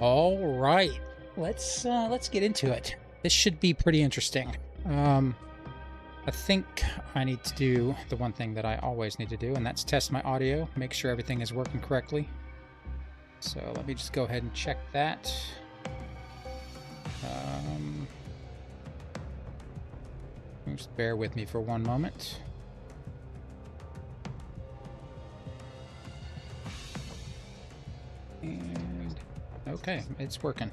All right, let's get into it. This should be pretty interesting. I think I need to do the one thing that I always need to do, and that's test my audio, make sure everything is working correctly. So let me just go ahead and check that. Just bear with me for one moment. And okay, it's working.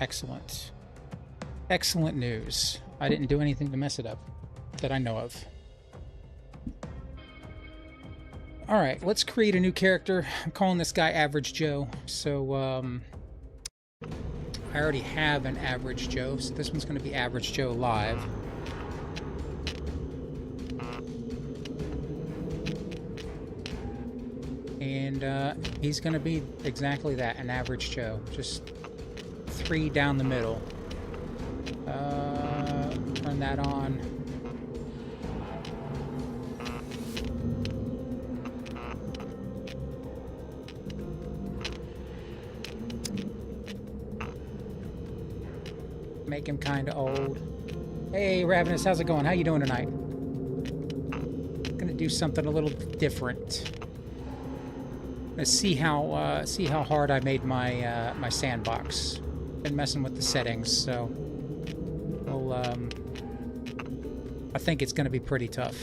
Excellent. Excellent news. I didn't do anything to mess it up that I know of. Alright, let's create a new character. I'm calling this guy Average Joe. So, I already have an Average Joe, so this one's going to be Average Joe Live. And he's going to be exactly that, an Average Joe. Just 3 down the middle. Turn that on. Make him kind of old. Hey, Ravenous, how's it going? How you doing tonight? Gonna do something a little different. Let's see how hard I made my my sandbox. Been messing with the settings, so we'll I think it's gonna be pretty tough.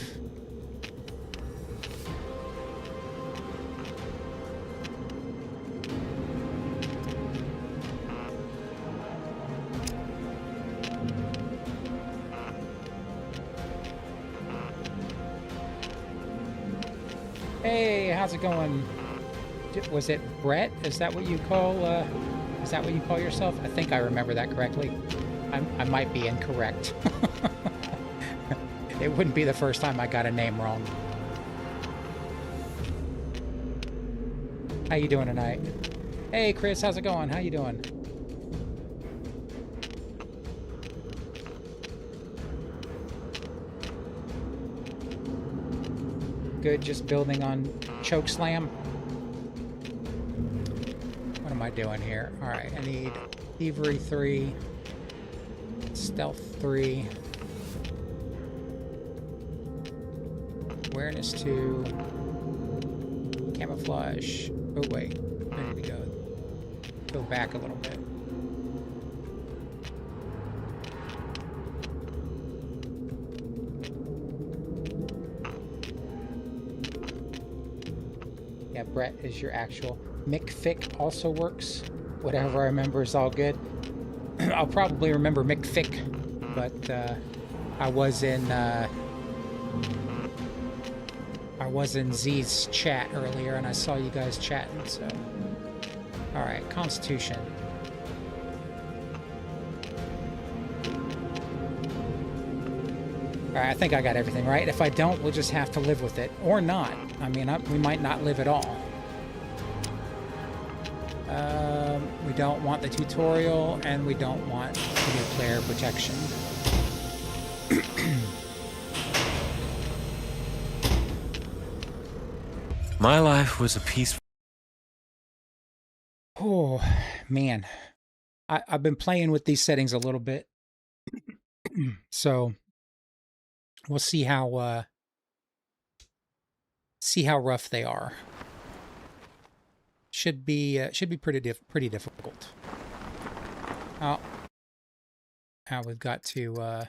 Hey, how's it going? Was it Brett? Is that what you call yourself? I think I remember that correctly. I might be incorrect. It wouldn't be the first time I got a name wrong. How you doing tonight? Hey Chris, how's it going? How you doing? Good, just building on Chokeslam. What am I doing here? Alright, I need Thievery 3, Stealth 3, Awareness 2, Camouflage. Oh wait, there we go. Go back a little bit. Yeah, Brett is your actual. McFick also works. Whatever I remember is all good. I'll probably remember McFick, but I was in Z's chat earlier, and I saw you guys chatting. So, all right, Constitution. All right, I think I got everything right. If I don't, we'll just have to live with it, or not. I mean, we might not live at all. We don't want the tutorial, and we don't want nuclear protection. My life was a peaceful... Oh, man. I've been playing with these settings a little bit. So, we'll see how rough they are. Should be pretty difficult. Oh, now we've got to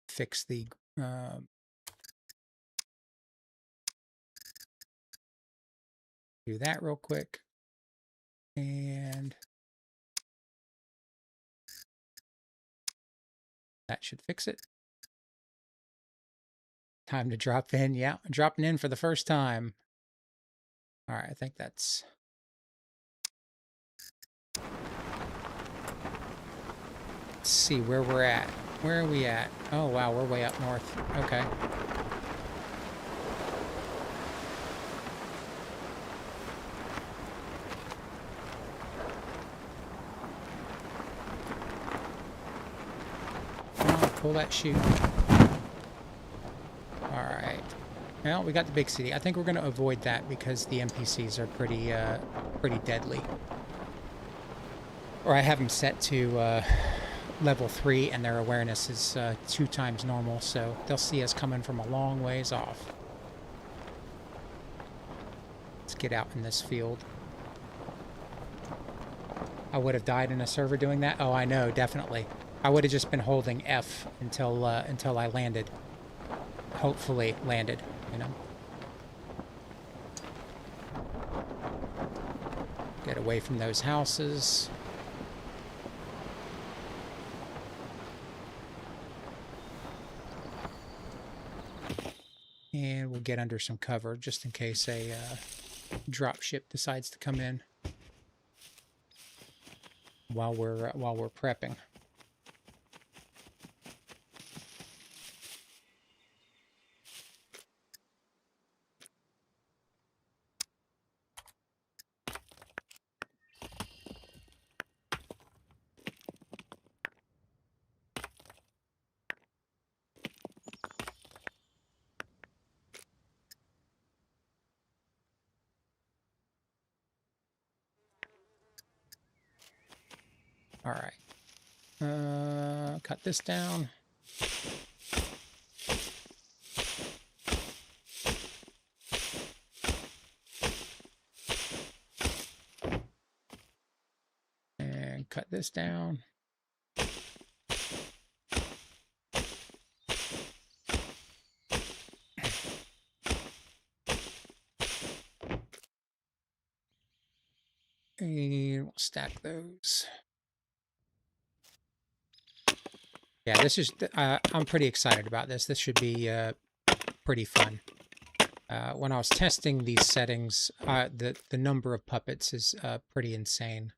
fix the Do that real quick. And that should fix it. Time to drop in. Yeah, dropping in for the first time. All right, I think that's... Let's see where we're at. Where are we at? Oh, wow, we're way up north. Okay. Come on, pull that chute. All right. Well, we got the big city. I think we're going to avoid that because the NPCs are pretty deadly. Or I have them set to level 3, and their awareness is 2 times normal, so they'll see us coming from a long ways off. Let's get out in this field. I would have died in a server doing that. Oh, I know, definitely. I would have just been holding F until I landed. Hopefully landed, you know. Get away from those houses. And we'll get under some cover just in case a dropship decides to come in while we're prepping. All right. Cut this down. And cut this down. And we'll stack those. Yeah, this is, I'm pretty excited about this. This should be pretty fun. When I was testing these settings, the number of puppets is pretty insane.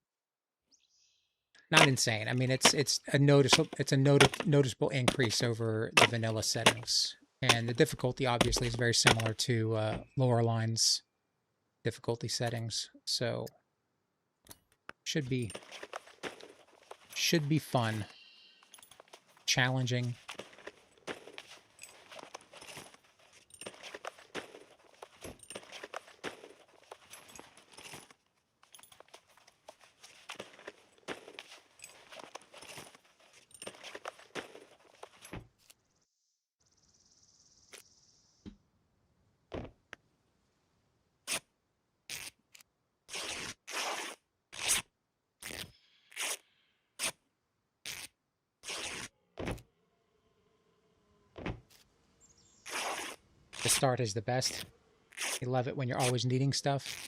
Not insane. I mean, it's a noticeable increase over the vanilla settings, and the difficulty obviously is very similar to lower lines difficulty settings. So should be fun, challenging. The start is the best. You love it when you're always needing stuff.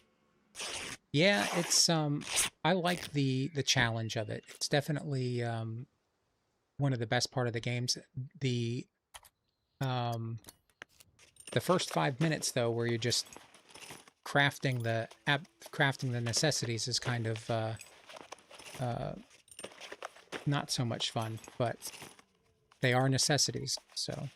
Yeah, it's I like the challenge of it. It's definitely one of the best part of the games. The first 5 minutes though, where you're just crafting the necessities, is kind of not so much fun, but they are necessities, so.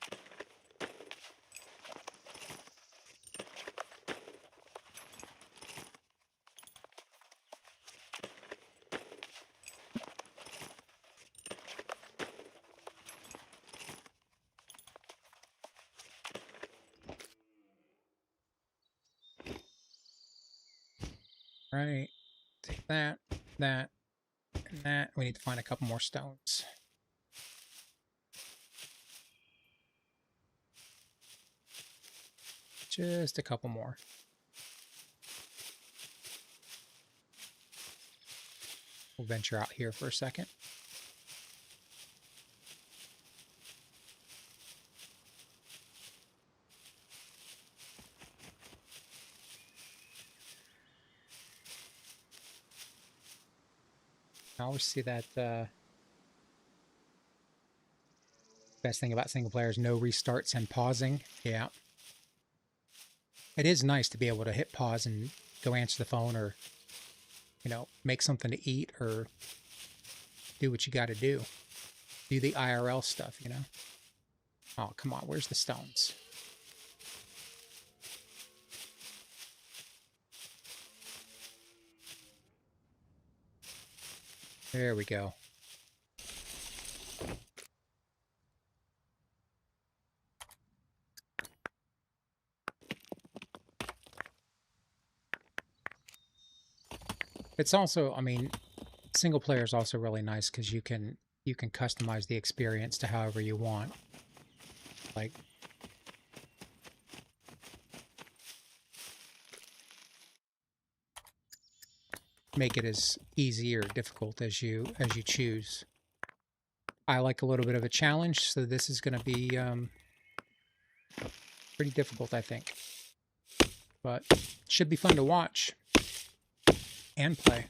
Right, take that, that, and that. We need to find a couple more stones. Just a couple more. We'll venture out here for a second. I always see that best thing about single player is no restarts and pausing. Yeah. It is nice to be able to hit pause and go answer the phone or, you know, make something to eat or do what you got to do. Do the IRL stuff, you know? Oh, come on. Where's the stones? There we go. It's also, I mean, single player is also really nice because you can customize the experience to however you want. Like, make it as easy or difficult as you choose. I like a little bit of a challenge, so this is going to be pretty difficult, I think. But should be fun to watch and play.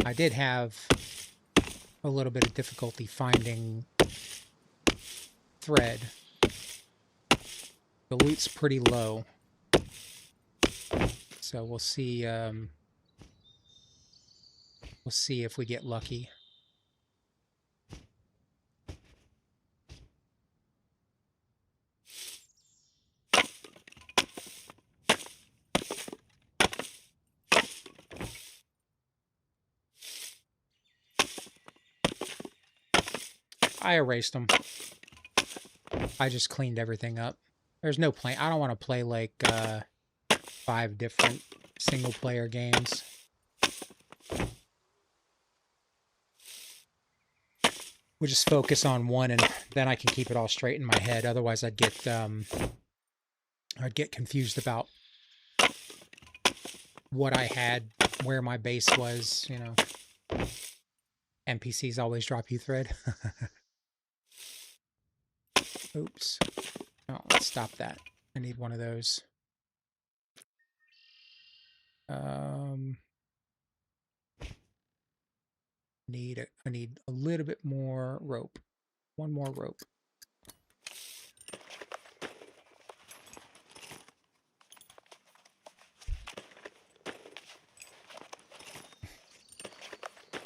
I did have a little bit of difficulty finding thread. The loot's pretty low. So we'll see if we get lucky. I erased them. I just cleaned everything up. There's no point. I don't want to play like 5 different single player games. We'll just focus on one, and then I can keep it all straight in my head. Otherwise, I'd get confused about what I had, where my base was. You know, NPCs always drop you thread. Oops. Oh, let's stop that. I need one of those. I need a little bit more rope. One more rope.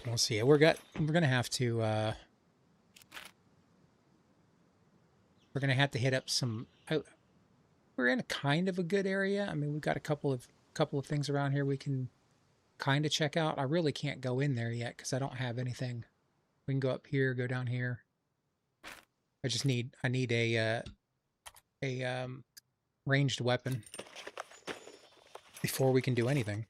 We'll see. We're gonna have to we're gonna have to hit up some. We're in a kind of a good area. I mean, we've got a couple of things around here we can kind of check out. I really can't go in there yet because I don't have anything. We can go up here, go down here. I need a ranged weapon before we can do anything.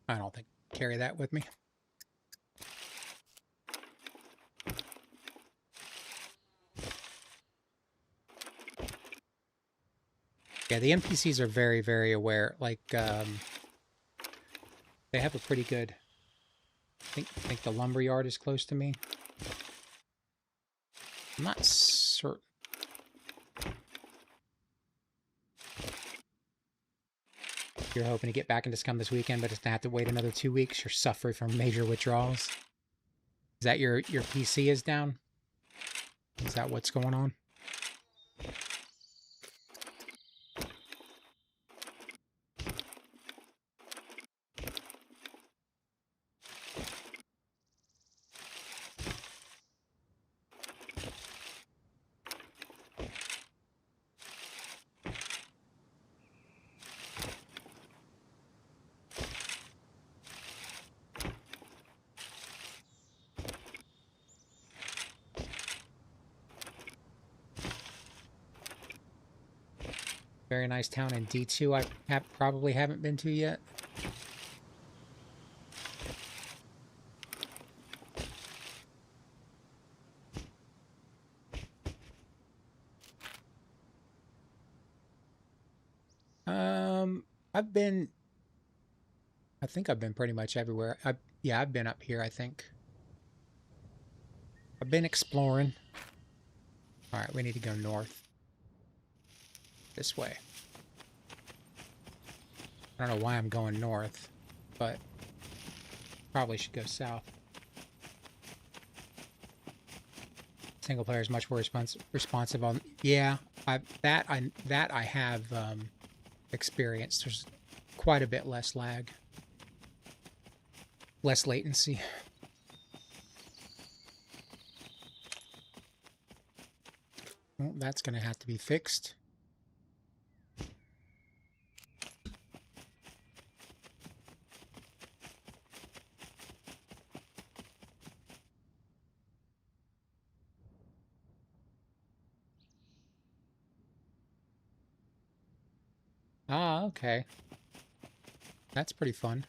I don't think I'll carry that with me. Yeah, the NPCs are very, very aware. Like, they have a pretty good... I think the lumber yard is close to me. I'm not certain. You're hoping to get back into SCUM this weekend, but it's gonna have to wait another 2 weeks. You're suffering from major withdrawals. Is that your PC is down? Is that what's going on? Very nice town in D2 I probably haven't been to yet. I've been, I think I've been pretty much everywhere. Yeah, I've been up here, I think. I've been exploring. All right, we need to go north. This way. I don't know why I'm going north, but probably should go south. Single player is much more responsive on. Yeah, that I have experienced. There's quite a bit less lag, less latency. Well, that's going to have to be fixed. Ah, okay. That's pretty fun.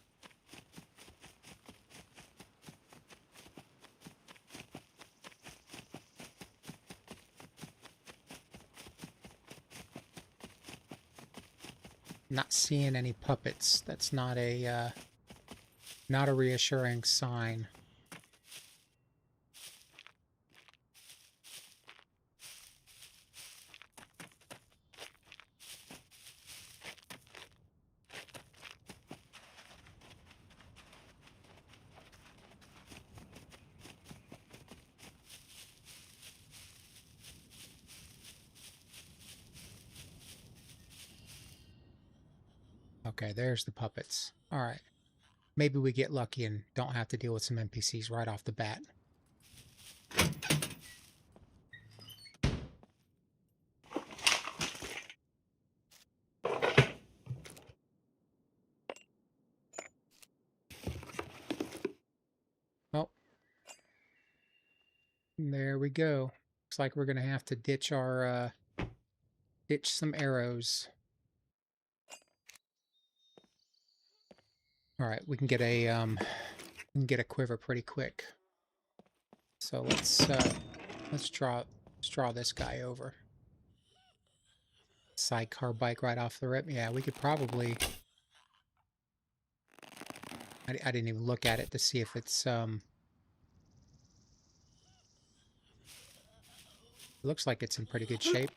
Not seeing any puppets. That's not a reassuring sign. Okay, there's the puppets. All right. Maybe we get lucky and don't have to deal with some NPCs right off the bat. Oh, there we go. Looks like we're gonna have to ditch our ditch some arrows. All right, we can get a quiver pretty quick. So let's draw this guy over. Sidecar bike right off the rip. Yeah, we could probably. I didn't even look at it to see if it's It looks like it's in pretty good shape.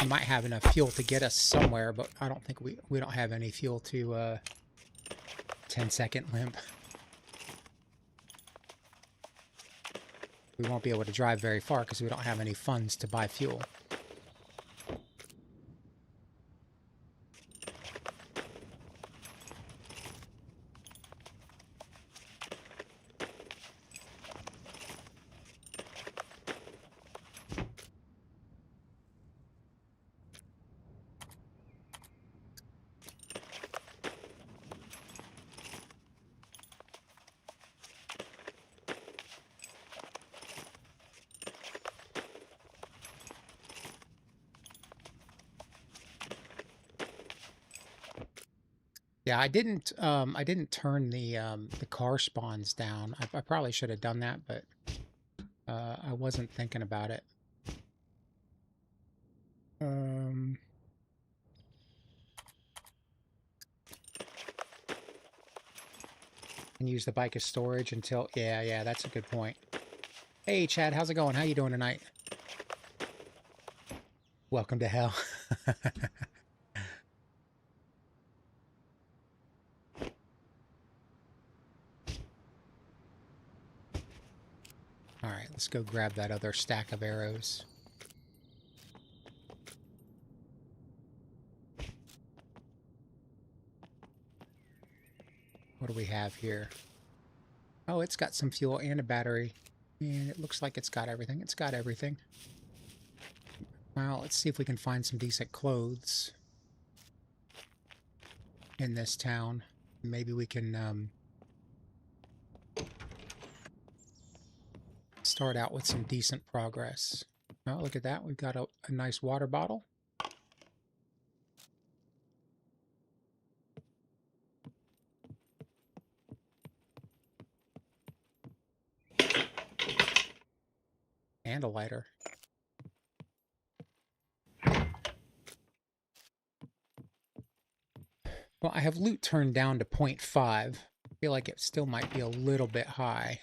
We might have enough fuel to get us somewhere, but I don't think we don't have any fuel to 10-second limp. We won't be able to drive very far because we don't have any funds to buy fuel. Yeah, I didn't turn the car spawns down. I probably should have done that, but I wasn't thinking about it. And use the bike as storage until yeah, that's a good point. Hey Chad, how's it going? How you doing tonight? Welcome to hell. All right, let's go grab that other stack of arrows. What do we have here? Oh, it's got some fuel and a battery. And it looks like it's got everything. It's got everything. Well, let's see if we can find some decent clothes in this town. Maybe we can start out with some decent progress. Oh, look at that. We've got a nice water bottle. And a lighter. Well, I have loot turned down to 0.5. I feel like it still might be a little bit high.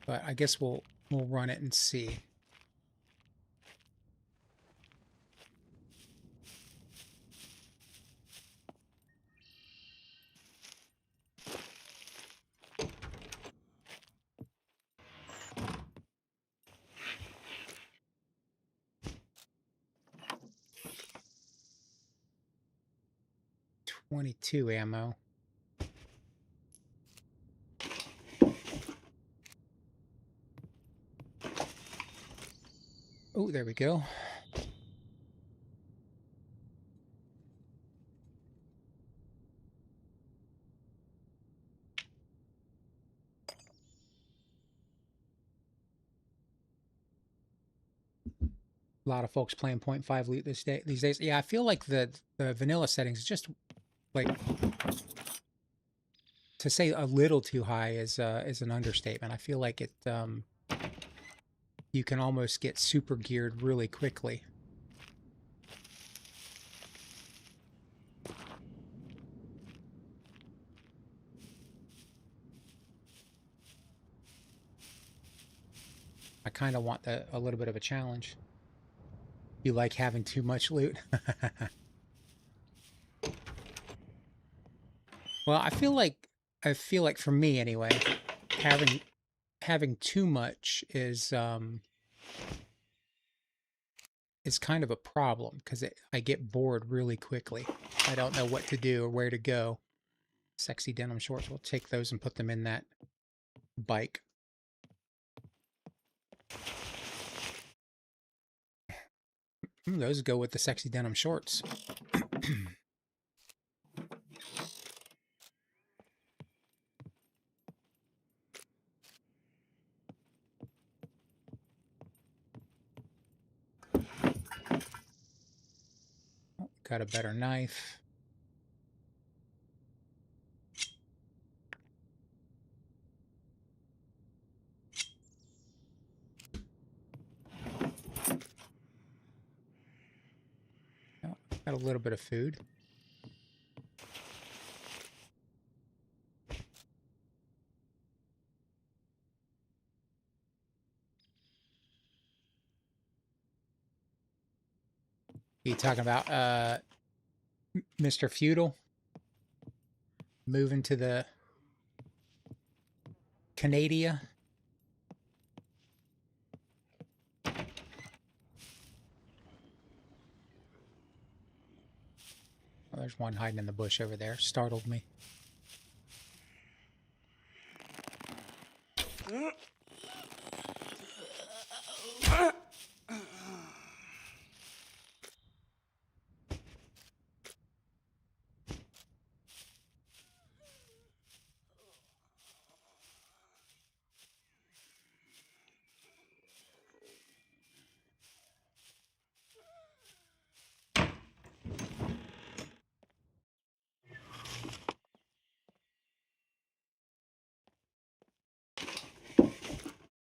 But I guess we'll run it and see. .22 ammo. Oh, there we go. A lot of folks playing 0.5 loot these days. Yeah, I feel like the vanilla settings is just like, to say a little too high is an understatement. I feel like it you can almost get super geared really quickly. I kind of want a little bit of a challenge. You like having too much loot? Well, I feel like for me anyway, having too much is kind of a problem because I get bored really quickly. I don't know what to do or where to go. Sexy denim shorts. We'll take those and put them in that bike. Those go with the sexy denim shorts. Got a better knife. Oh, got a little bit of food. You talking about Mr. Feudal moving to the Canada? Oh, there's one hiding in the bush over there. Startled me.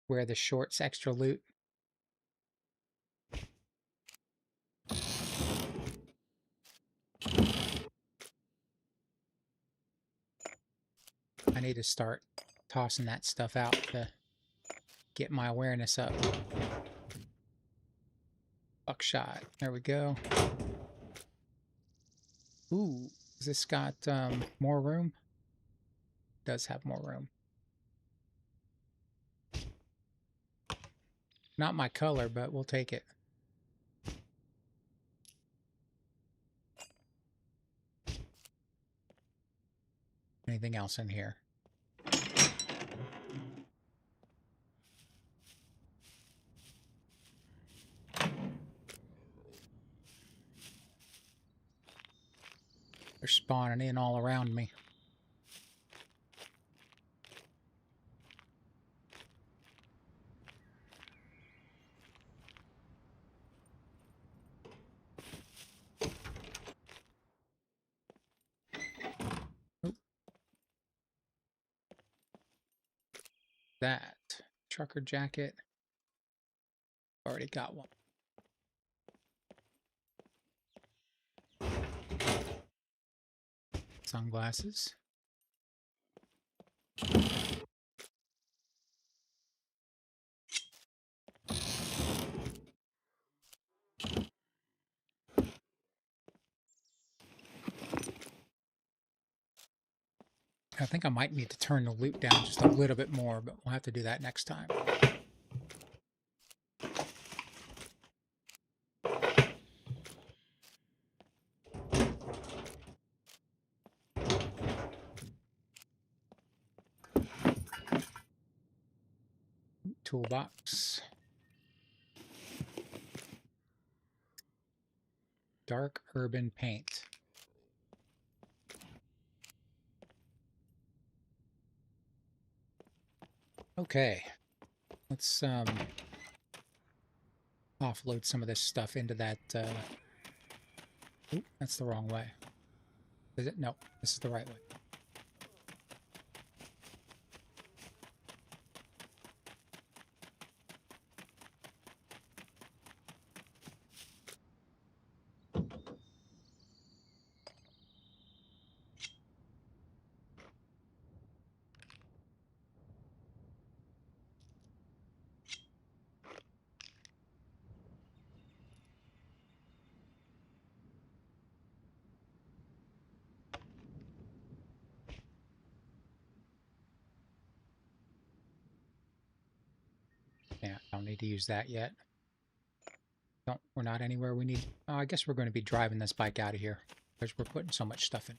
Wear the shorts, extra loot. I need to start tossing that stuff out to get my awareness up. Buckshot. There we go. Ooh, has this got more room? Does have more room. Not my color, but we'll take it. Anything else in here? They're spawning in all around me. Oop. That trucker jacket. Already got one. Sunglasses. I think I might need to turn the loot down just a little bit more, but we'll have to do that next time. Toolbox. Dark urban paint. Okay. Let's offload some of this stuff into that Oop, that's the wrong way. Is it? No, this is the right way. Yeah, I don't need to use that yet. We're not anywhere we need. Oh, I guess we're going to be driving this bike out of here because we're putting so much stuff in.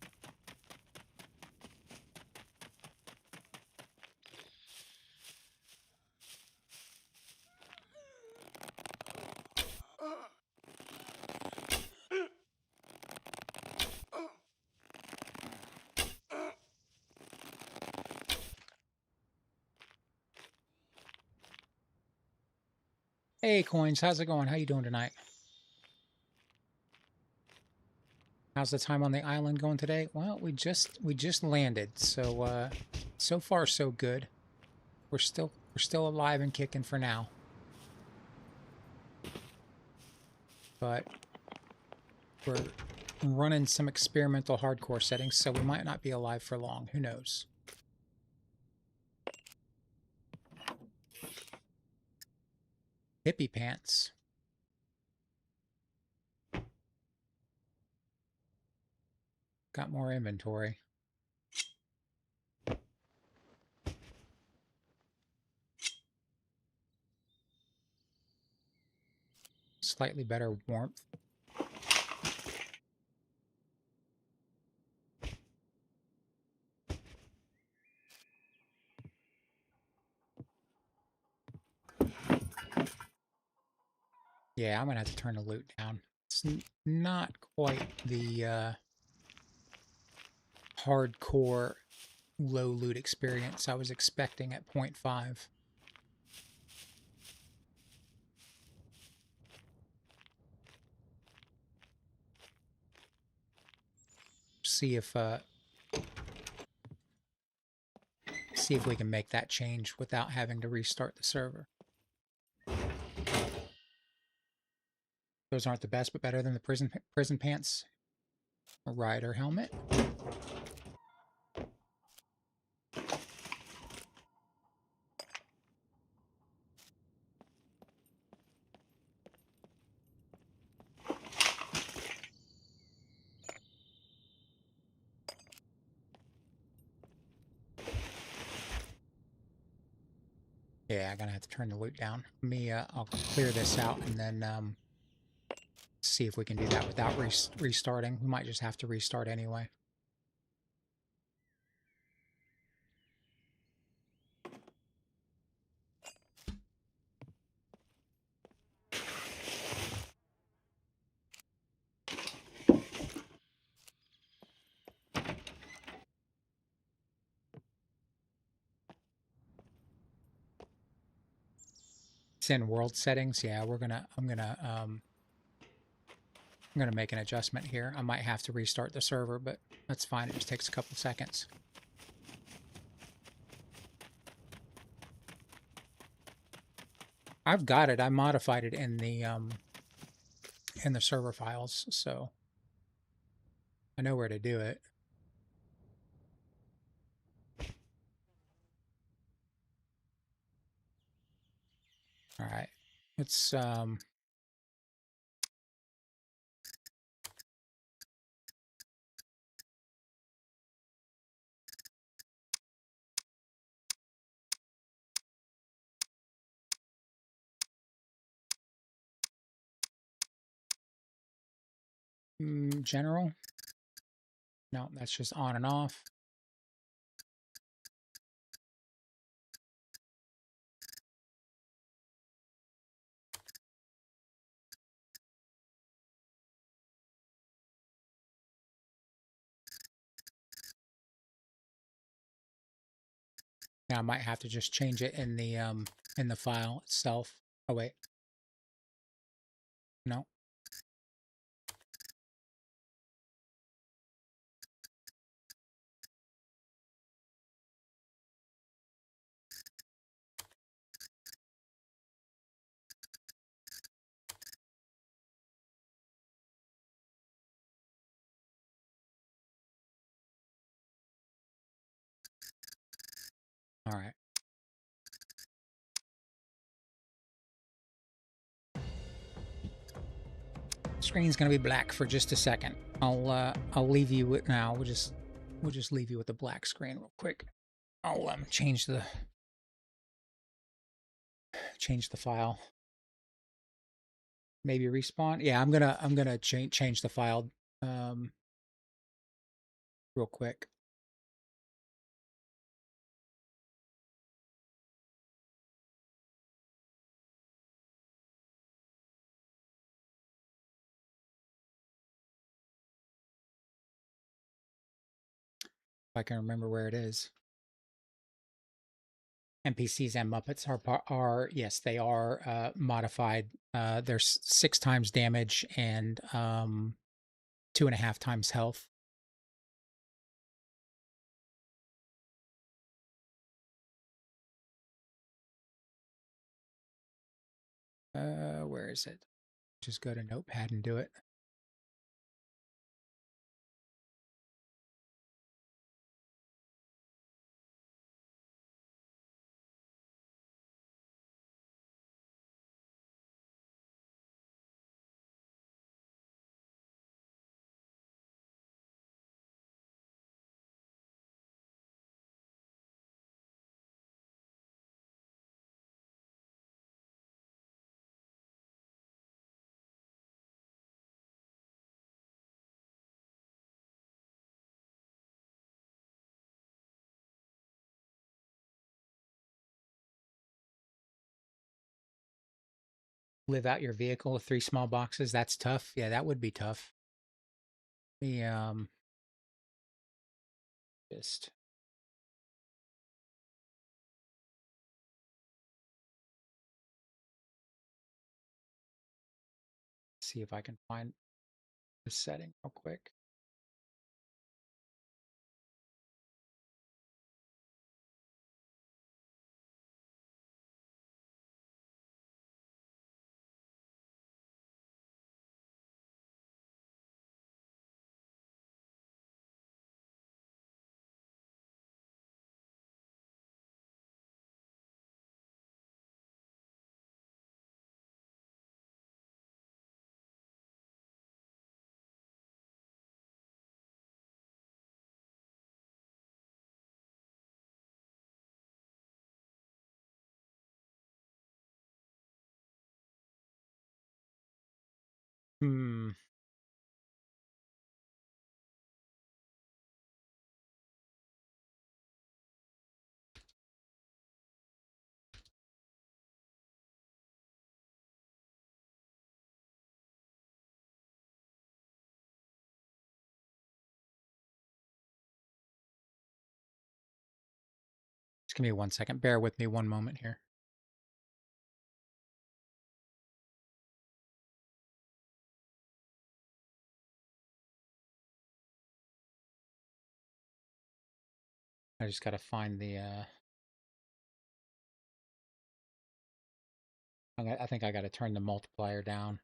Hey, Coins, how's it going? How you doing tonight? How's the time on the island going today? Well, we just landed, so so far so good. We're still alive and kicking for now. But we're running some experimental hardcore settings, so we might not be alive for long. Who knows? Hippie pants. Got more inventory. Slightly better warmth. Yeah, I'm gonna have to turn the loot down. It's not quite the hardcore low loot experience I was expecting at 0.5. See if we can make that change without having to restart the server. Those aren't the best, but better than the prison pants. A rider helmet. Yeah, I'm gonna have to turn the loot down. I'll clear this out and then see if we can do that without restarting. We might just have to restart anyway. It's in world settings. Yeah, I'm gonna make an adjustment here. I might have to restart the server, but that's fine. It just takes a couple seconds. I've got it. I modified it in the server files, so I know where to do it. All right. It's general. No, that's just on and off. Now I might have to just change it in the file itself. Oh wait. No. All right. Screen's gonna be black for just a second. I'll leave you with now. We'll just leave you with the black screen real quick. I'll change the file. Maybe respawn. Yeah, I'm gonna change the file um real quick. If I can remember where it is. NPCs and Muppets are yes, they are modified. There's 6 times damage and 2.5 times health. Where is it? Just go to Notepad and do it. Live out your vehicle with 3 small boxes. That's tough. Yeah, that would be tough. The just see if I can find the setting real quick. Hmm. Just give me 1 second. Bear with me one moment here. I just got to find the, I think I got to turn the multiplier down.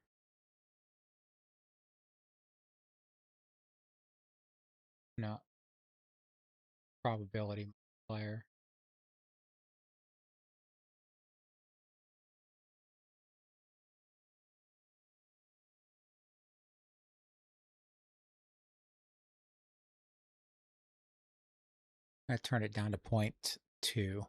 No, probability multiplier. I turn it down to 0.2.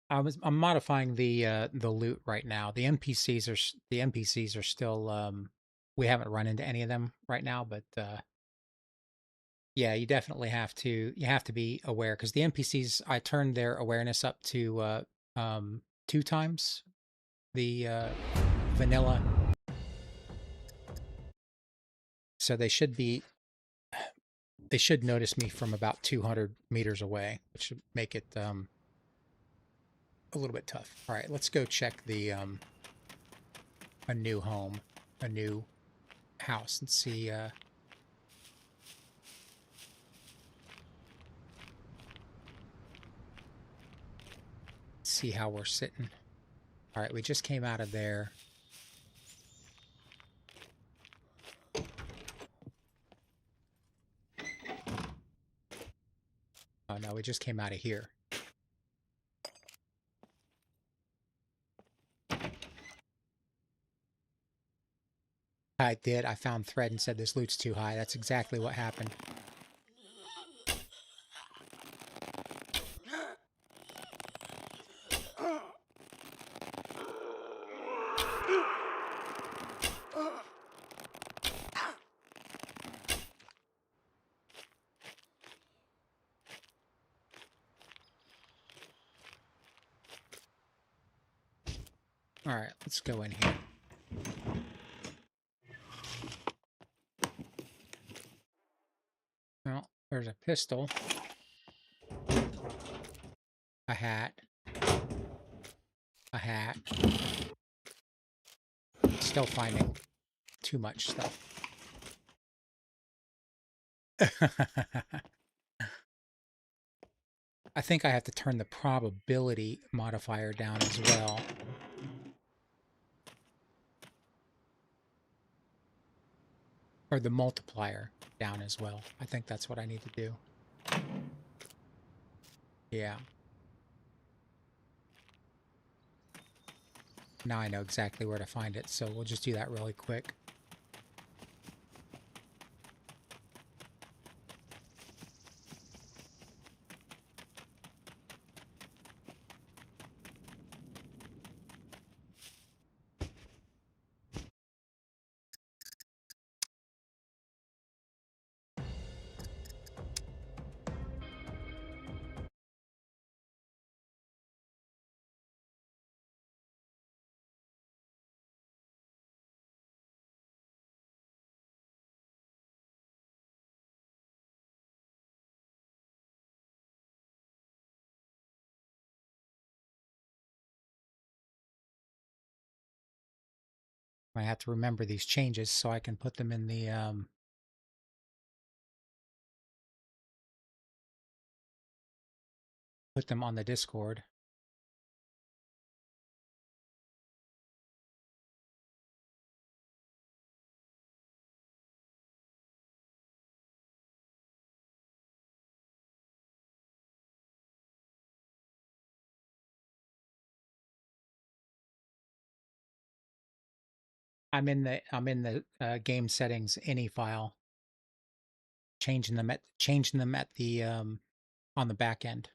I'm modifying the loot right now. The NPCs are still we haven't run into any of them right now, but yeah, you have to be aware because the NPCs I turned their awareness up to 2 times the vanilla, so they should notice me from about 200 meters away, which should make it a little bit tough. All right, let's go check the a new home, a new house, and see how we're sitting. All right, we just came out of there. Oh no, we just came out of here. I did. I found thread and said this loot's too high. That's exactly what happened. All right, let's go in here. Well, there's a pistol, a hat, a hat. Still finding too much stuff. I think I have to turn the probability modifier down as well. Or the multiplier down as well. I think that's what I need to do. Yeah. Now I know exactly where to find it, so we'll just do that really quick. I have to remember these changes so I can put them in the put them on the Discord. I'm in the game settings any file, changing them at the on the back end,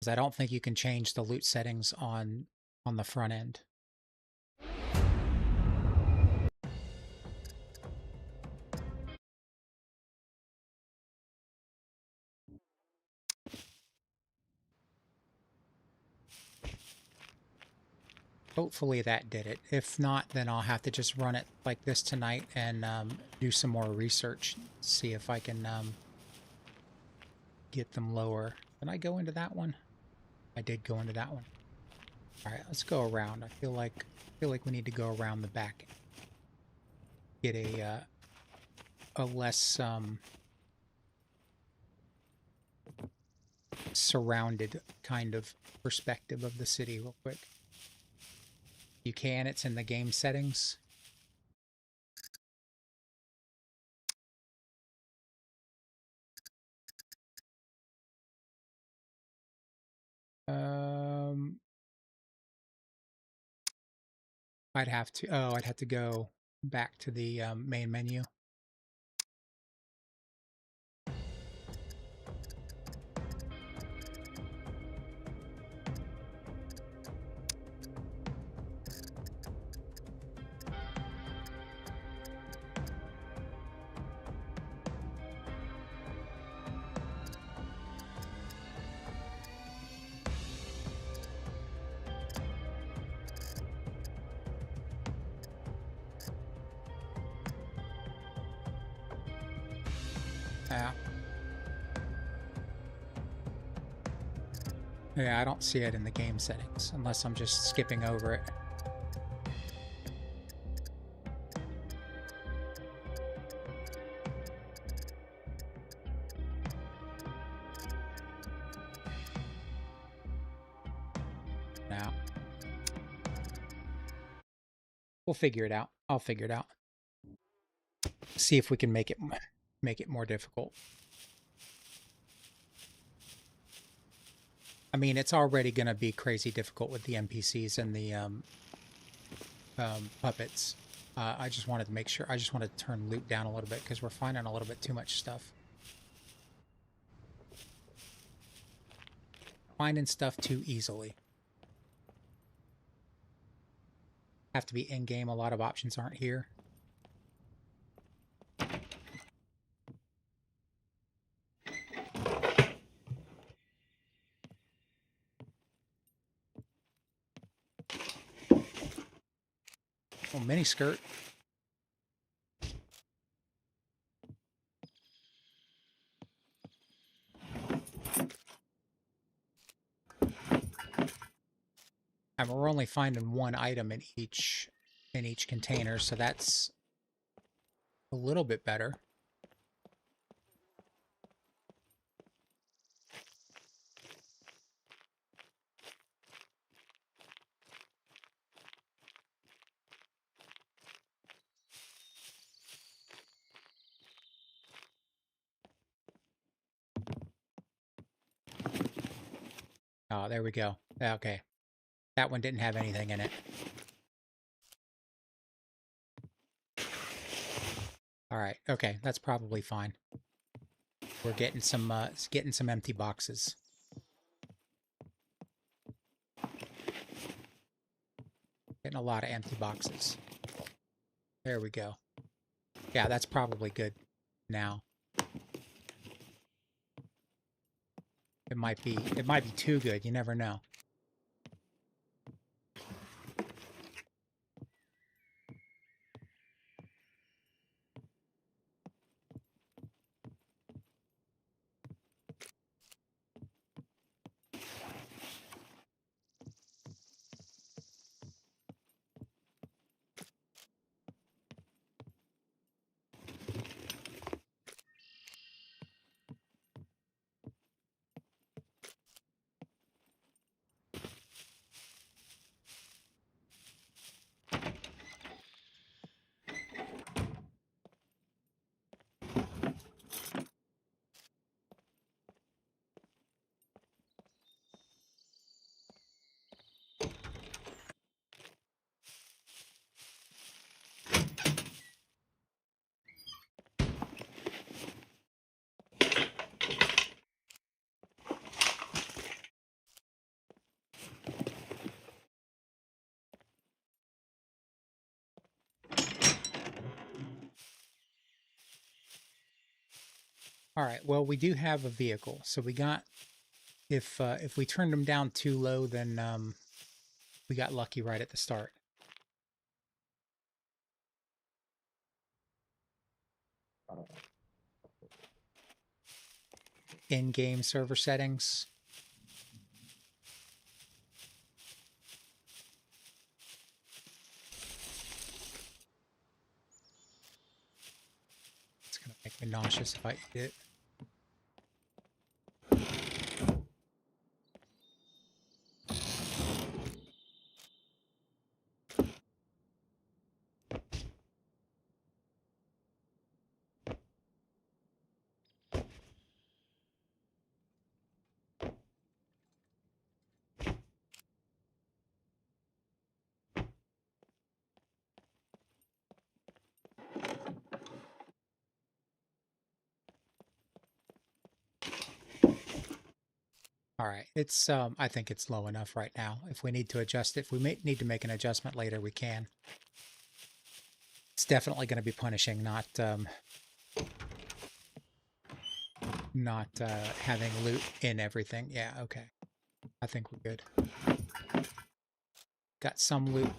because I don't think you can change the loot settings on the front end. Hopefully that did it. If not, then I'll have to just run it like this tonight and do some more research. See if I can get them lower. Did I go into that one? I did go into that one. All right, let's go around. I feel like we need to go around the back. Get a less surrounded kind of perspective of the city real quick. You can, it's in the game settings. I'd have to go back to the main menu. Yeah, I don't see it in the game settings, unless I'm just skipping over it. Now, we'll figure it out. I'll figure it out. See if we can make it more difficult. I mean, it's already going to be crazy difficult with the NPCs and the puppets. I just wanted to make sure. I just wanted to turn loot down a little bit because we're finding a little bit too much stuff. Finding stuff too easily. Have to be in-game. A lot of options aren't here. Oh, mini skirt. And we're only finding one item in each container, so that's a little bit better. Oh, there we go. Okay. That one didn't have anything in it. All right. Okay, that's probably fine. We're getting some empty boxes. Getting a lot of empty boxes. There we go. Yeah, that's probably good now. It might be too good. You never know. All right. Well, we do have a vehicle, so we got. If we turned them down too low, then We got lucky right at the start. In-game server settings. It's gonna make me nauseous if I eat it. All right, it's I think it's low enough right now. If we need to adjust it, if we need to make an adjustment later, we can. It's definitely going to be punishing, not having loot in everything. Yeah, okay. I think we're good. Got some loot,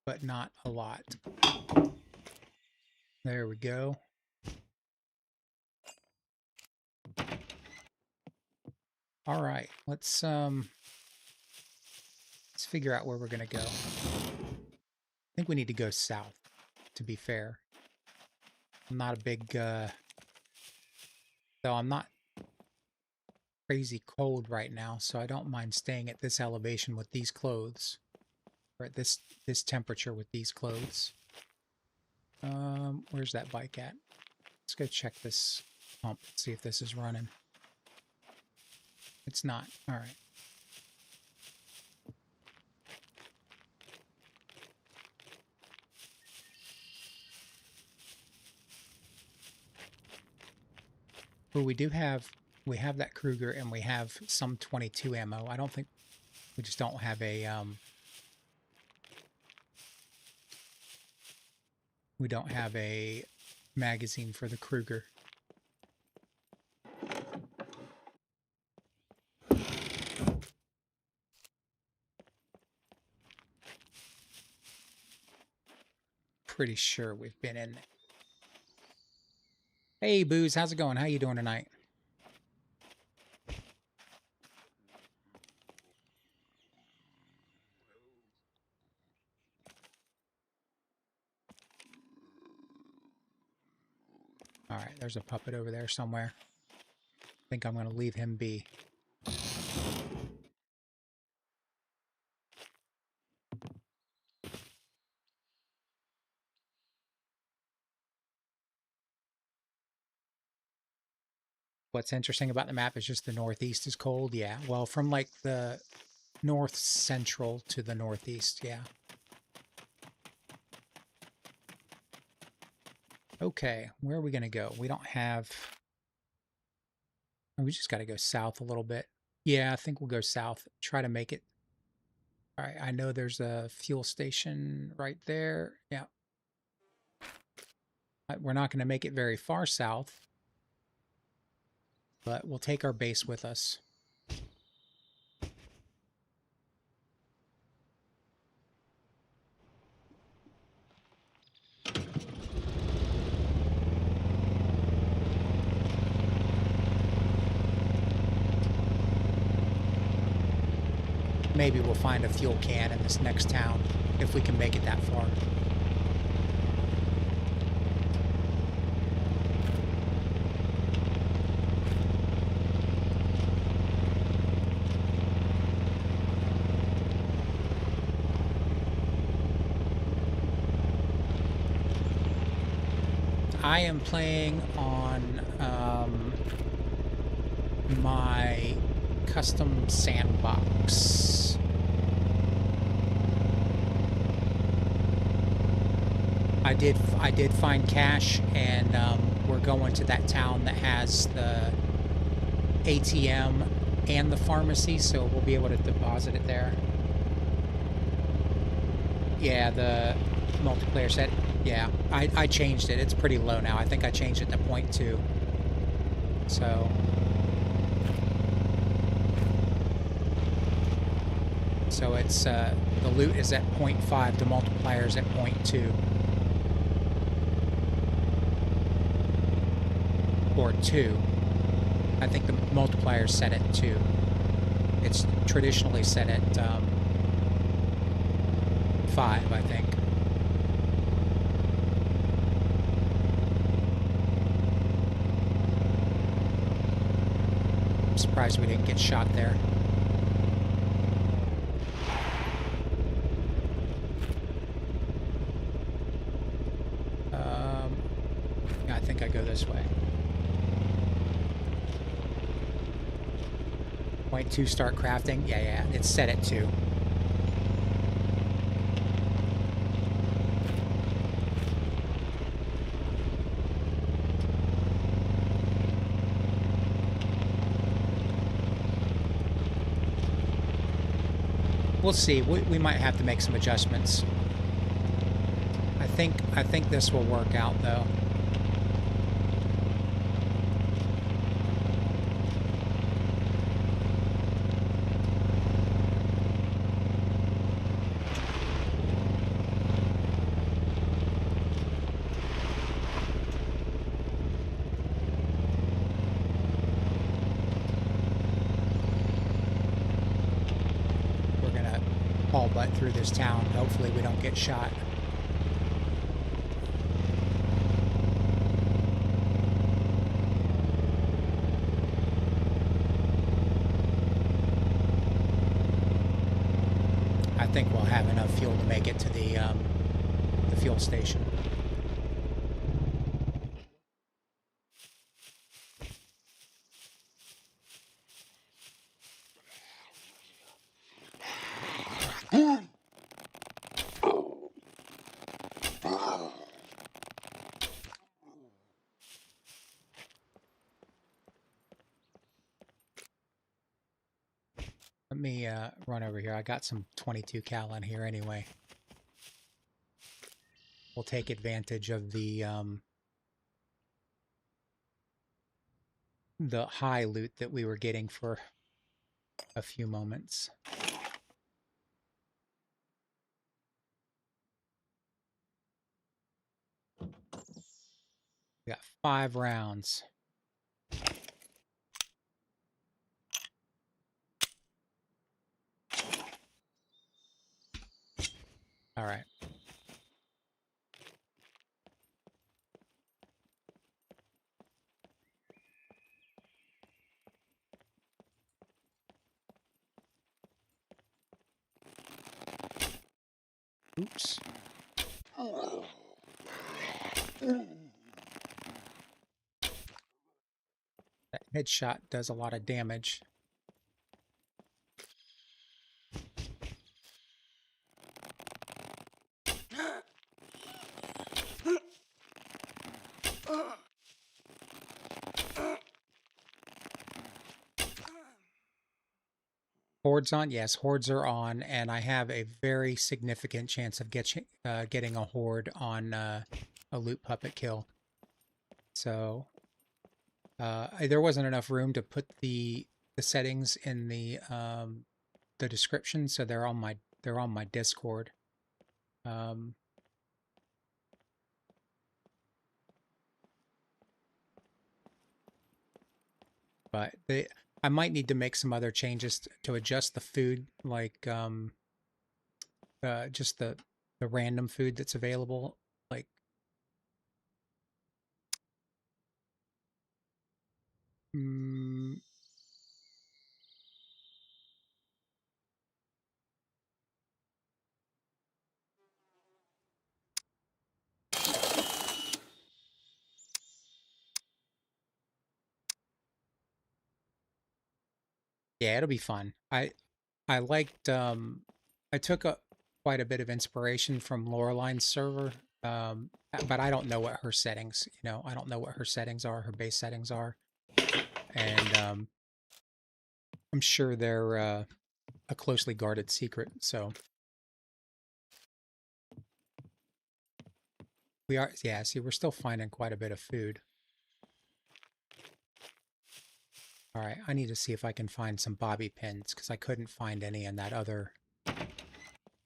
but not a lot. There we go. All right, let's figure out where we're gonna go. I think we need to go south, to be fair. I'm not a big though I'm not crazy cold right now, so I don't mind staying at this elevation with these clothes. Or at this temperature with these clothes. Where's that bike at? Let's go check this pump, see if this is running. It's not. All right. Well, we have that Kruger and we have some 22 ammo. I don't think, we just don't have a, we don't have a magazine for the Kruger. Pretty sure we've been in. Hey, Booze, how's it going? How you doing tonight? All right, there's a puppet over there somewhere. I think I'm going to leave him be. What's interesting about the map is just the northeast is cold. Yeah, well, from like the north central to the northeast, yeah. Okay, where are we going to go? We don't have... We just got to go south a little bit. Yeah, I think we'll go south. Try to make it. All right, I know there's a fuel station right there. Yeah. We're not going to make it very far south, but we'll take our base with us. Maybe we'll find a fuel can in this next town if we can make it that far. I am playing on my custom sandbox. I did find cash, and we're going to that town that has the ATM and the pharmacy, so we'll be able to deposit it there. Yeah, the multiplayer set. Yeah, I changed it. It's pretty low now. I think I changed it to 0.2. So So it's the loot is at 0.5, the multiplier is at 0.2. Or 2. I think the multiplier is set at 2. It's traditionally set at 5, I think. I'm surprised we didn't get shot there. Yeah, I think I go this way. 0.2 start crafting. Yeah, it's set at 2. We'll see. We might have to make some adjustments. I think this will work out though. We're gonna haul butt through this town. Hopefully we don't get shot. I think we'll have enough fuel to make it to the fuel station. Let me run over here. I got some 22 cal in here anyway. We'll take advantage of the high loot that we were getting for a few moments. We got 5 rounds. All right. Oops. That headshot does a lot of damage. Hordes on? Yes, hordes are on, and I have a very significant chance of getting a horde on a loot puppet kill. So there wasn't enough room to put the settings in the description, so they're on my Discord. But I might need to make some other changes to adjust the food, like just the random food that's available. Like yeah, it'll be fun. I liked I took quite a bit of inspiration from Loreline's server, but I don't know what her settings, I don't know what her settings are, her base settings are, and I'm sure they're a closely guarded secret. So we are, yeah. See, we're still finding quite a bit of food. All right, I need to see if I can find some bobby pins because I couldn't find any in that other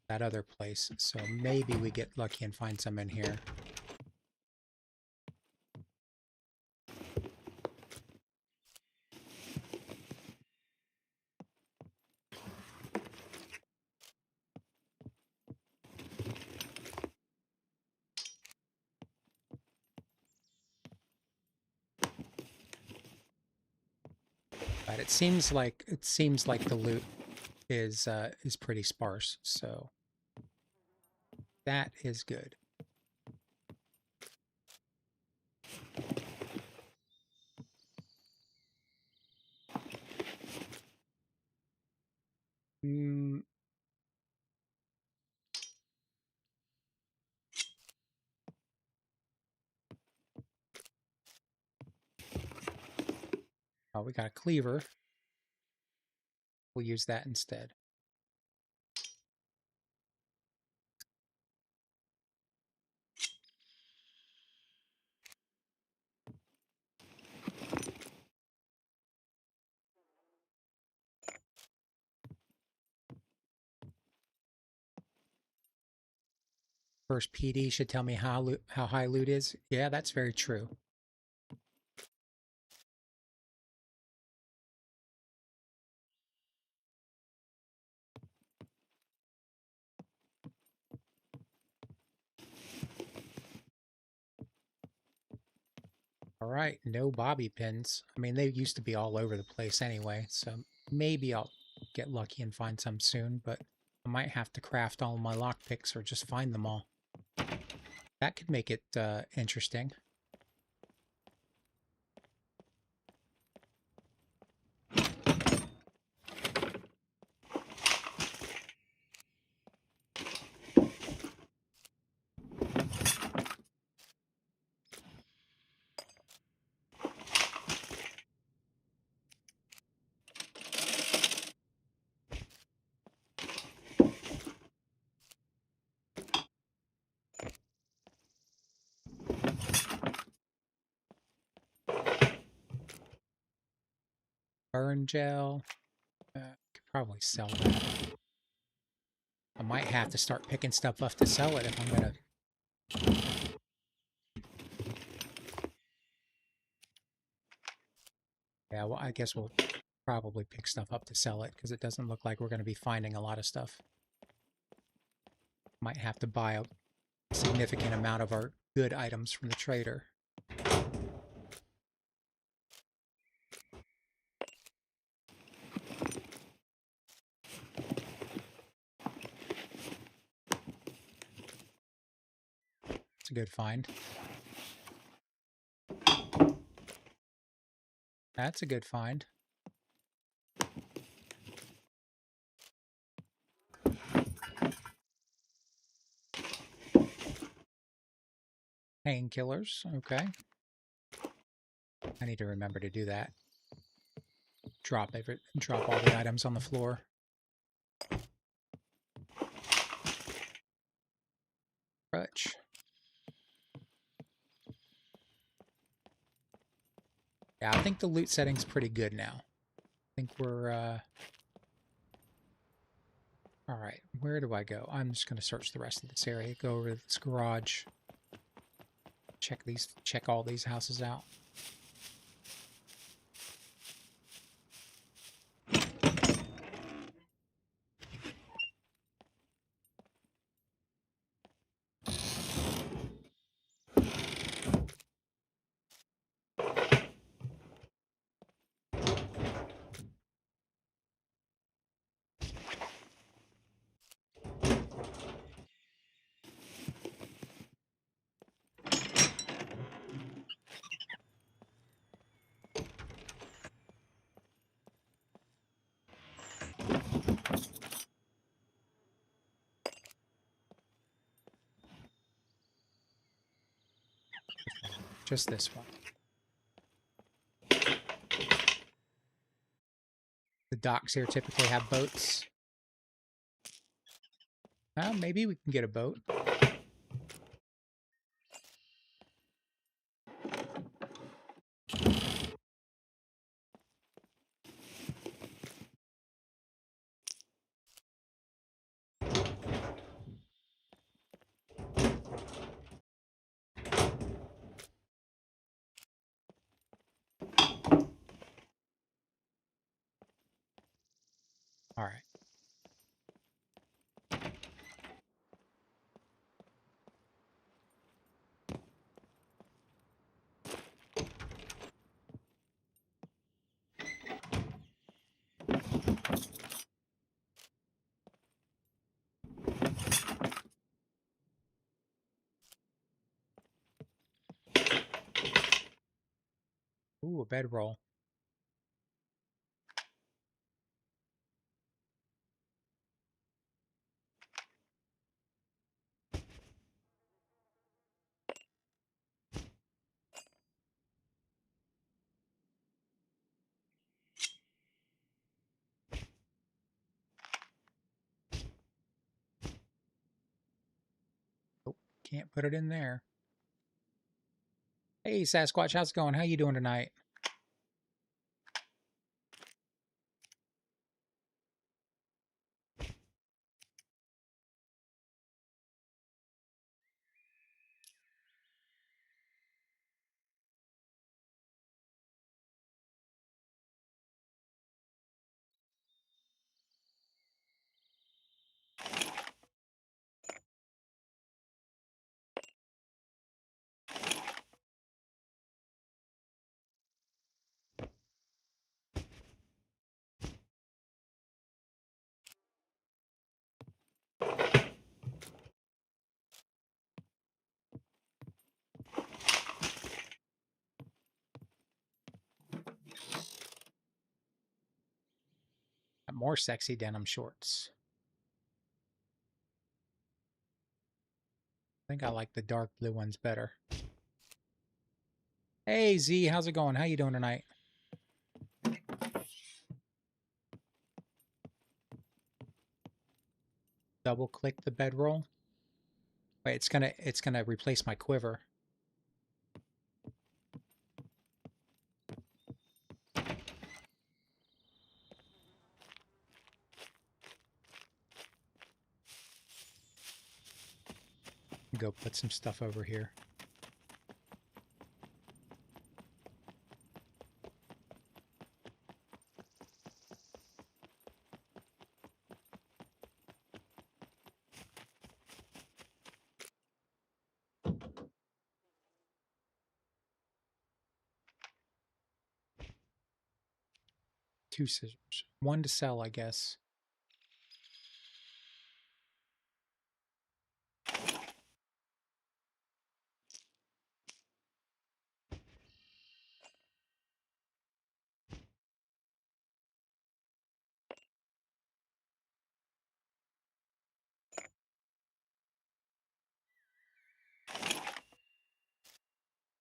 that other place. So maybe we get lucky and find some in here. But it seems like the loot is pretty sparse, so that is good. Mm, oh, we got a cleaver. We'll use that instead. First PD should tell me how high loot is. Yeah, that's very true. All right, no bobby pins. I mean, they used to be all over the place anyway, so maybe I'll get lucky and find some soon, but I might have to craft all my lockpicks or just find them all. That could make it interesting. Burn gel. Could probably sell that. I might have to start picking stuff up to sell it if I'm gonna. Yeah, well, I guess we'll probably pick stuff up to sell it because it doesn't look like we're going to be finding a lot of stuff. Might have to buy a significant amount of our good items from the trader. It's a good find. That's a good find. Painkillers, okay. I need to remember to do that. Drop all the items on the floor. Crutch. Yeah, I think the loot setting's pretty good now. I think we're, all right, where do I go? I'm just going to search the rest of this area. Go over to this garage. Check all these houses out. Just this one. The docks here typically have boats. Well, maybe we can get a boat. All right. Ooh, a bedroll. Oh, can't put it in there. Hey, Sasquatch, how's it going? How you doing tonight? Got more sexy denim shorts. I think I like the dark blue ones better. Hey, Z, how's it going? How you doing tonight? Double click the bedroll. Wait, it's gonna replace my quiver. Go put some stuff over here. Two scissors. One to sell, I guess.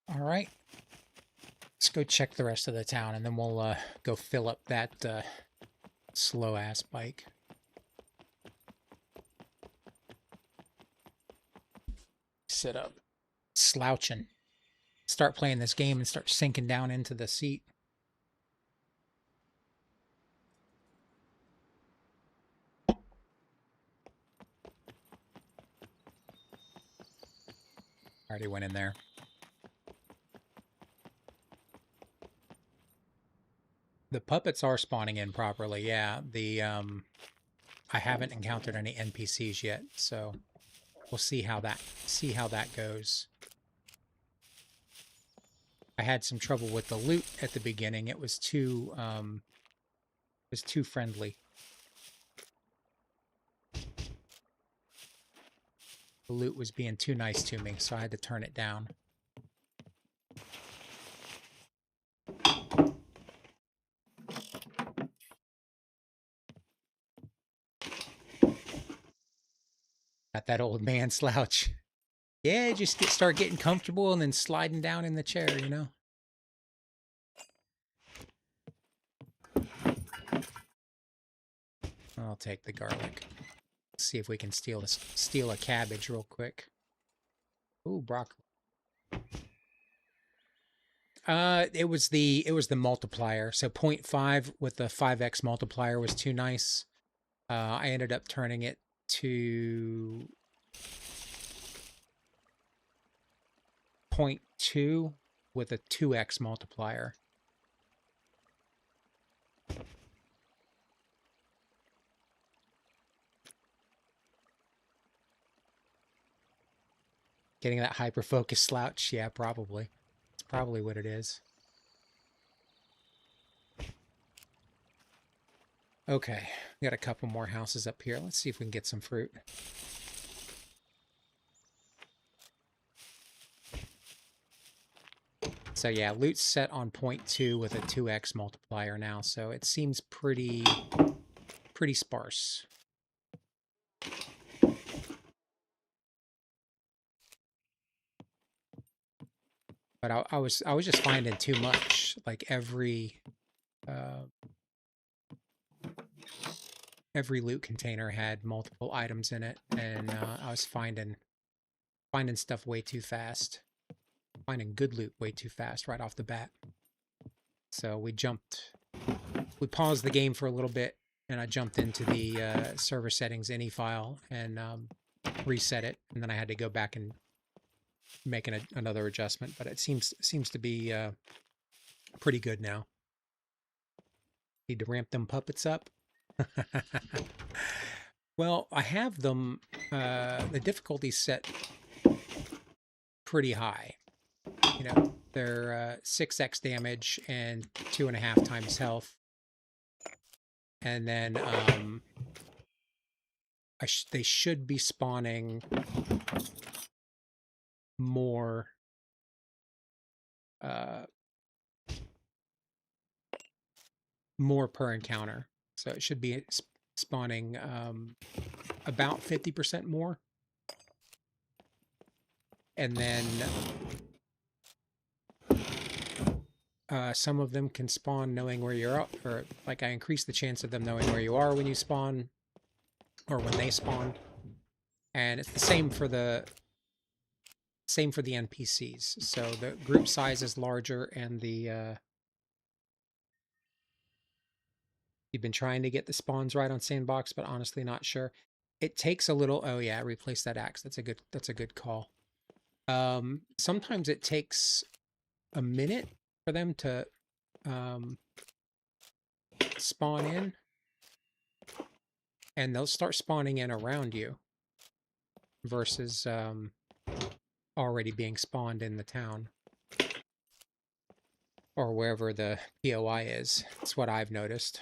All right. Let's go check the rest of the town, and then we'll go fill up that slow-ass bike. Sit up. Slouching. Start playing this game and start sinking down into the seat. Already went in there. The puppets are spawning in properly, yeah. I haven't encountered any NPCs yet, so we'll see how that goes. I had some trouble with the loot at the beginning. It was too friendly. The loot was being too nice to me, so I had to turn it down. Got that old man slouch. Yeah, just start getting comfortable and then sliding down in the chair, you know? I'll take the garlic. See if we can steal a cabbage real quick. Ooh, broccoli. It was the multiplier. So 0.5 with the 5x multiplier was too nice. I ended up turning it to 0.2 with a 2x multiplier. Getting that hyper-focused slouch? Yeah, probably. It's probably what it is. Okay, we got a couple more houses up here. Let's see if we can get some fruit. So yeah, loot's set on 0.2 with a 2x multiplier now, so it seems pretty sparse. But I was just finding too much. Like every loot container had multiple items in it, and I was finding stuff way too fast. Finding good loot way too fast right off the bat. So we paused the game for a little bit, and I jumped into the server settings any file and reset it, and then I had to go back and make another adjustment. But it seems to be pretty good now. Need to ramp them puppets up. Well, I have them. The difficulty set pretty high. You know, they're 6x damage and 2.5 times health. And then they should be spawning more more per encounter. So it should be spawning about 50% more. And then some of them can spawn knowing where you're at, or like I increase the chance of them knowing where you are when you spawn, or when they spawn. And it's the same for the NPCs. So the group size is larger, and the you've been trying to get the spawns right on sandbox, but honestly not sure. It takes a little. Oh yeah, replace that axe. That's a good call. Sometimes it takes a minute for them to spawn in, and they'll start spawning in around you versus already being spawned in the town or wherever the POI is. That's what I've noticed.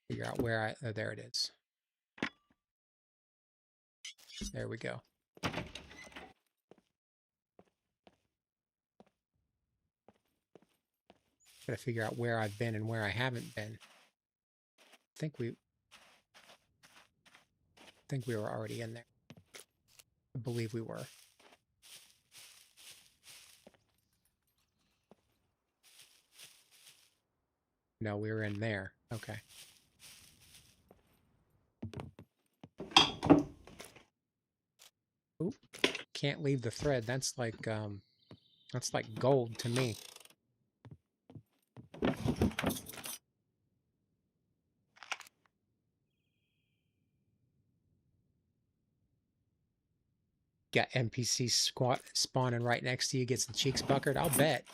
Figure out where oh, there it is. There we go. Gotta figure out where I've been and where I haven't been. I think we were already in there. I believe we were. No, we were in there. Okay. Oop. Can't leave the thread. That's like gold to me. Got NPC spawning right next to you, gets the cheeks puckered. I'll bet.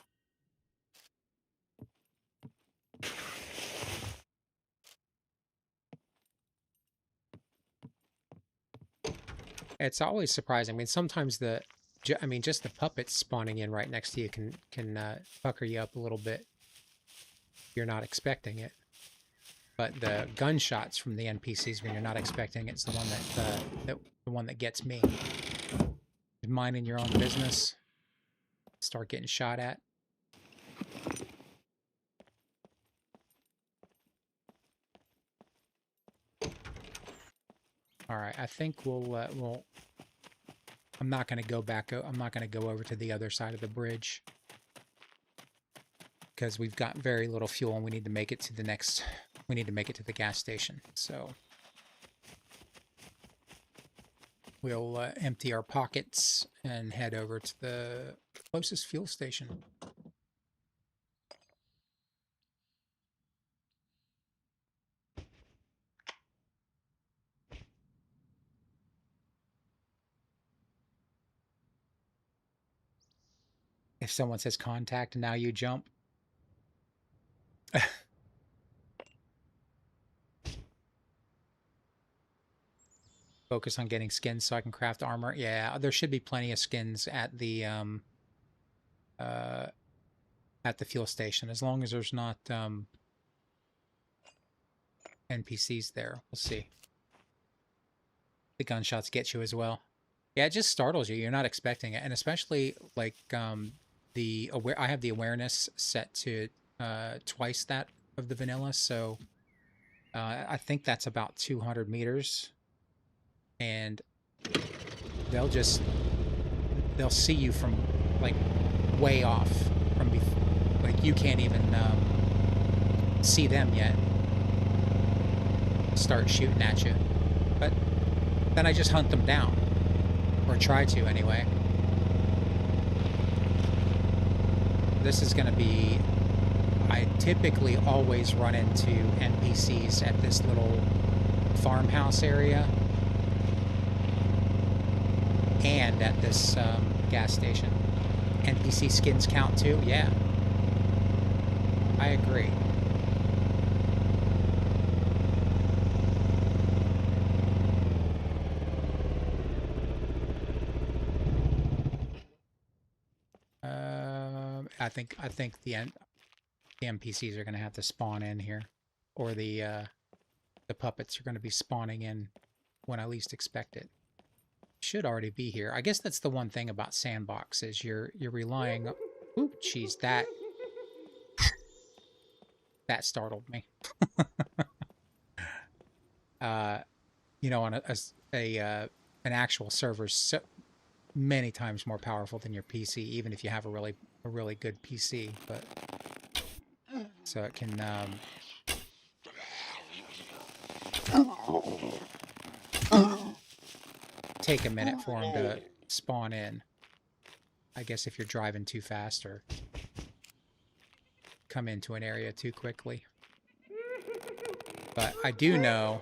It's always surprising. I mean, sometimes just the puppets spawning in right next to you can pucker you up a little bit. You're not expecting it. But the gunshots from the NPCs when you're not expecting it's the one the one that gets me. Minding your own business, start getting shot at. All right, I think we'll. I'm not going to go back. I'm not going to go over to the other side of the bridge because we've got very little fuel and we need to make it to the next. We need to make it to the gas station. So we'll empty our pockets and head over to the closest fuel station. If someone says contact, now you jump. focus on getting skins so I can craft armor. Yeah, there should be plenty of skins at the fuel station, as long as there's not NPCs there. We'll see. The gunshots get you as well. Yeah, it just startles you. You're not expecting it, and especially like I have the awareness set to twice that of the vanilla, so I think that's about 200 meters, and they'll see you from like way off from like you can't even see them yet. Start shooting at you, but then I just hunt them down, or try to anyway. This is going to be, I typically always run into NPCs at this little farmhouse area and at this gas station. NPC skins count too? Yeah, I agree. I think the NPCs are going to have to spawn in here, or the puppets are going to be spawning in when I least expect it. Should already be here. I guess that's the one thing about sandbox is you're relying. Ooh, jeez, that startled me. You know, on an actual server, so many times more powerful than your PC, even if you have a really good PC. But so it can take a minute for them to spawn in. I guess if you're driving too fast or come into an area too quickly. But I do know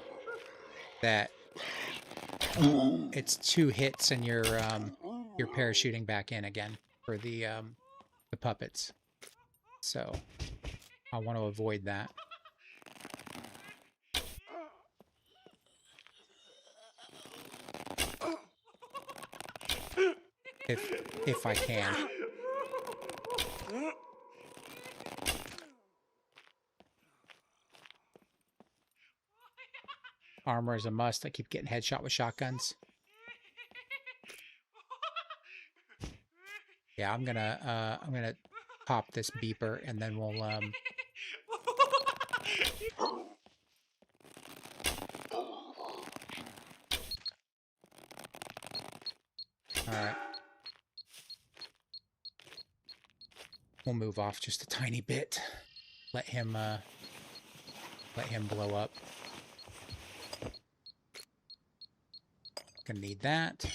that it's 2 hits and you're parachuting back in again for the puppets. So I want to avoid that. If I can. Armor is a must. I keep getting headshot with shotguns. Yeah, I'm gonna pop this beeper and then we'll Alright. We'll move off just a tiny bit. Let him blow up. Gonna need that.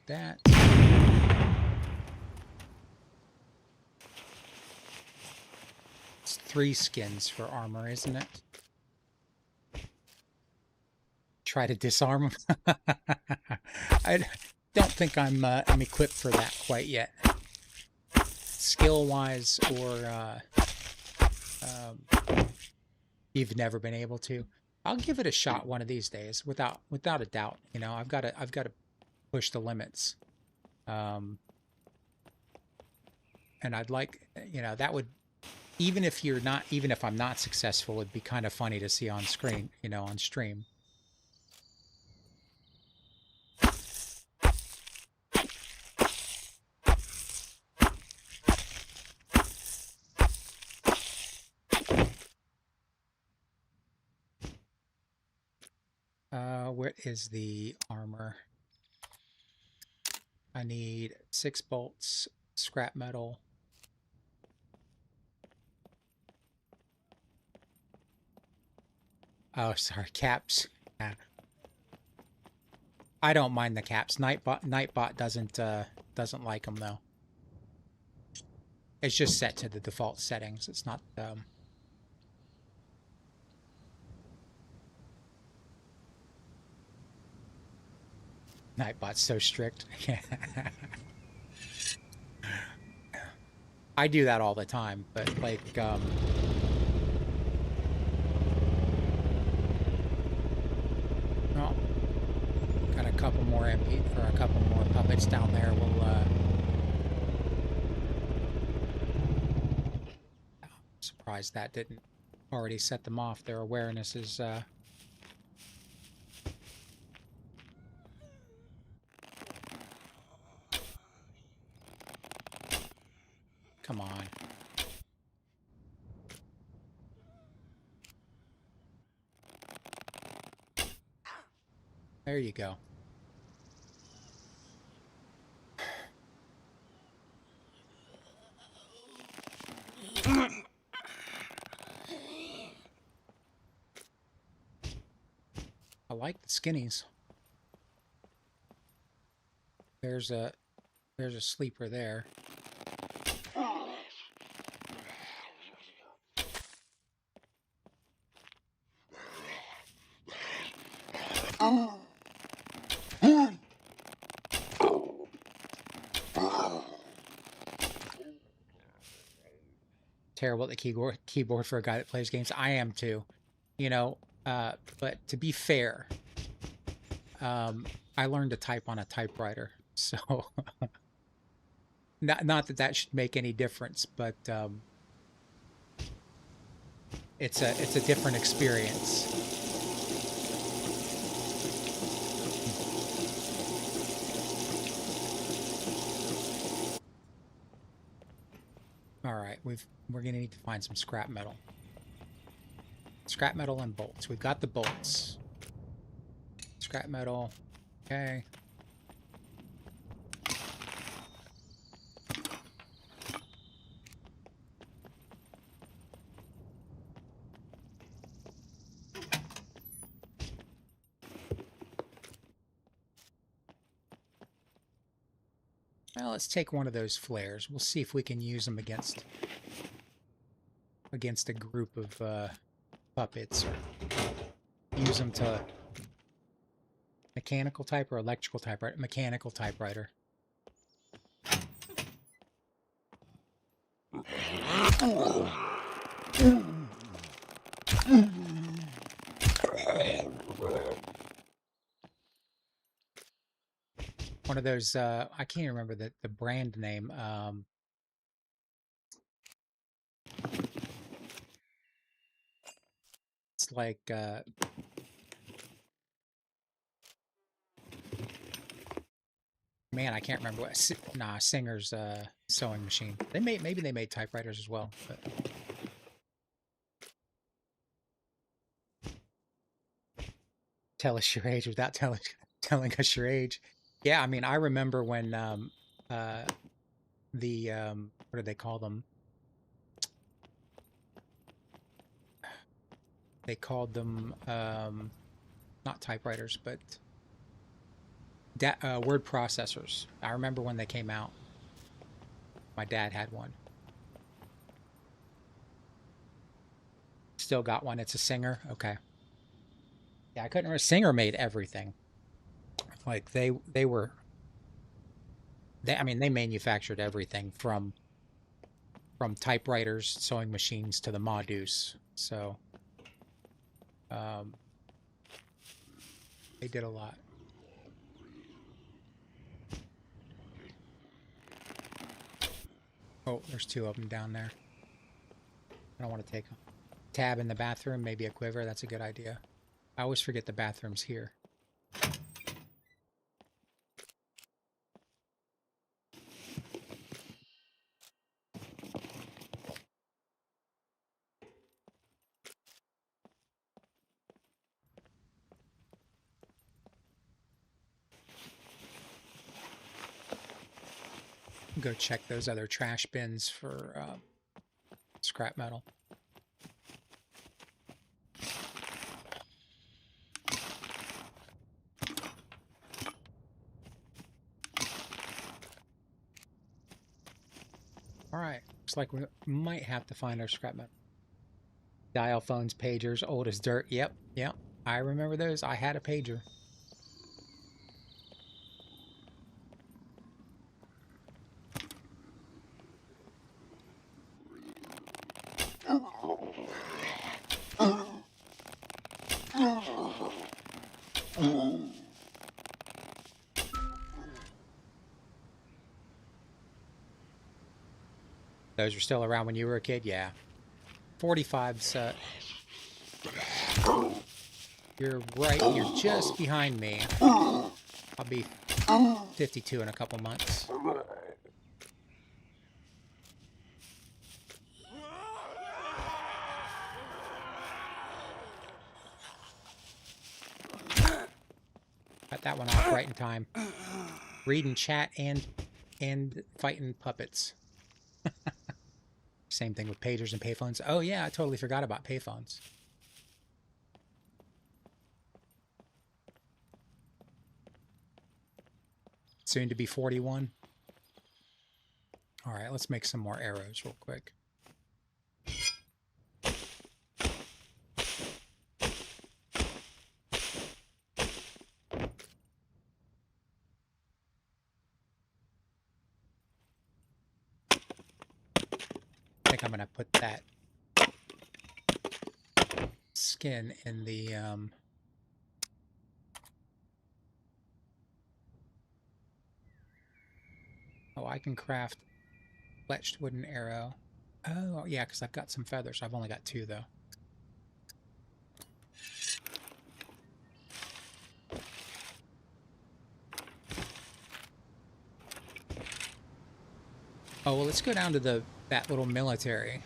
That. It's 3 skins for armor, isn't it? Try to disarm them. I don't think I'm equipped for that quite yet. Skill-wise, or you've never been able to. I'll give it a shot one of these days, without a doubt. You know, I've got to push the limits. And I'd like, you know, that would, even if I'm not successful, it'd be kind of funny to see on screen, you know, on stream. Where is the armor? I need 6 bolts, scrap metal. Oh, sorry, caps. Yeah. I don't mind the caps. Nightbot doesn't like them though. It's just set to the default settings. It's not Nightbot's so strict. I do that all the time, but like, well, got a couple more MP or a couple more puppets down there. We'll, surprised that didn't already set them off. Their awareness is, come on. There you go. I like the skinnies. There's a sleeper there. Terrible at the keyboard for a guy that plays games. I am too, you know. But to be fair, I learned to type on a typewriter, so not that that should make any difference, but it's a different experience. All right, we're gonna need to find some scrap metal. Scrap metal and bolts. We've got the bolts. Scrap metal. Okay. Well, let's take one of those flares. We'll see if we can use them against a group of puppets, or use them to mechanical type or electrical typewriter. Mechanical typewriter. One of those, I can't even remember the brand name. It's like, man, I can't remember what. Nah, Singer's sewing machine. Maybe they made typewriters as well. But tell us your age without telling us your age. Yeah, I mean, I remember when what do they call them? They called them not typewriters, but word processors. I remember when they came out. My dad had one. Still got one. It's a Singer. Okay. Yeah, I couldn't remember. Singer made everything. Like they I mean, they manufactured everything from typewriters, sewing machines to the Modus. So they did a lot. Oh, there's two of them down there. I don't want to take a tab in the bathroom, maybe a quiver. That's a good idea. I always forget the bathroom's here. Go check those other trash bins for scrap metal. All right, looks like we might have to find our scrap metal. Dial phones, pagers, old as dirt. Yep, I remember those. I had a pager. Those were still around when you were a kid? Yeah. 45's, you're right, you're just behind me. I'll be 52 in a couple months. Got that one off right in time. Reading chat and fighting puppets. Same thing with pagers and payphones. Oh yeah, I totally forgot about payphones. Soon to be 41. All right, let's make some more arrows real quick. I think I'm going to put that skin in the oh, I can craft fletched wooden arrow. Oh, yeah, because I've got some feathers. I've only got 2, though. Oh, well, let's go down to that little military.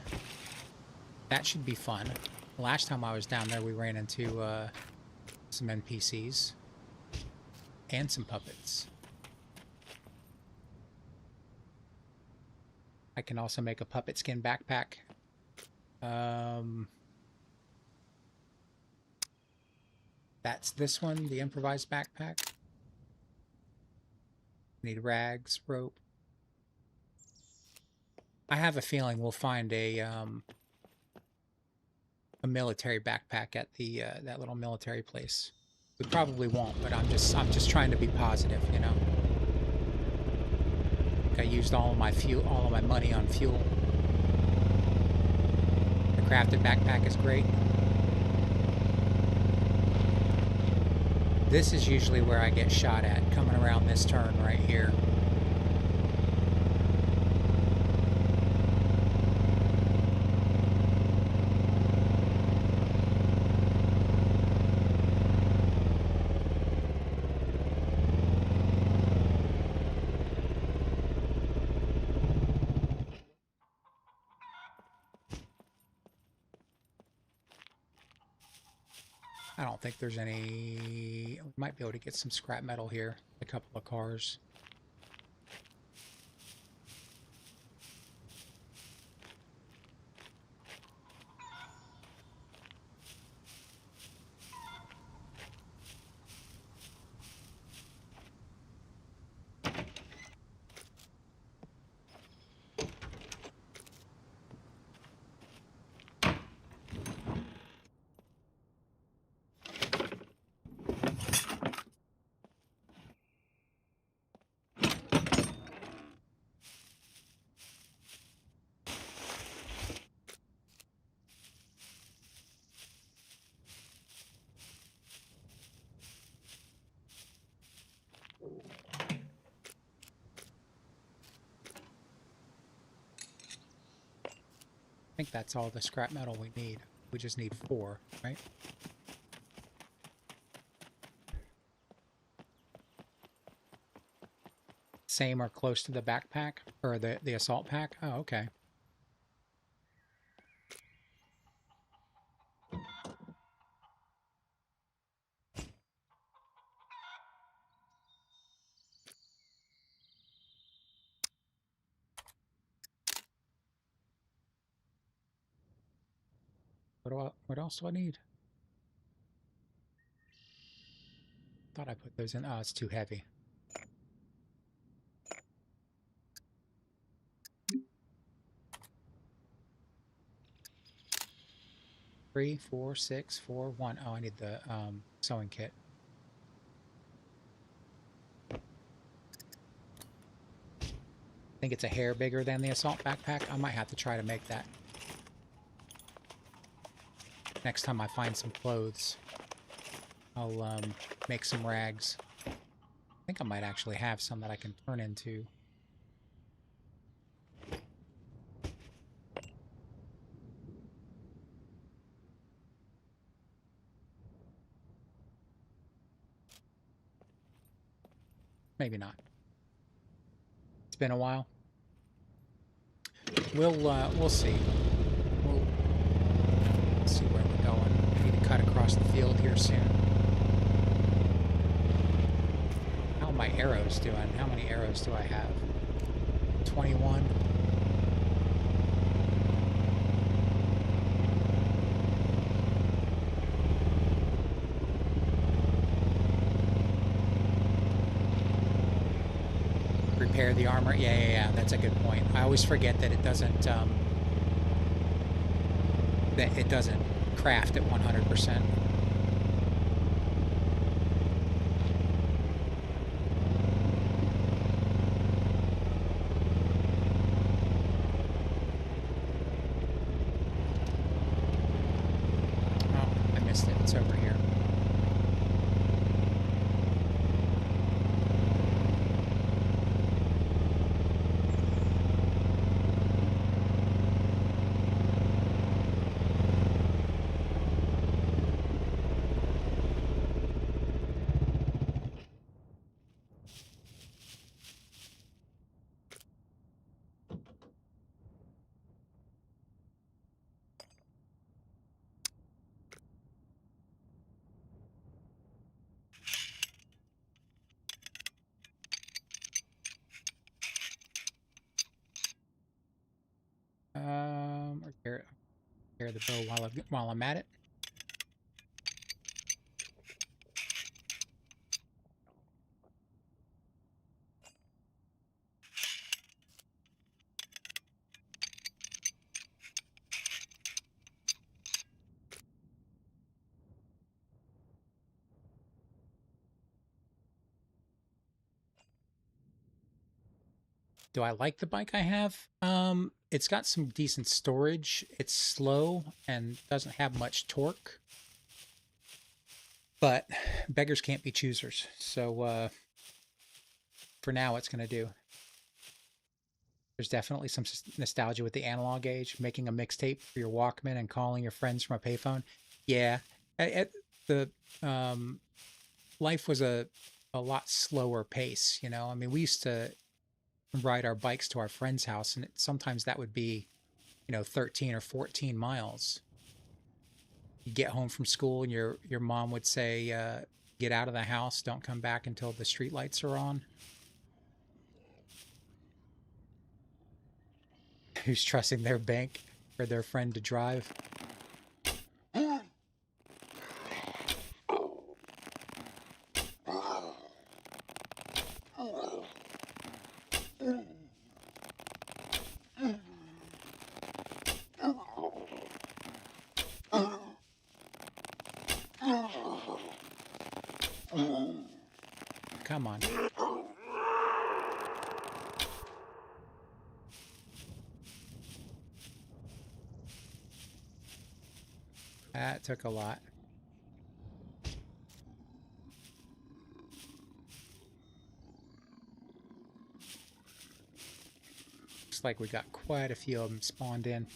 That should be fun. Last time I was down there, we ran into some NPCs and some puppets. I can also make a puppet skin backpack. That's this one, the improvised backpack. Need rags, rope. I have a feeling we'll find a military backpack at the that little military place. We probably won't, but I'm just trying to be positive, you know. I used all of my money on fuel. The crafted backpack is great. This is usually where I get shot at, coming around this turn right here. I don't think there's any... We might be able to get some scrap metal here. A couple of cars. I think that's all the scrap metal we need. We just need 4, right? Same or close to the backpack? Or the assault pack? Oh, okay. What else do I need? Thought I put those in. Oh, it's too heavy. Three, 4, 6, 4, 1. Oh, I need the sewing kit. I think it's a hair bigger than the assault backpack. I might have to try to make that next time I find some clothes. I'll make some rags. I think I might actually have some that I can turn into. Maybe not. It's been a while. We'll see. We'll see where we're going. I need to cut across the field here soon. How are my arrows doing? How many arrows do I have? 21. Repair the armor. Yeah. That's a good point. I always forget that it doesn't craft at 100%. Oh, I missed it. It's over here. Repair the bow while I'm at it. Do I like the bike I have? It's got some decent storage. It's slow and doesn't have much torque. But beggars can't be choosers. So for now, it's going to do. There's definitely some nostalgia with the analog age, making a mixtape for your Walkman and calling your friends from a payphone. Yeah, the life was a lot slower pace. You know, I mean, we used to ride our bikes to our friend's house, and sometimes that would be, 13 or 14 miles. You get home from school, and your mom would say, "Get out of the house! Don't come back until the street lights are on." Who's trusting their bank for their friend to drive? Come on. That took a lot. Looks like we got quite a few of them spawned in.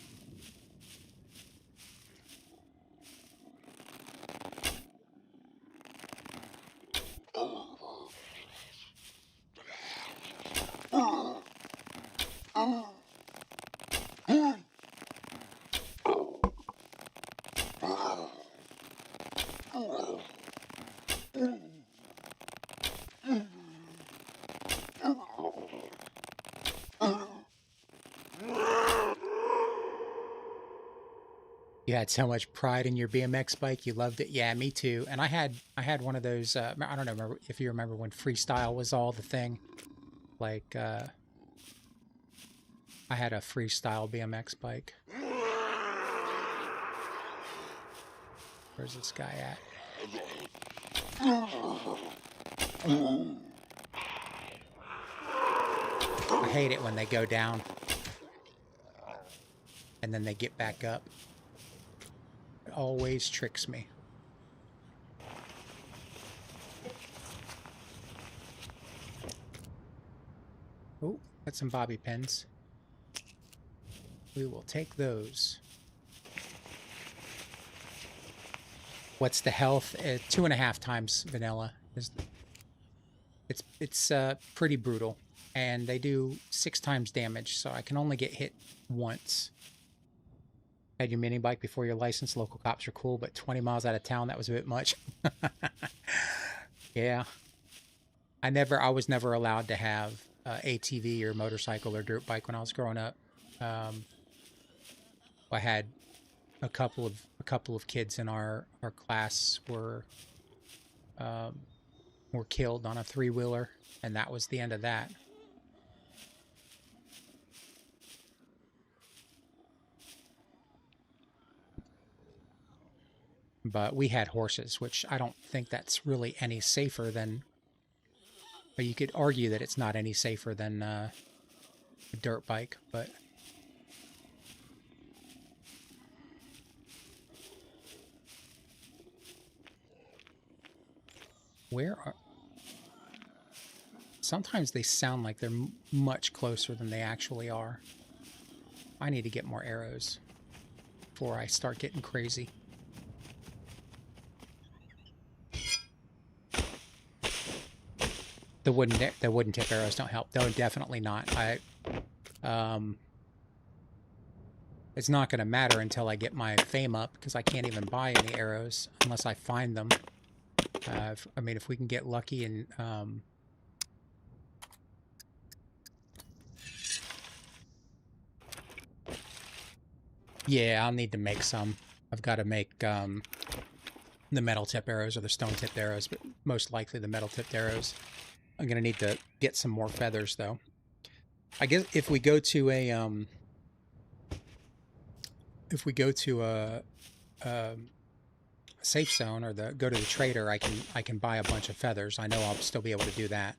You had so much pride in your BMX bike. You loved it. Yeah, me too. And I had one of those. I don't know if you remember when freestyle was all the thing. Like I had a freestyle BMX bike. Where's this guy at? I hate it when they go down and then they get back up. It always tricks me. Got some bobby pins. We will take those. What's the health? 2.5 times vanilla. It's pretty brutal, and they do 6 times damage, so I can only get hit once. Had your mini bike before your license. Local cops are cool, but 20 miles out of town, that was a bit much. Yeah. I was never allowed to have ATV or motorcycle or dirt bike when I was growing up. I had a couple of kids in our class were killed on a 3-wheeler, and that was the end of that. But we had horses, which I don't think that's really any safer than... But you could argue that it's not any safer than a dirt bike, but... Where are... Sometimes they sound like they're much closer than they actually are. I need to get more arrows before I start getting crazy. The wooden tip arrows don't help. No, definitely not. It's not going to matter until I get my fame up, because I can't even buy any arrows unless I find them. I mean, if we can get lucky and yeah, I'll need to make some. I've got to make the metal tip arrows or the stone tipped arrows, but most likely the metal tipped arrows. I'm going to need to get some more feathers, though. I guess if we go to a safe zone or go to the trader, I can buy a bunch of feathers. I know I'll still be able to do that.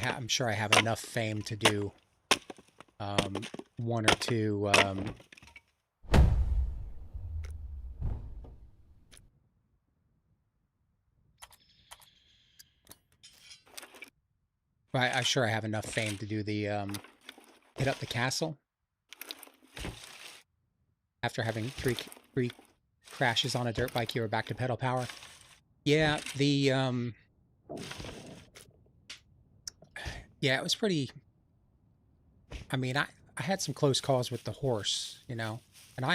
I'm sure I have enough fame to do 1 or 2 I'm sure I have enough fame to do the hit up the castle after having three crashes on a dirt bike. You were back to pedal power. Yeah, yeah, it was pretty... I mean, I had some close calls with the horse, you know, and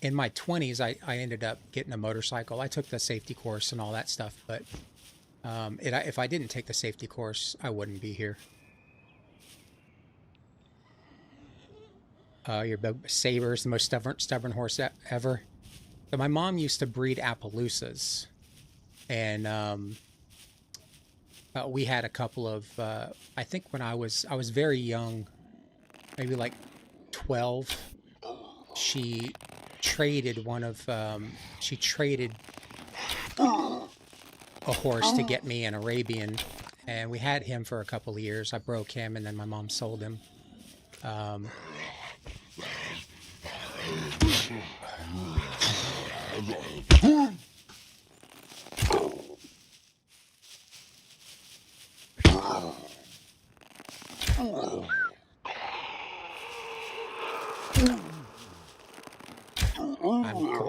in my 20s, I ended up getting a motorcycle. I took the safety course and all that stuff, but if I didn't take the safety course, I wouldn't be here. Your Saber's the most stubborn horse ever. So my mom used to breed Appaloosas, and we had a couple of. I think when I was very young, maybe like 12. She traded she traded a horse to get me an Arabian, and we had him for a couple of years. I broke him, and then my mom sold him.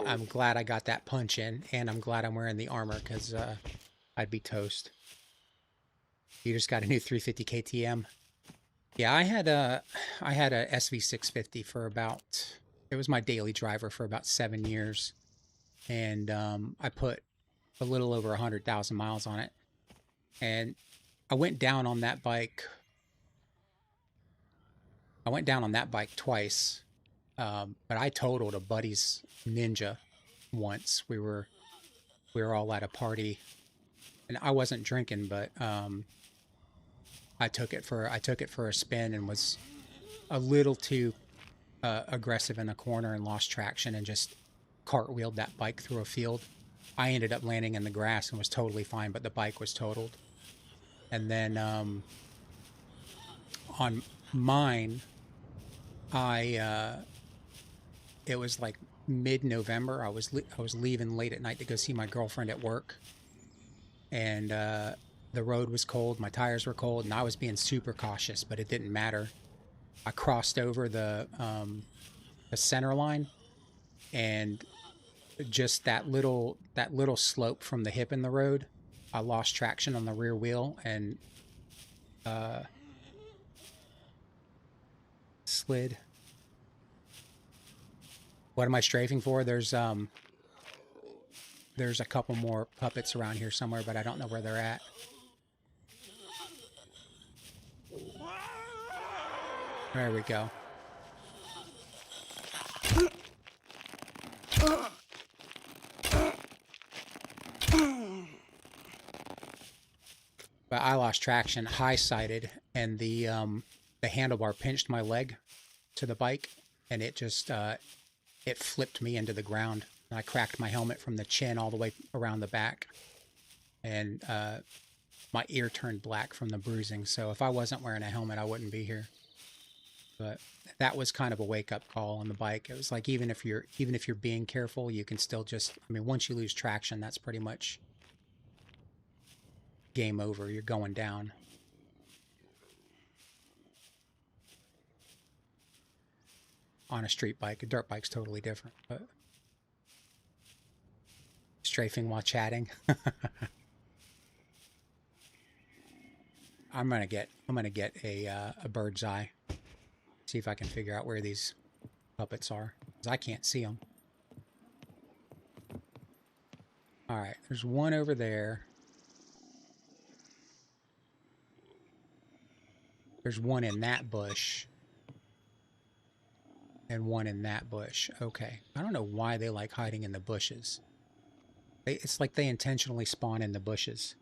I'm glad I got that punch in, and I'm glad I'm wearing the armor, because I'd be toast. You just got a new 350 KTM. Yeah, I had a SV650 for about... It was my daily driver for about 7 years, and I put a little over 100,000 miles on it. And I went down on that bike. I went down on that bike twice, but I totaled a buddy's Ninja once. We were all at a party, and I wasn't drinking, but I took it for a spin and was a little too aggressive in a corner and lost traction and just cartwheeled that bike through a field. I ended up landing in the grass and was totally fine, but the bike was totaled. And then on mine, it was like mid-November. I was leaving late at night to go see my girlfriend at work, and the road was cold, my tires were cold, and I was being super cautious, but it didn't matter. I crossed over the center line, and just that little slope from the hip in the road, I lost traction on the rear wheel and slid. What am I strafing for? There's a couple more puppets around here somewhere, but I don't know where they're at. There we go. But I lost traction, high-sided, and the handlebar pinched my leg to the bike, and it just it flipped me into the ground. And I cracked my helmet from the chin all the way around the back, and my ear turned black from the bruising. So if I wasn't wearing a helmet, I wouldn't be here. But that was kind of a wake-up call on the bike. It was like even if you're being careful, you can still just, I mean, once you lose traction, that's pretty much game over. You're going down. On a street bike. A dirt bike's totally different, but strafing while chatting. I'm gonna get a bird's eye. See if I can figure out where these puppets are, because I can't see them. All right, there's one over there. There's one in that bush. And one in that bush. Okay. I don't know why they like hiding in the bushes. It's like they intentionally spawn in the bushes.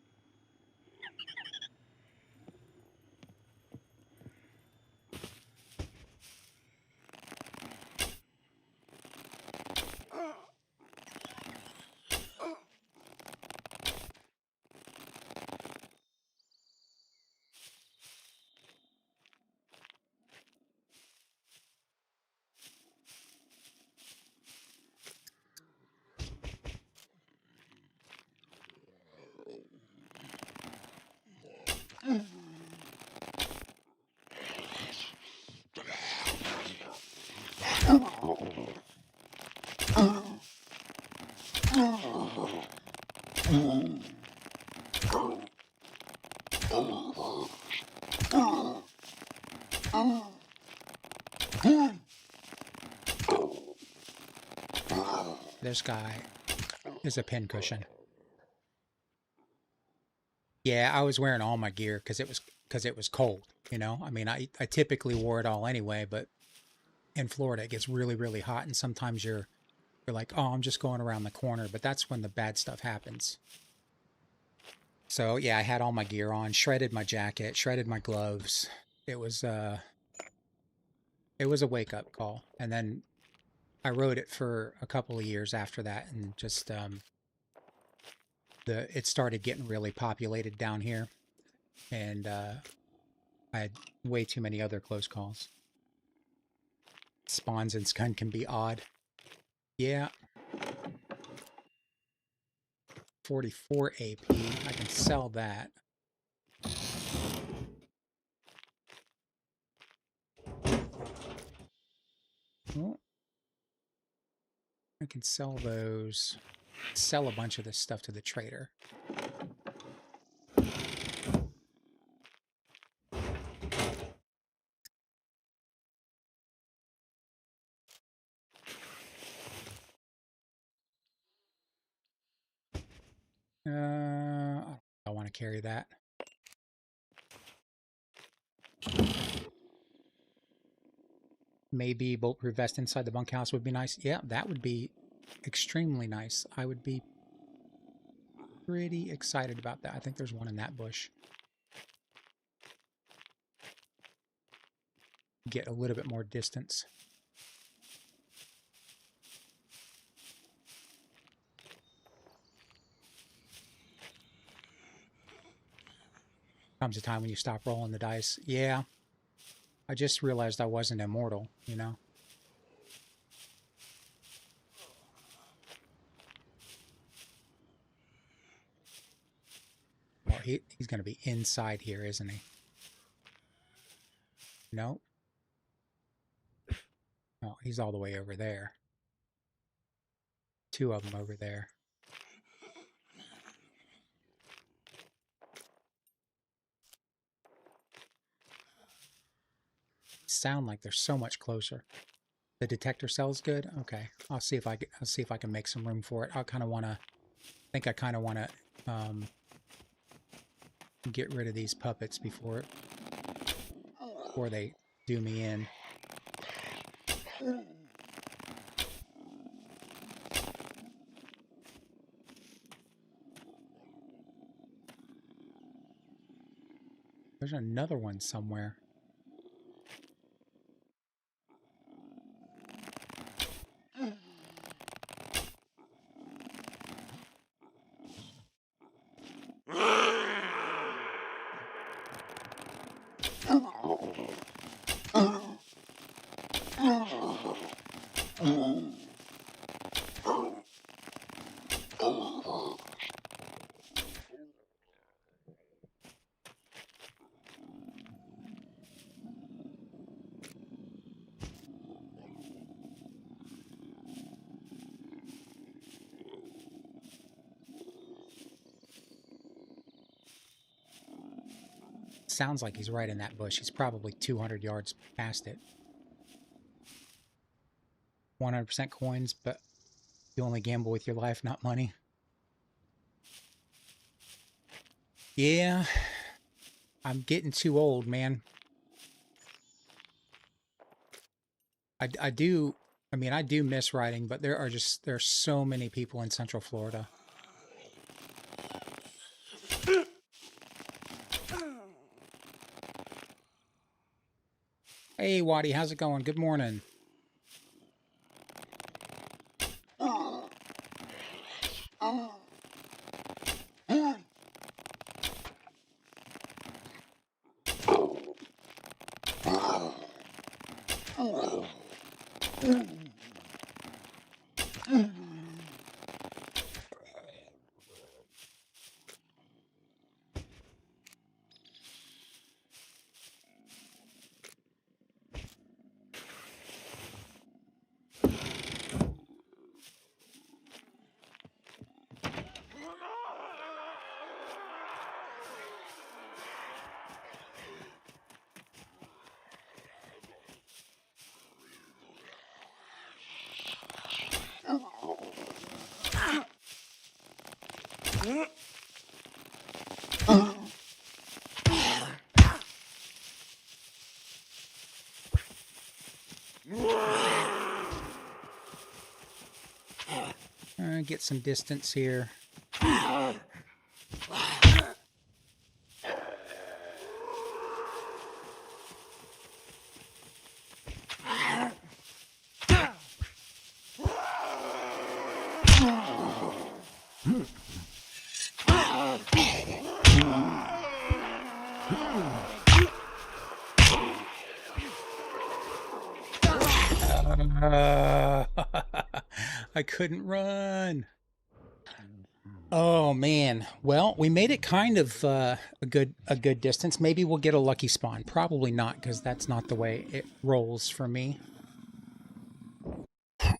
This guy is a pincushion. Yeah, I was wearing all my gear because it was cold, you know? I mean, I typically wore it all anyway, but in Florida it gets really, really hot, and sometimes you're like, oh, I'm just going around the corner, but that's when the bad stuff happens. So yeah, I had all my gear on, shredded my jacket, shredded my gloves. It was a wake-up call. And then I rode it for a couple of years after that, and just it started getting really populated down here, and I had way too many other close calls. Spawns in SCUM can be odd. Yeah. 44 AP. I can sell that. Oh. I can sell those. Sell a bunch of this stuff to the trader. I want to carry that. Maybe bulletproof vest inside the bunkhouse would be nice. Yeah, that would be extremely nice. I would be pretty excited about that. I think there's one in that bush. Get a little bit more distance. Comes a time when you stop rolling the dice. Yeah. I just realized I wasn't immortal, you know? he's going to be inside here, isn't he? No. Oh, he's all the way over there. Two of them over there. Sound like they're so much closer. The detector cell's good. Okay, I'll see if I can make some room for it. I kind of want to. I think I kind of want to get rid of these puppets before they do me in. There's another one somewhere. Sounds like he's right in that bush. He's probably 200 yards past it. 100% coins, but you only gamble with your life, not money. Yeah, I'm getting too old, man. I do miss riding, but there's so many people in Central Florida. Hey, Waddy, how's it going? Good morning. Get some distance here. I couldn't run. Oh man. Well, we made it kind of a good distance. Maybe we'll get a lucky spawn. Probably not, because that's not the way it rolls for me.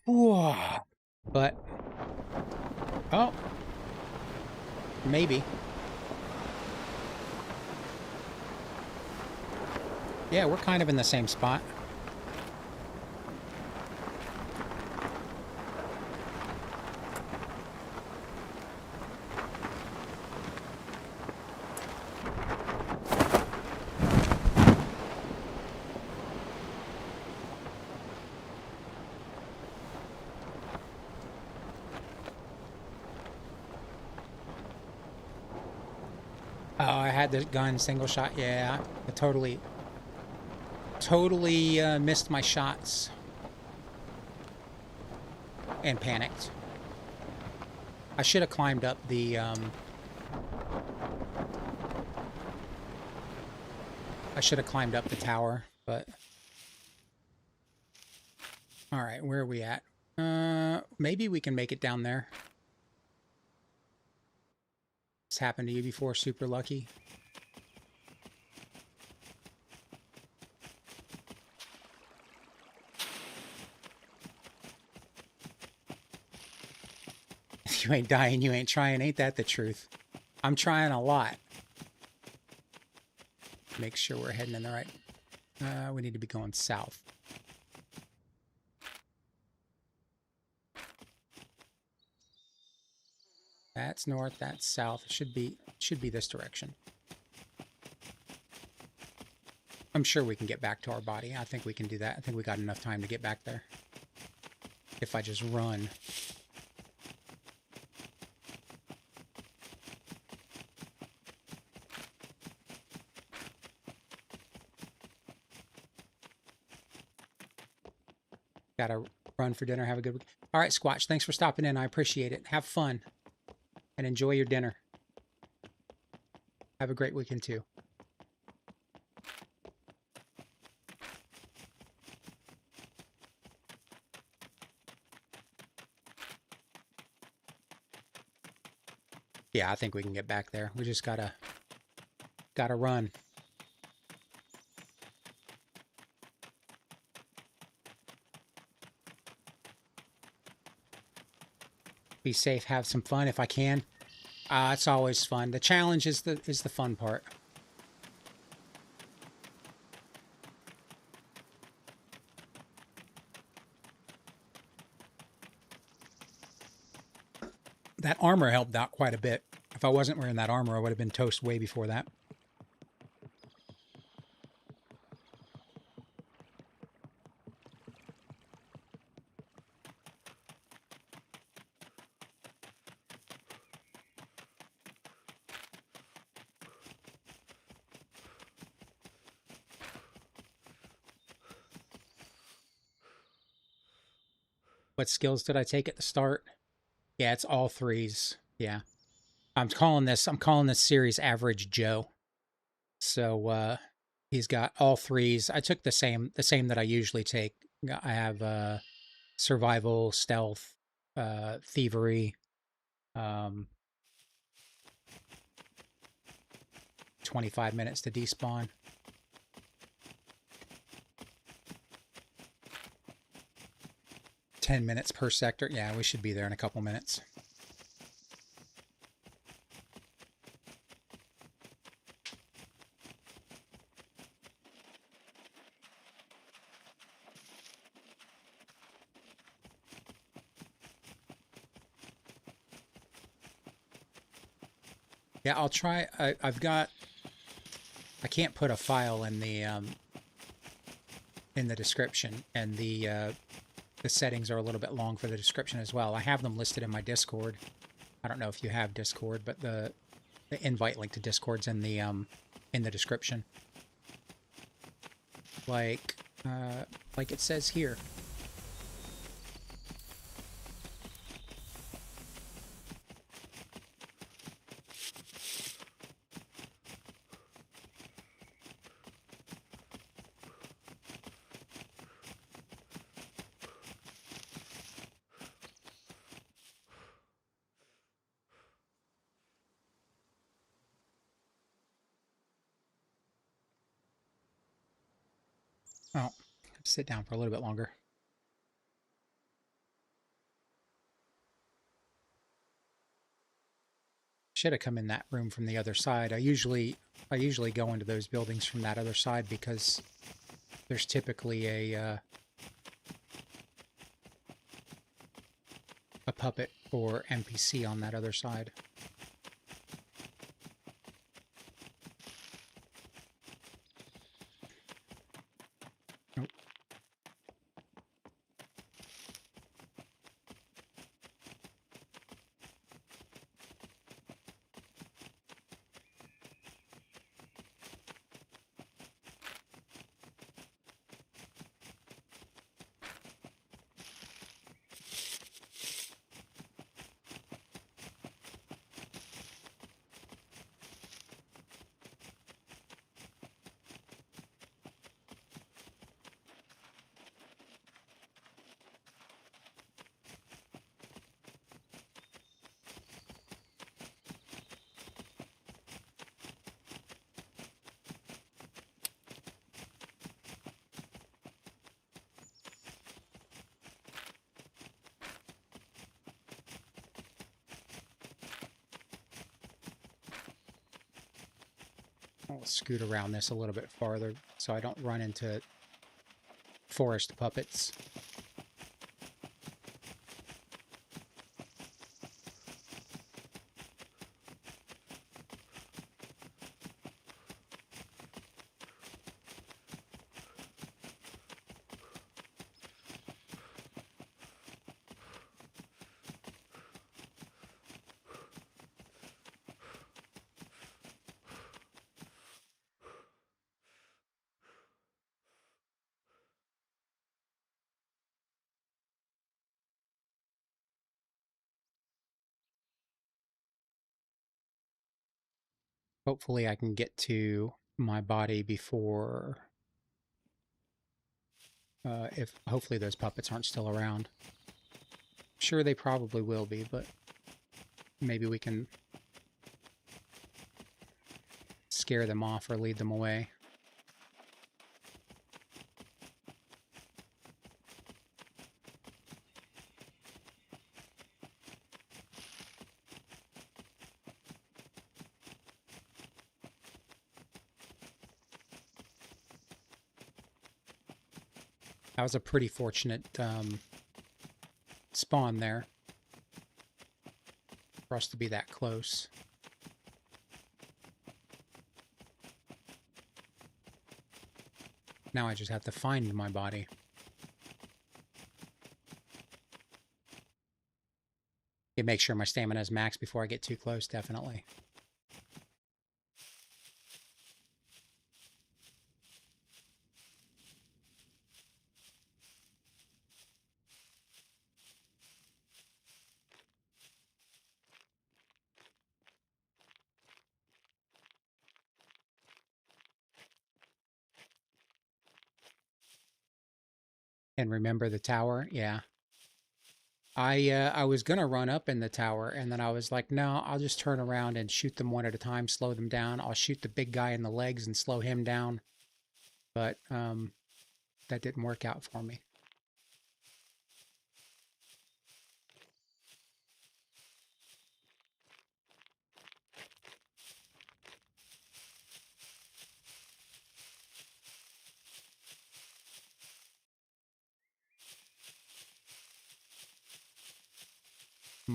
But oh, maybe. Yeah, we're kind of in the same spot. Oh, I had the gun single shot. Yeah, I totally missed my shots and panicked. I should have climbed up the I should have climbed up the tower, but all right, where are we at? Maybe we can make it down there. This happened to you before, super lucky? If you ain't dying, you ain't trying. Ain't that the truth? I'm trying a lot. Make sure we're heading in the right... we need to be going south. That's north, that's south. It should be this direction. I'm sure we can get back to our body. I think we can do that. I think we got enough time to get back there. If I just run. Gotta run for dinner. Have a good week. All right, Squatch. Thanks for stopping in. I appreciate it. Have fun. And enjoy your dinner. Have a great weekend, too. Yeah, I think we can get back there. We just gotta run. Be safe, have some fun if I can. It's always fun. The challenge is the fun part. That armor helped out quite a bit. If I wasn't wearing that armor, I would have been toast way before that. What skills did I take at the start? Yeah, it's all threes. Yeah. I'm calling this series Average Joe. So he's got all threes. I took the same that I usually take. I have survival, stealth, thievery, 25 minutes to despawn. $10 minutes per sector. Yeah, we should be there in a couple minutes. Yeah, I'll try. I can't put a file in the description, and the settings are a little bit long for the description as well. I have them listed in my Discord. I don't know if you have Discord, but the invite link to Discord's in the description. Like it says here. Oh, sit down for a little bit longer. Should have come in that room from the other side. I usually go into those buildings from that other side because there's typically a puppet or NPC on that other side. I'll scoot around this a little bit farther so I don't run into forest puppets. Hopefully I can get to my body before, if hopefully those puppets aren't still around. Sure, they probably will be, but maybe we can scare them off or lead them away. That was a pretty fortunate spawn there for us to be that close. Now I just have to find my body. You make sure my stamina is max before I get too close, definitely. And remember the tower? Yeah. I was gonna run up in the tower, and then I was like, no, I'll just turn around and shoot them one at a time, slow them down. I'll shoot the big guy in the legs and slow him down. But that didn't work out for me. I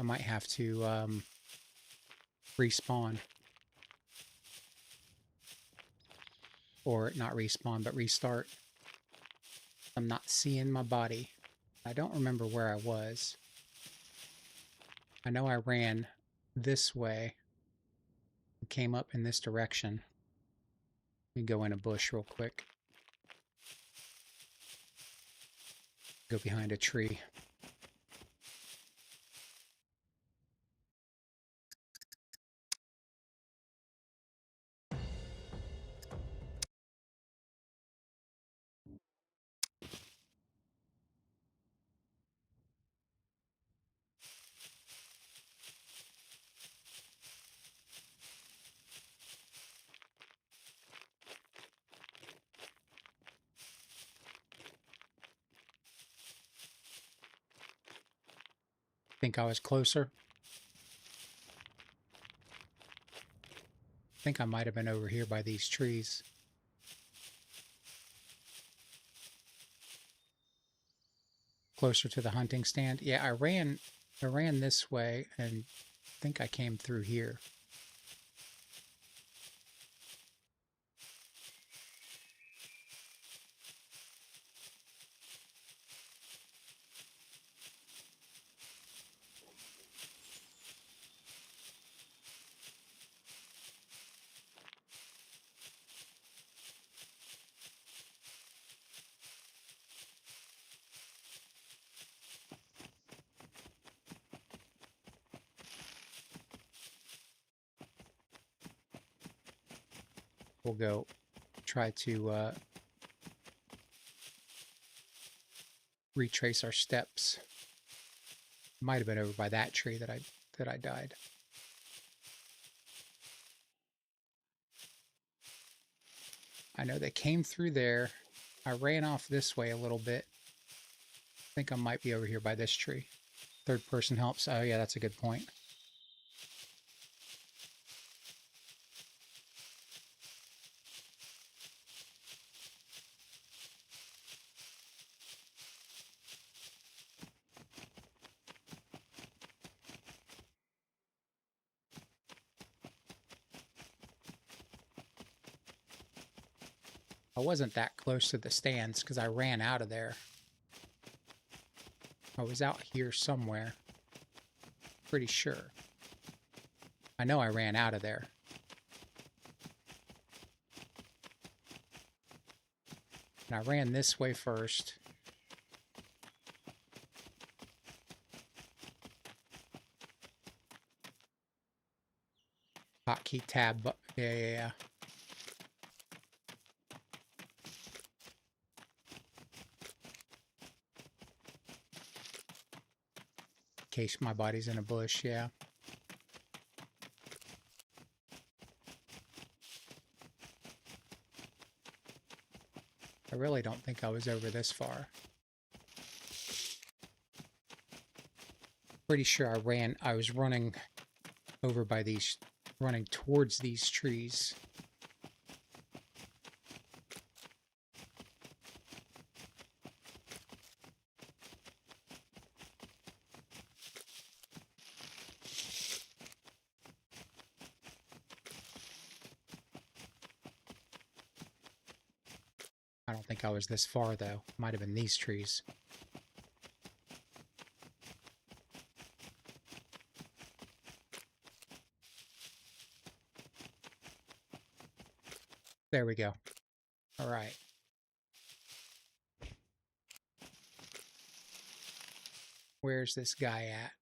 might have to respawn. Or not respawn, but restart. I'm not seeing my body. I don't remember where I was. I know I ran this way and came up in this direction. Let me go in a bush real quick. Go behind a tree. Think I was closer. I think I might have been over here by these trees. Closer to the hunting stand. Yeah, I ran this way and I think I came through here. We'll go try to retrace our steps. Might have been over by that tree that I died. I know they came through there. I ran off this way a little bit. I think I might be over here by this tree. Third person helps. Oh yeah, that's a good point. I wasn't that close to the stands because I ran out of there. I was out here somewhere. Pretty sure. I know I ran out of there. And I ran this way first. Hotkey tab, but yeah. In case my body's in a bush, yeah. I really don't think I was over this far. Pretty sure I was running over by these, running towards these trees. I don't think I was this far, though. Might have been these trees. There we go. All right. Where's this guy at?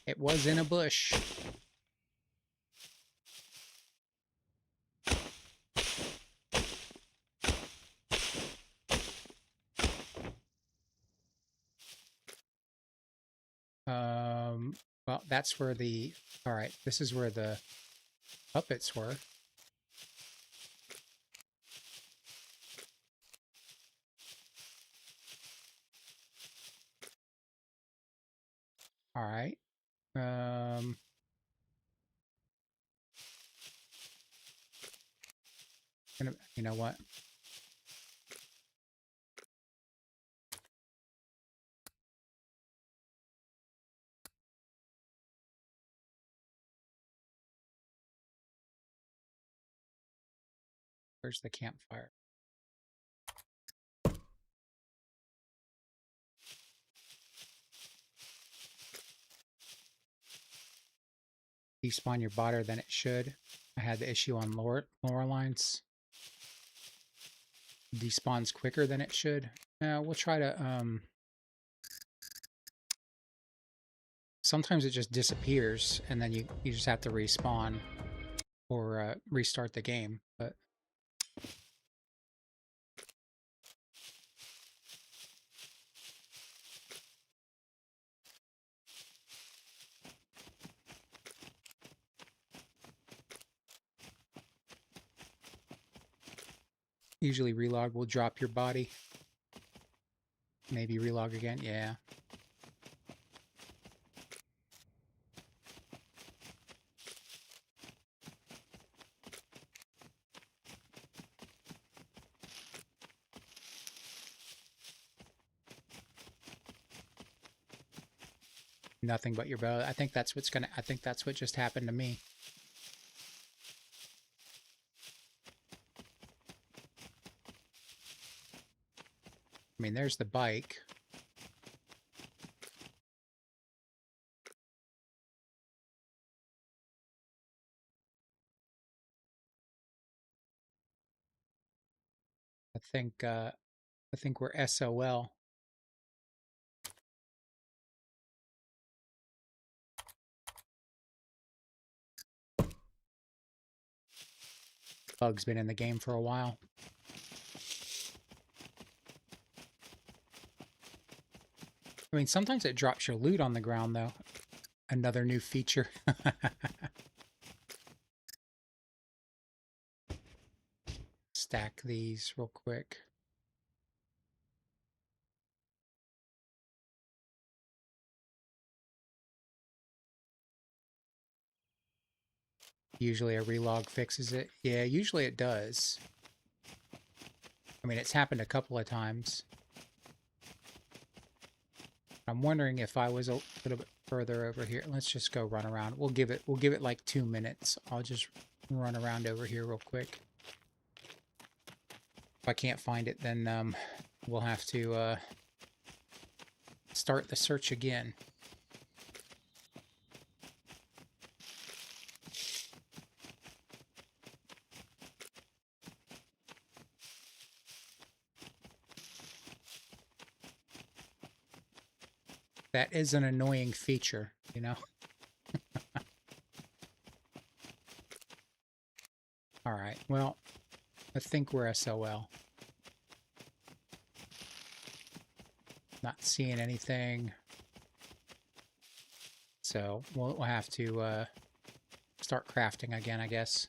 It was in a bush. Well, that's where the... All right, this is where the puppets were. All right. You know what? Where's the campfire? Despawn your botter than it should. I had the issue on lower lines. Despawns quicker than it should. We'll try to... Sometimes it just disappears, and then you just have to respawn or restart the game. But usually relog will drop your body. Maybe relog again. Yeah. Nothing but your bow. I think that's what just happened to me. I mean, there's the bike. I think we're SOL. Bug's been in the game for a while. I mean, sometimes it drops your loot on the ground, though. Another new feature. Stack these real quick. Usually a relog fixes it. Yeah, usually it does. I mean, it's happened a couple of times. I'm wondering if I was a little bit further over here. Let's just go run around. We'll give it like 2 minutes. I'll just run around over here real quick. If I can't find it, then we'll have to start the search again. That is an annoying feature, you know? Alright, well, I think we're SOL. Not seeing anything. So, we'll have to start crafting again, I guess.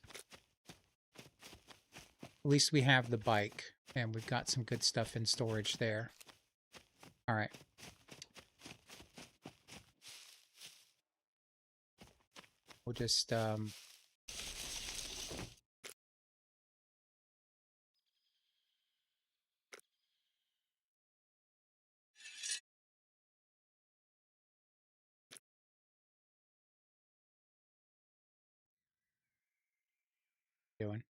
At least we have the bike, and we've got some good stuff in storage there. Alright. We'll just, doing.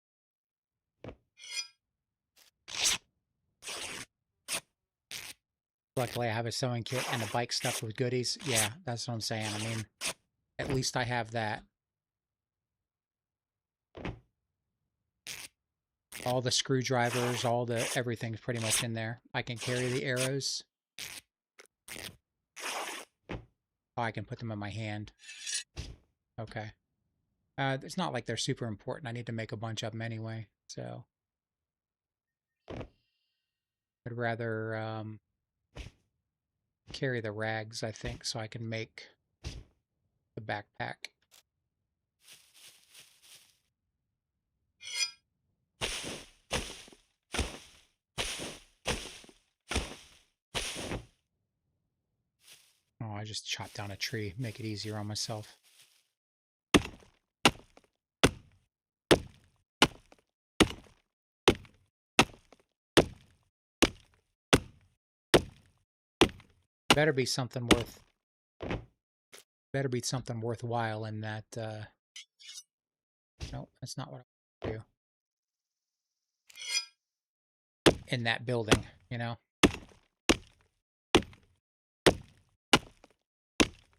Luckily, I have a sewing kit and a bike stuffed with goodies. Yeah, that's what I'm saying. I mean, at least I have that. All the screwdrivers, everything's pretty much in there. I can carry the arrows. Oh, I can put them in my hand. Okay. It's not like they're super important. I need to make a bunch of them anyway, so. I'd rather carry the rags, I think, so I can make the backpack. Oh, I just chopped down a tree, make it easier on myself. Better be something worthwhile in that, nope, that's not what I want to do. In that building, you know?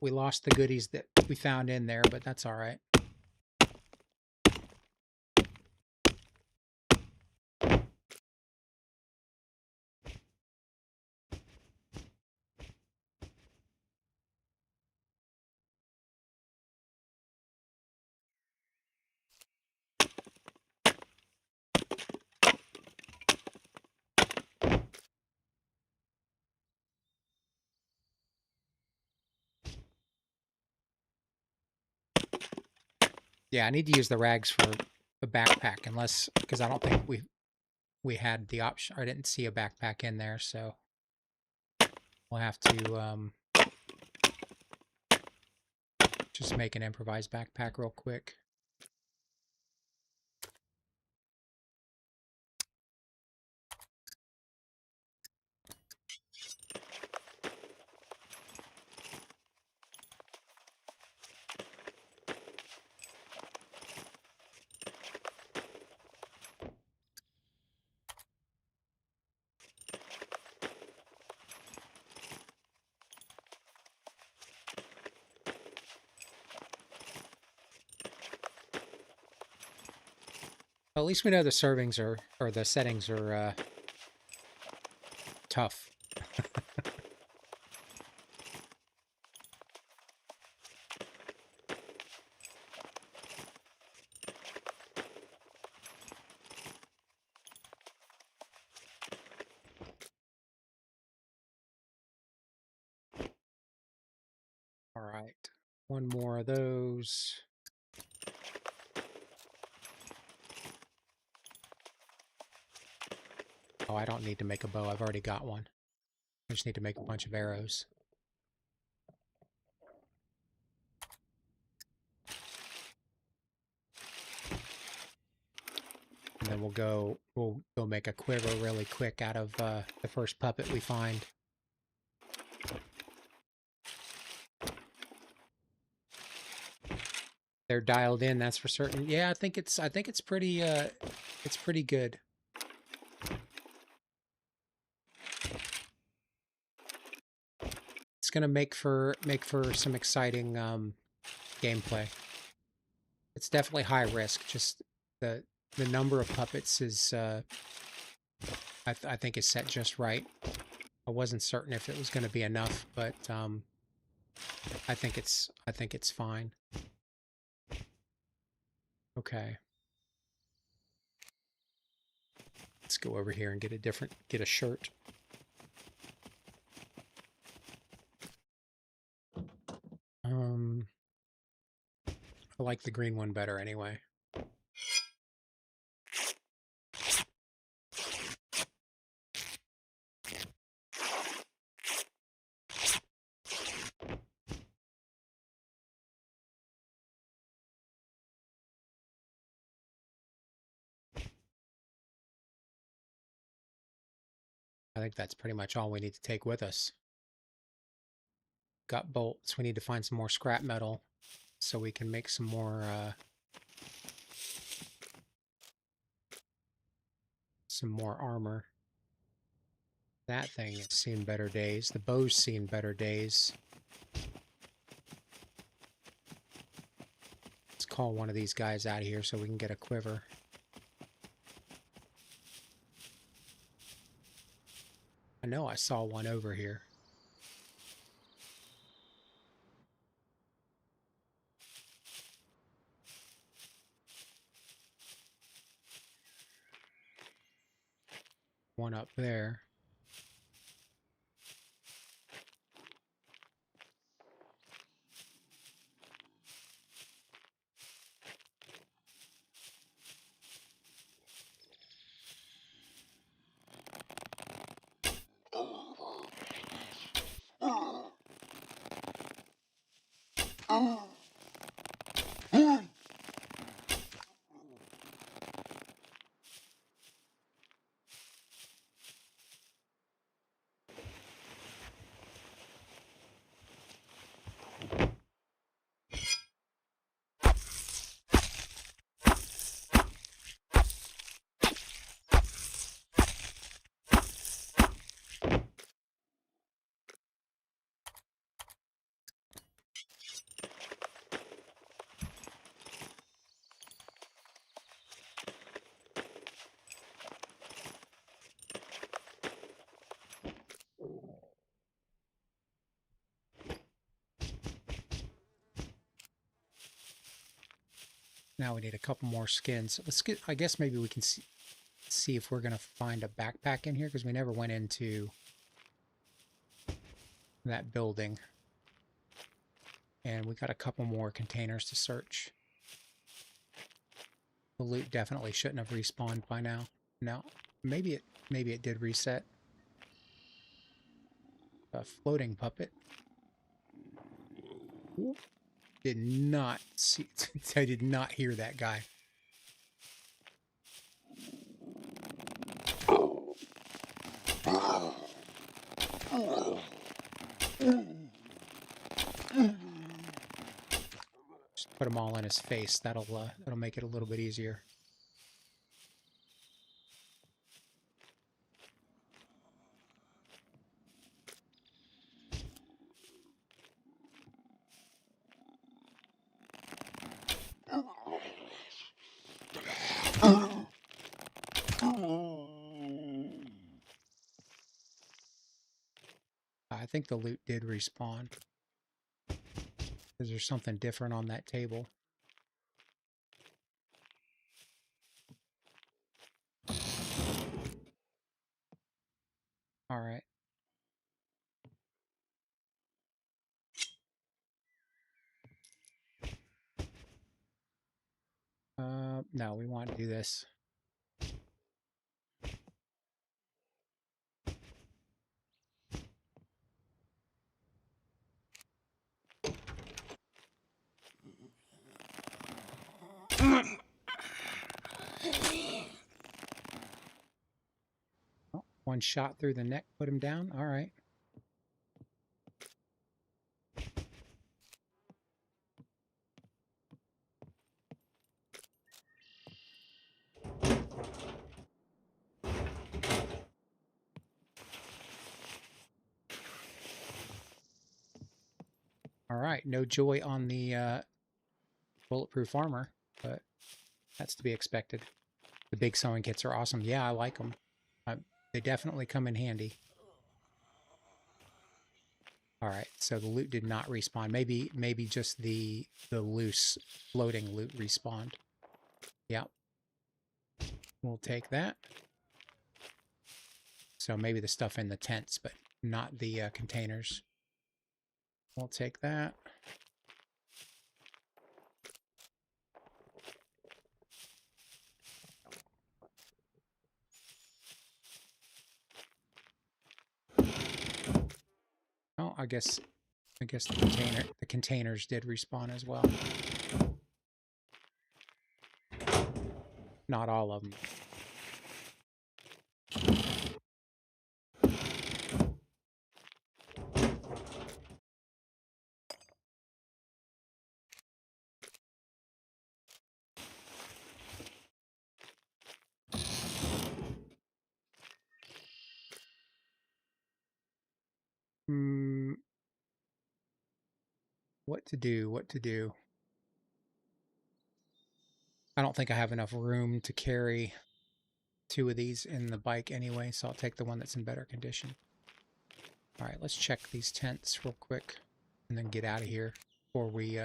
We lost the goodies that we found in there, but that's alright. Yeah, I need to use the rags for a backpack, unless, because I don't think we had the option. I didn't see a backpack in there, so we'll have to just make an improvised backpack real quick. Well, at least we know the servings are, or the settings are tough. All right, one more of those. Oh, I don't need to make a bow. I've already got one. I just need to make a bunch of arrows. And then we'll go make a quiver really quick out of the first puppet we find. They're dialed in, that's for certain. Yeah, I think it's pretty it's pretty good. It's gonna make for some exciting gameplay. It's definitely high risk. Just the number of puppets is I think is set just right. I wasn't certain if it was going to be enough, but I think it's fine. Okay. Let's go over here and get a shirt. I like the green one better anyway. I think that's pretty much all we need to take with us. Got bolts. We need to find some more scrap metal so we can make some more armor. That thing has seen better days. The bow's seen better days. Let's call one of these guys out of here so we can get a quiver. I know I saw one over here. One up there. Now we need a couple more skins. Let's get, I guess maybe we can see if we're going to find a backpack in here, because we never went into that building. And we got a couple more containers to search. The loot definitely shouldn't have respawned by now. No, maybe it did reset. A floating puppet. Ooh. Did not see. I did not hear that guy. Just put them all in his face. That'll make it a little bit easier. I think the loot did respawn. Because there's something different on that table. All right. No, we want to do this. Oh, one shot through the neck, put him down. All right. All right, no joy on the bulletproof armor, but that's to be expected. The big sewing kits are awesome. Yeah, I like them. They definitely come in handy. All right, so the loot did not respawn. Maybe just the loose floating loot respawned. Yep. We'll take that. So maybe the stuff in the tents, but not the containers. We'll take that. Oh, I guess the containers did respawn as well. Not all of them. What to do? What to do? I don't think I have enough room to carry 2 of these in the bike anyway, so I'll take the one that's in better condition. All right, let's check these tents real quick and then get out of here before we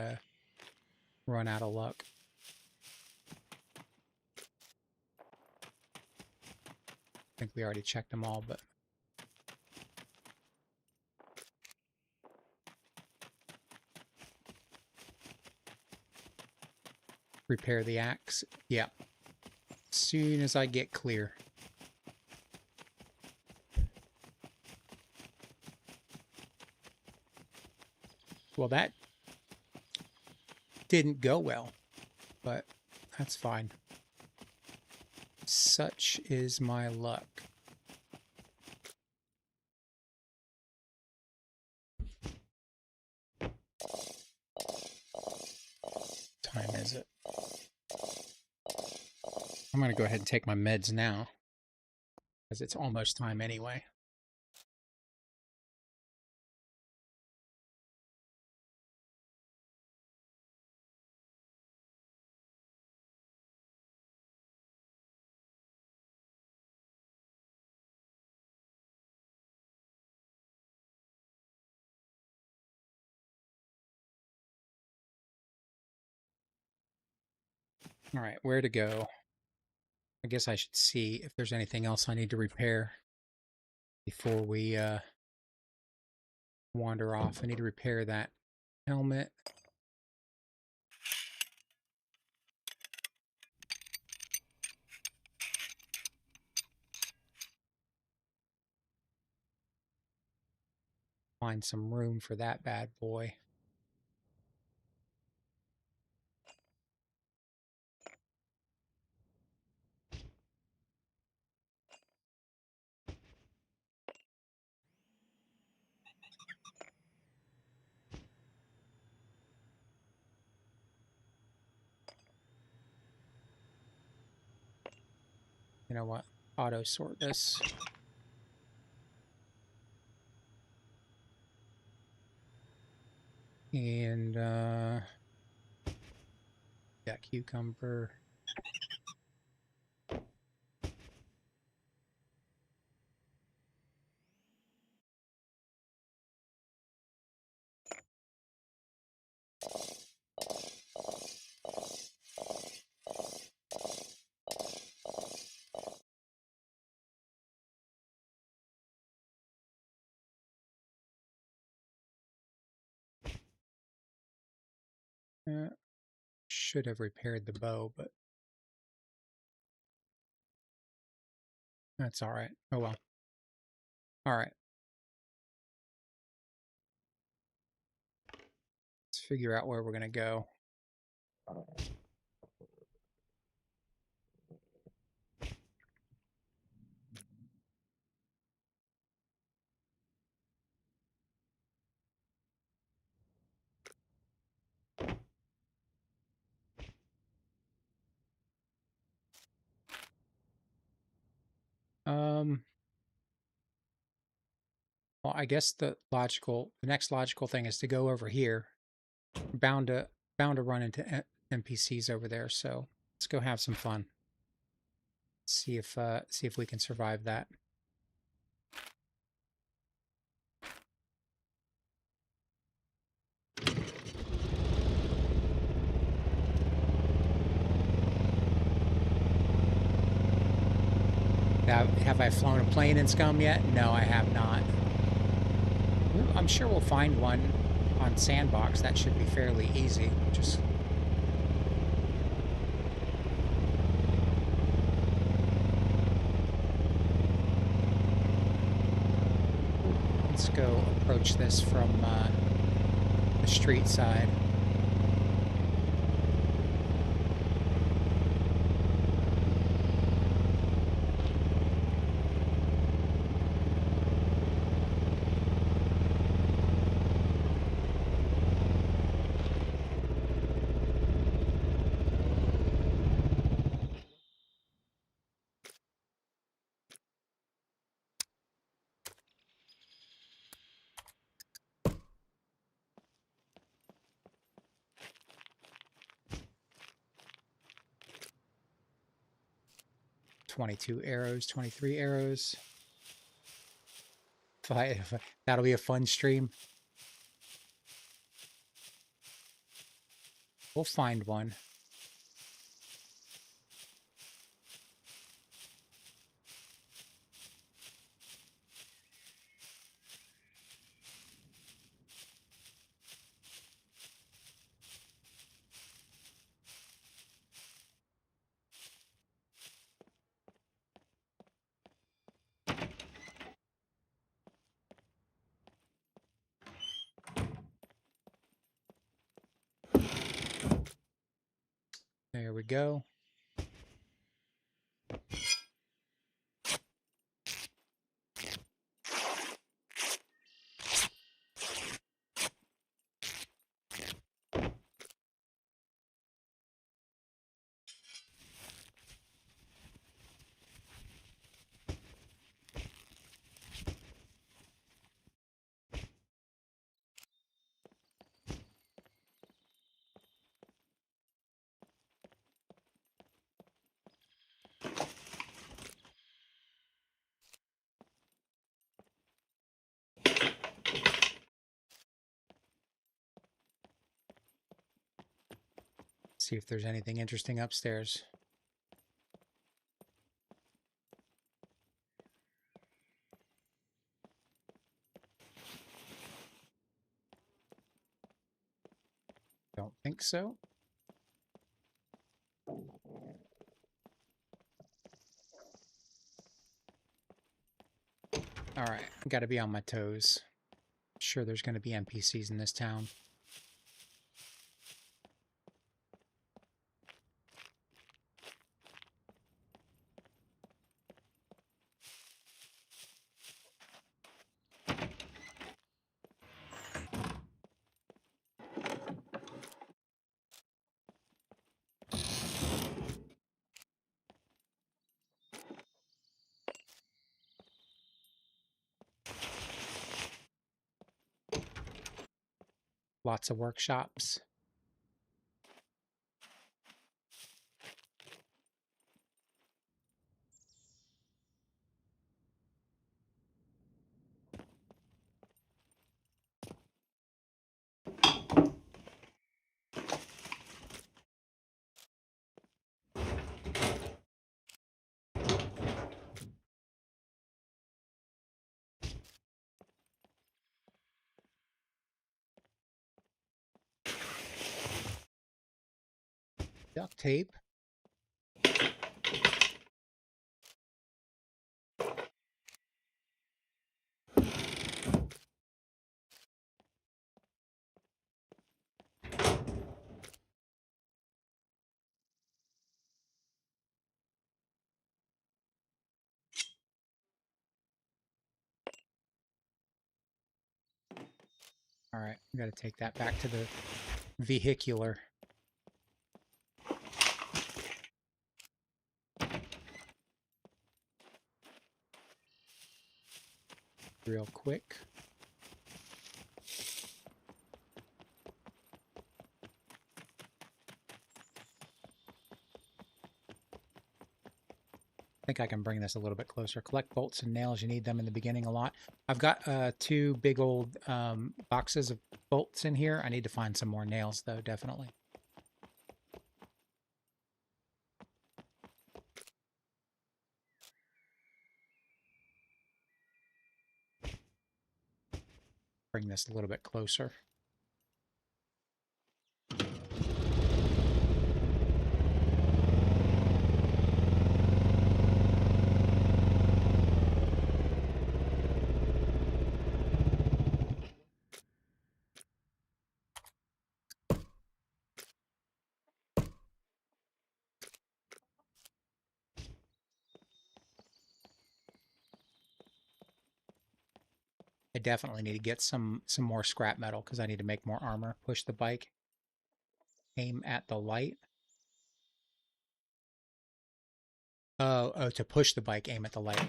run out of luck. I think we already checked them all, but repair the axe. Yeah. As soon as I get clear. Well, that didn't go well, but that's fine. Such is my luck. Time is it? I'm going to go ahead and take my meds now, because it's almost time anyway. All right, where to go? I guess I should see if there's anything else I need to repair before we wander off. I need to repair that helmet. Find some room for that bad boy. You know what? Auto sort this. And yeah, cucumber. Should have repaired the bow, but that's all right. Oh well. All right. Let's figure out where we're going to go. Well, I guess the next logical thing is to go over here Bound to run into NPCs over there, so let's go have some fun. See if we can survive that. Have I flown a plane in SCUM yet? No, I have not. I'm sure we'll find one on Sandbox. That should be fairly easy. Just let's go approach this from the street side. "22 arrows, 23 arrows. That'll be a fun stream. We'll find one. There we go. See if there's anything interesting upstairs. Don't think so. All right, got to be on my toes. Sure, there's going to be NPCs in this town. Lots of workshops. Duct tape. All right, we got to take that back to the vehicular. Real quick. I think I can bring this a little bit closer. Collect bolts and nails. You need them in the beginning a lot. I've got 2 big old boxes of bolts in here. I need to find some more nails, though, definitely. Bring this a little bit closer. I definitely need to get some more scrap metal because I need to make more armor. Push the bike. Aim at the light. Oh, to push the bike, aim at the light.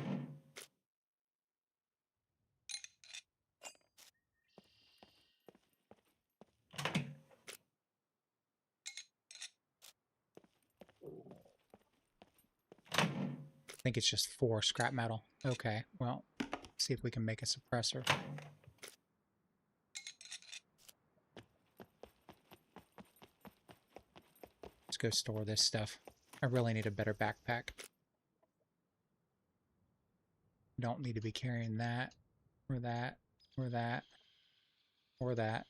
I think it's just 4 scrap metal. Okay, well, see if we can make a suppressor. Let's go store this stuff. I really need a better backpack. Don't need to be carrying that, or that, or that, or that.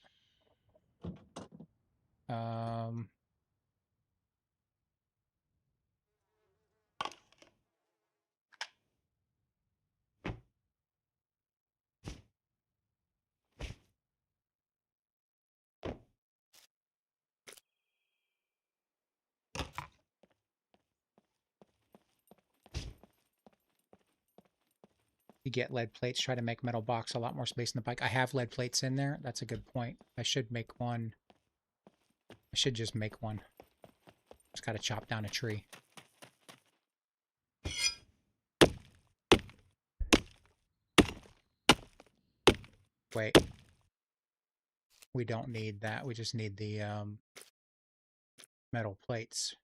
You get lead plates, try to make metal box, a lot more space in the bike. I have lead plates in there. That's a good point. I should make one. I should just make one. Just got to chop down a tree. Wait. We don't need that. We just need the metal plates.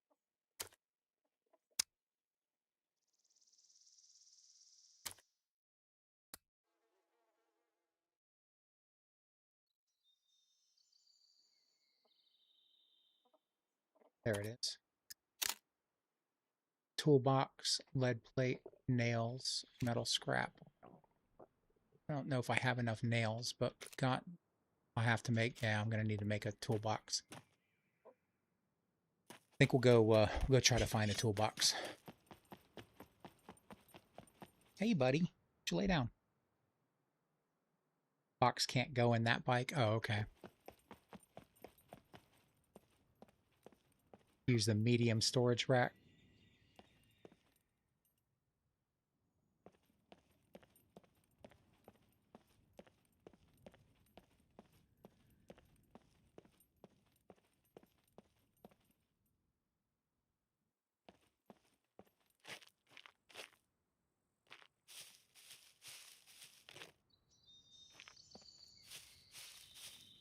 There it is. Toolbox, lead plate, nails, metal scrap. I don't know if I have enough nails, but I'll have to make, yeah, I'm going to need to make a toolbox. I think we'll go try to find a toolbox. Hey, buddy. Why don't you lay down? Box can't go in that bike. Oh, okay. Use the medium storage rack.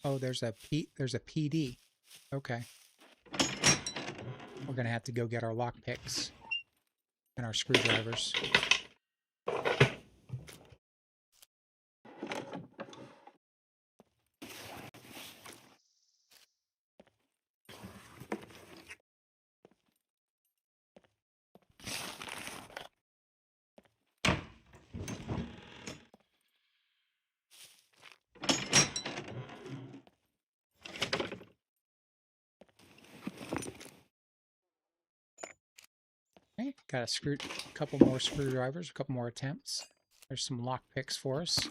Oh, there's a PD. Okay. We're gonna have to go get our lockpicks and our screwdrivers. Okay, got a couple more screwdrivers, a couple more attempts. There's some lockpicks for us.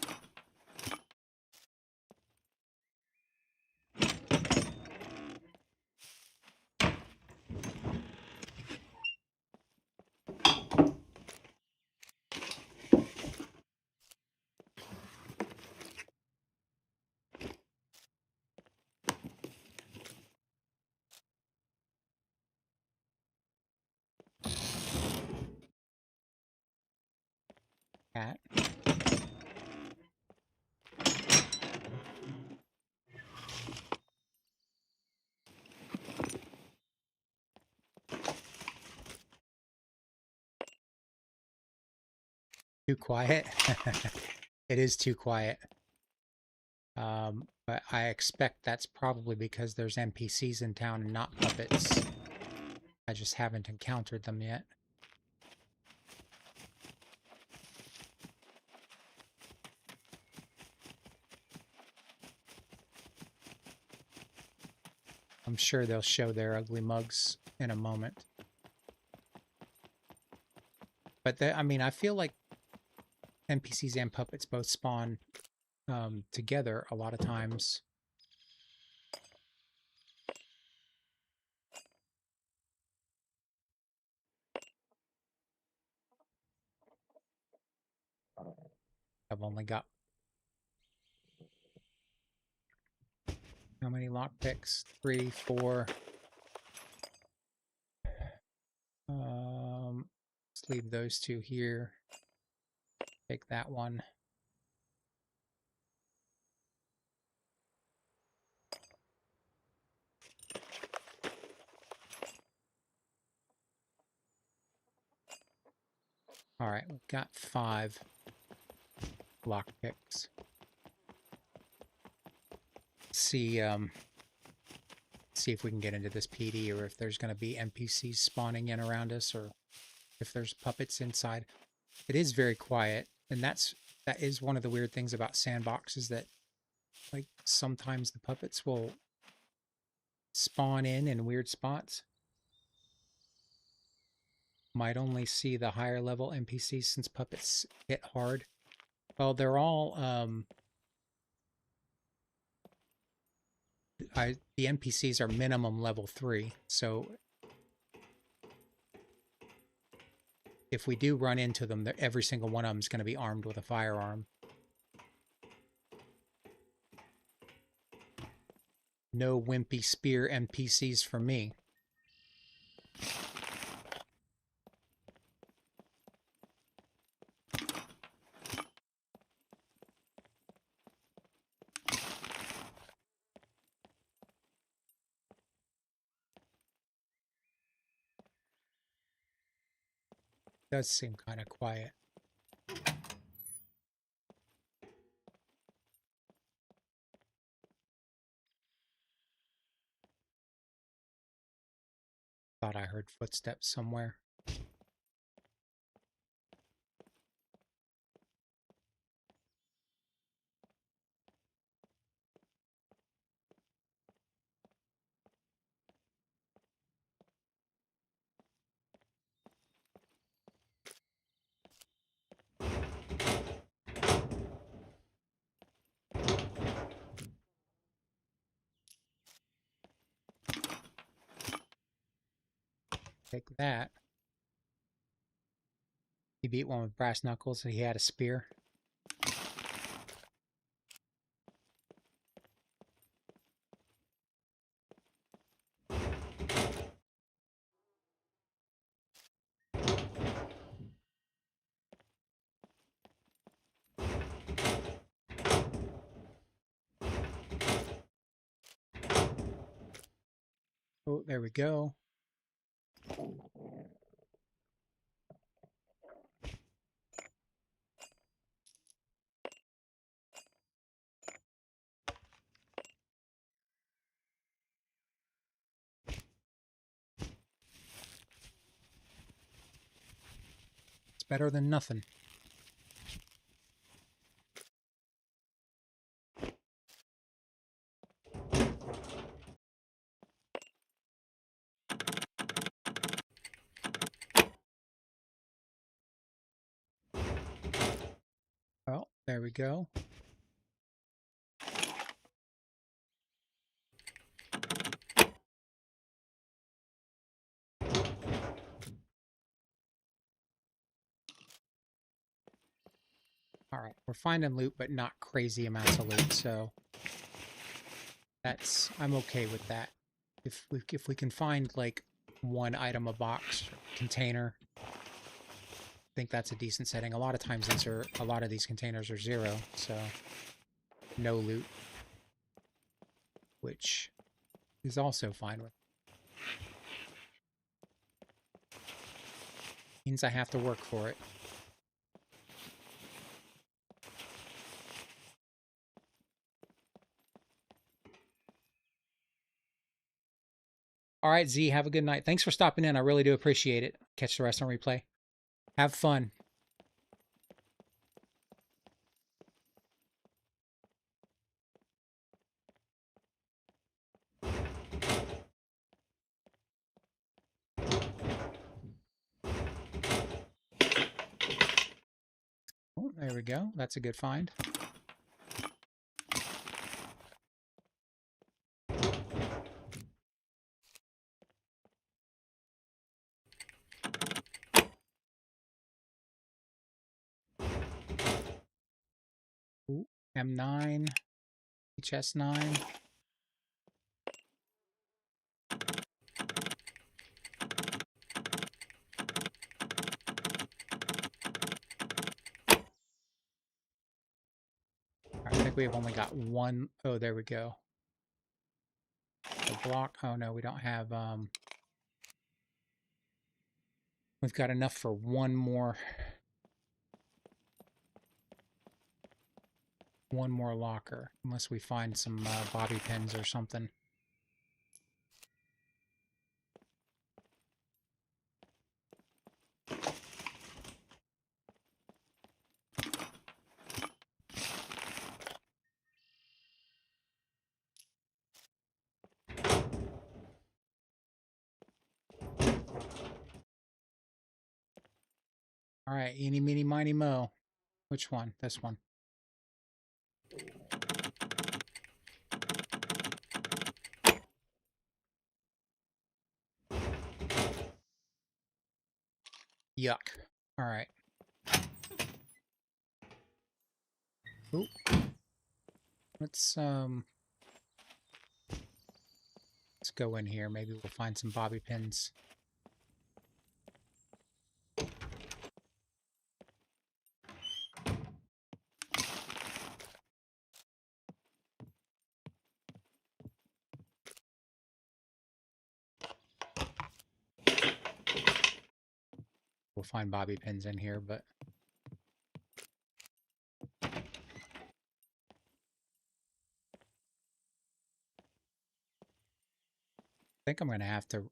Cat. Too quiet? It is too quiet. But I expect that's probably because there's NPCs in town and not puppets. I just haven't encountered them yet. I'm sure they'll show their ugly mugs in a moment. But I mean, I feel like NPCs and puppets both spawn together a lot of times. I've only got how many lockpicks? 3, 4. Let's leave those 2 here. Take that one. All right, we've got 5 lockpicks. See if we can get into this PD, or if there's going to be NPCs spawning in around us, or if there's puppets inside. It is very quiet, and that is one of the weird things about sandbox, is that like sometimes the puppets will spawn in weird spots. Might only see the higher level NPCs since puppets hit hard. Well, they're all the NPCs are minimum level 3, so if we do run into them, every single one of them is going to be armed with a firearm. No wimpy spear NPCs for me. Does seem kind of quiet. Thought I heard footsteps somewhere. Take that. He beat one with brass knuckles and he had a spear. Oh, there we go. It's better than nothing. Well, there we go. All right, we're finding loot, but not crazy amounts of loot, so I'm okay with that. If we can find like 1 item a box container, I think that's a decent setting. A lot of times a lot of these containers are 0, so no loot, which is also fine with. Means I have to work for it. All right, Z, have a good night. Thanks for stopping in. I really do appreciate it. Catch the rest on replay. Have fun. Oh, there we go. That's a good find. Ooh, M9, HS9. I think we've only got one. Oh, there we go. The block. Oh no, we don't have. We've got enough for one more locker, unless we find some bobby pins or something. All right, eeny, meeny, miny, mo. Which one? This one. Yuck. All right. Ooh. Let's go in here. Maybe we'll find some bobby pins. We'll find bobby pins in here, but I think I'm going to have to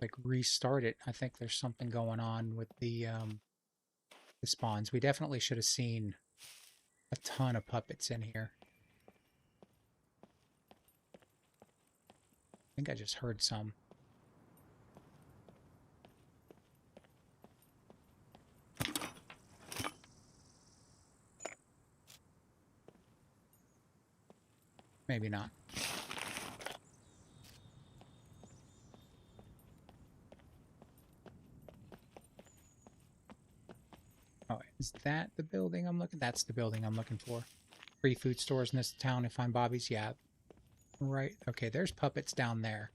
like restart it. I think there's something going on with the spawns. We definitely should have seen a ton of puppets in here. I think I just heard some. Maybe not. Oh, is that the building I'm looking? That's the building I'm looking for. Free food stores in this town and find bobbies? Yeah. Right. Okay, there's puppets down there.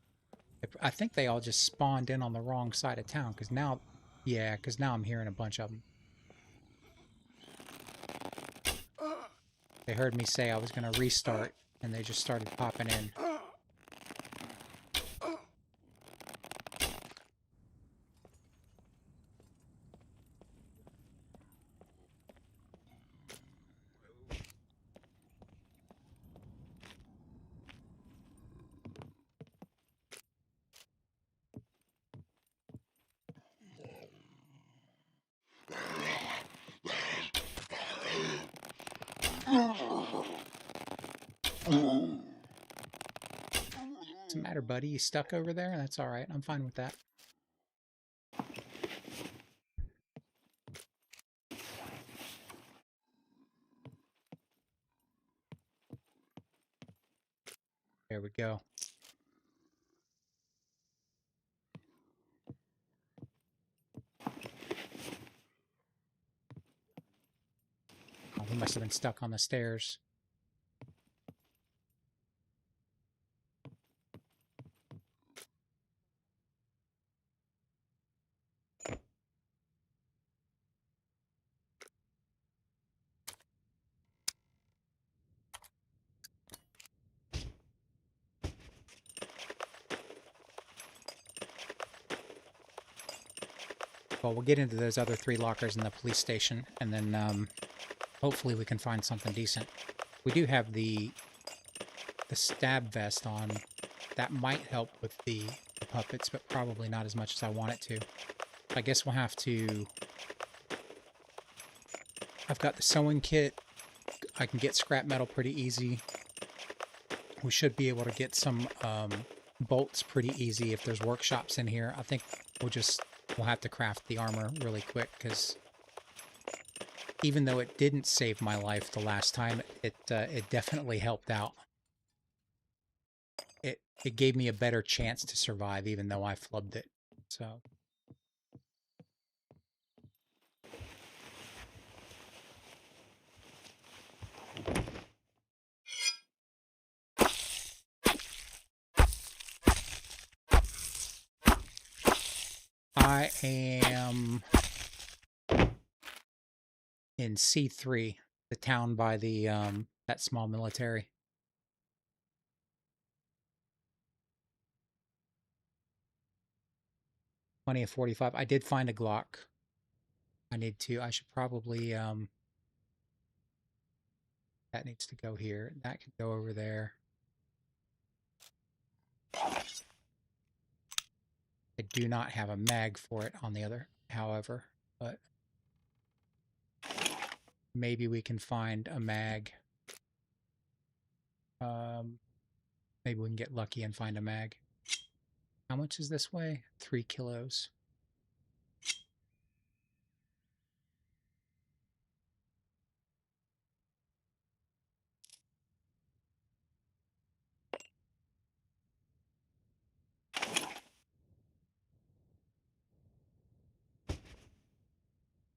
I think they all just spawned in on the wrong side of town, because now... Yeah, because now I'm hearing a bunch of them. They heard me say I was going to restart, and they just started popping in. What's the matter, buddy? You stuck over there? That's all right. I'm fine with that. There we go. Oh, he must have been stuck on the stairs. Well, we'll get into those other 3 lockers in the police station, and then hopefully we can find something decent. We do have the stab vest on. That might help with the puppets, but probably not as much as I want it to. I guess we'll have to... I've got the sewing kit. I can get scrap metal pretty easy. We should be able to get some bolts pretty easy if there's workshops in here. I think we'll have to craft the armor really quick, because even though it didn't save my life the last time, it definitely helped out. It gave me a better chance to survive, even though I flubbed it. So... I am in C3, the town by the that small military. 20 of 45. I did find a Glock. I should probably that needs to go here. That could go over there. I do not have a mag for it on the other, however, but maybe we can find a mag. Maybe we can get lucky and find a mag. How much is this way? 3 kilos.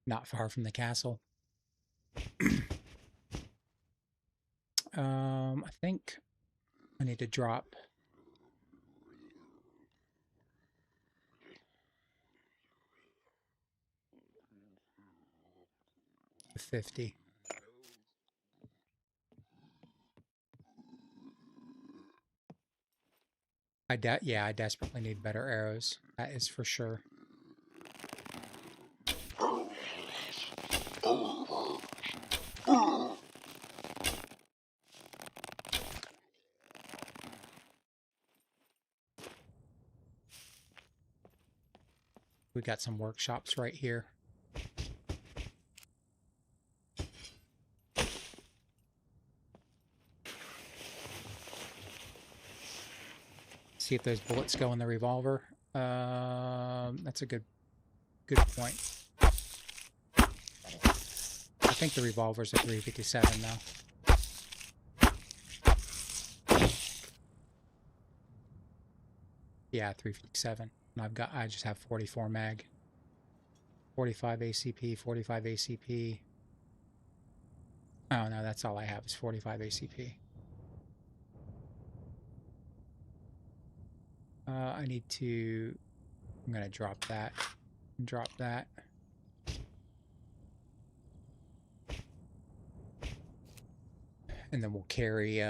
Not far from the castle. I think I need to drop the 50. Yeah, I desperately need better arrows. That is for sure. We got some workshops right here. See if those bullets go in the revolver. That's a good point. I think the revolver's a 357 now. Yeah, 357. And I just have 44 mag. 45 ACP, 45 ACP. Oh no, that's all I have is 45 ACP. I'm gonna drop that. Drop that. And then we'll carry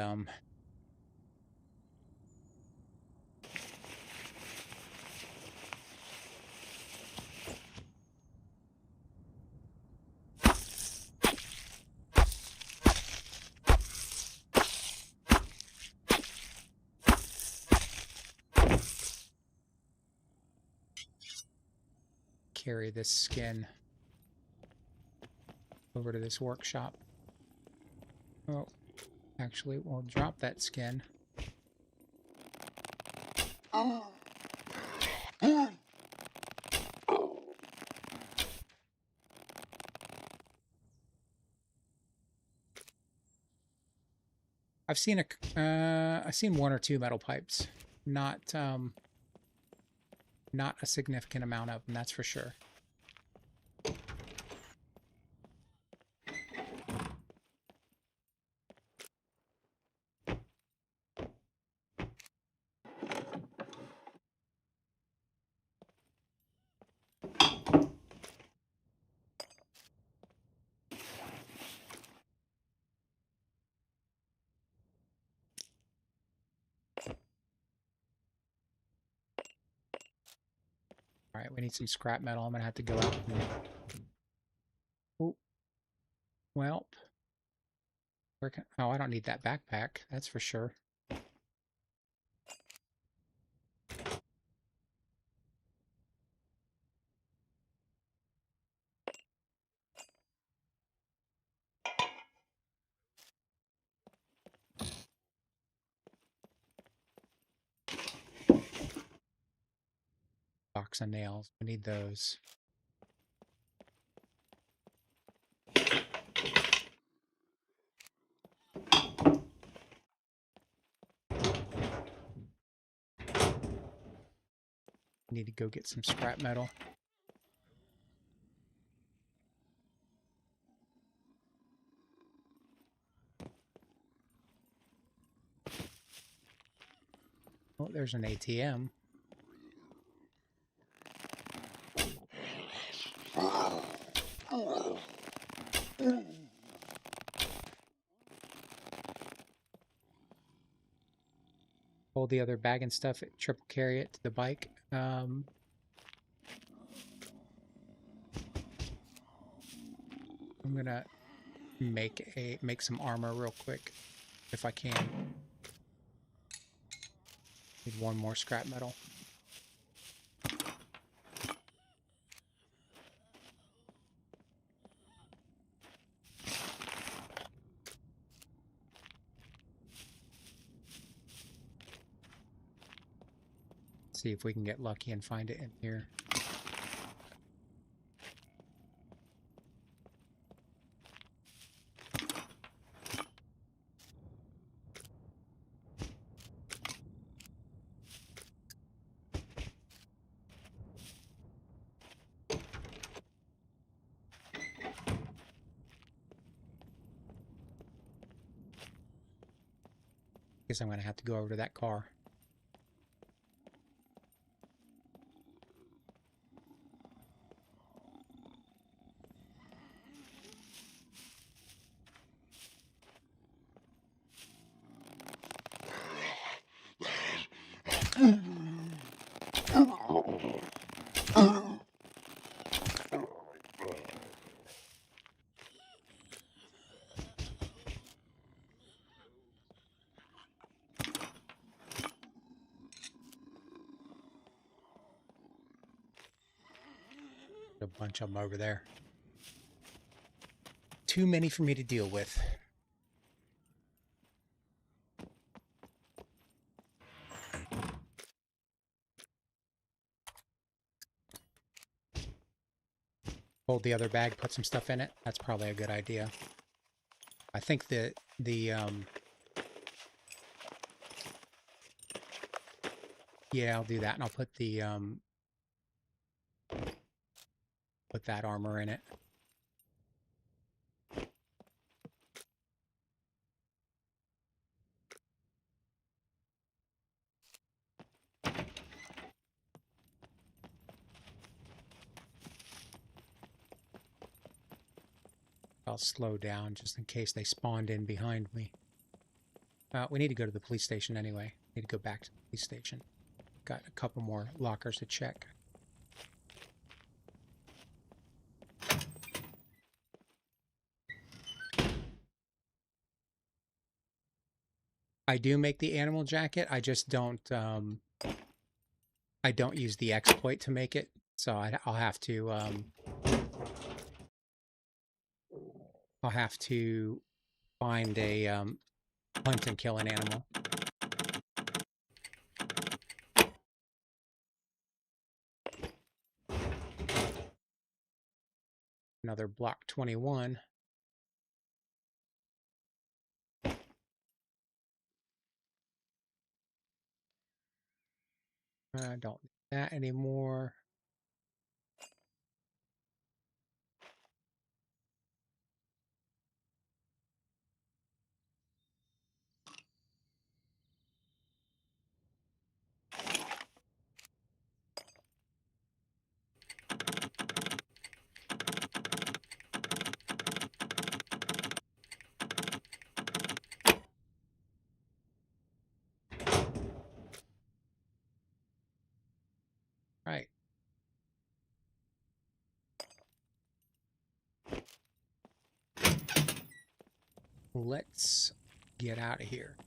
carry this skin over to this workshop. Oh, actually, we'll drop that skin. I've seen one or two metal pipes, not a significant amount of them, that's for sure. All right, we need some scrap metal. I'm gonna have to go out and... Oh, well, oh, I don't need that backpack. That's for sure. Box of nails. We need those. Need to go get some scrap metal. Oh, there's an ATM. Hold the other bag and stuff, triple carry it to the bike. I'm gonna make some armor real quick if I can. Need one more scrap metal. See if we can get lucky and find it in here. Guess I'm gonna have to go over to that car. A bunch of them over there. Too many for me to deal with. Hold the other bag, put some stuff in it. That's probably a good idea. I think that yeah, I'll do that, and I'll put the put that armor in it. I'll slow down just in case they spawned in behind me. We need to go to the police station anyway. Need to go back to the police station. Got a couple more lockers to check. I do make the animal jacket. I just don't. I don't use the exploit to make it, so I'll have to. I'll have to find a hunt and kill an animal. Another block 21. I don't need that anymore. Right. Let's get out of here.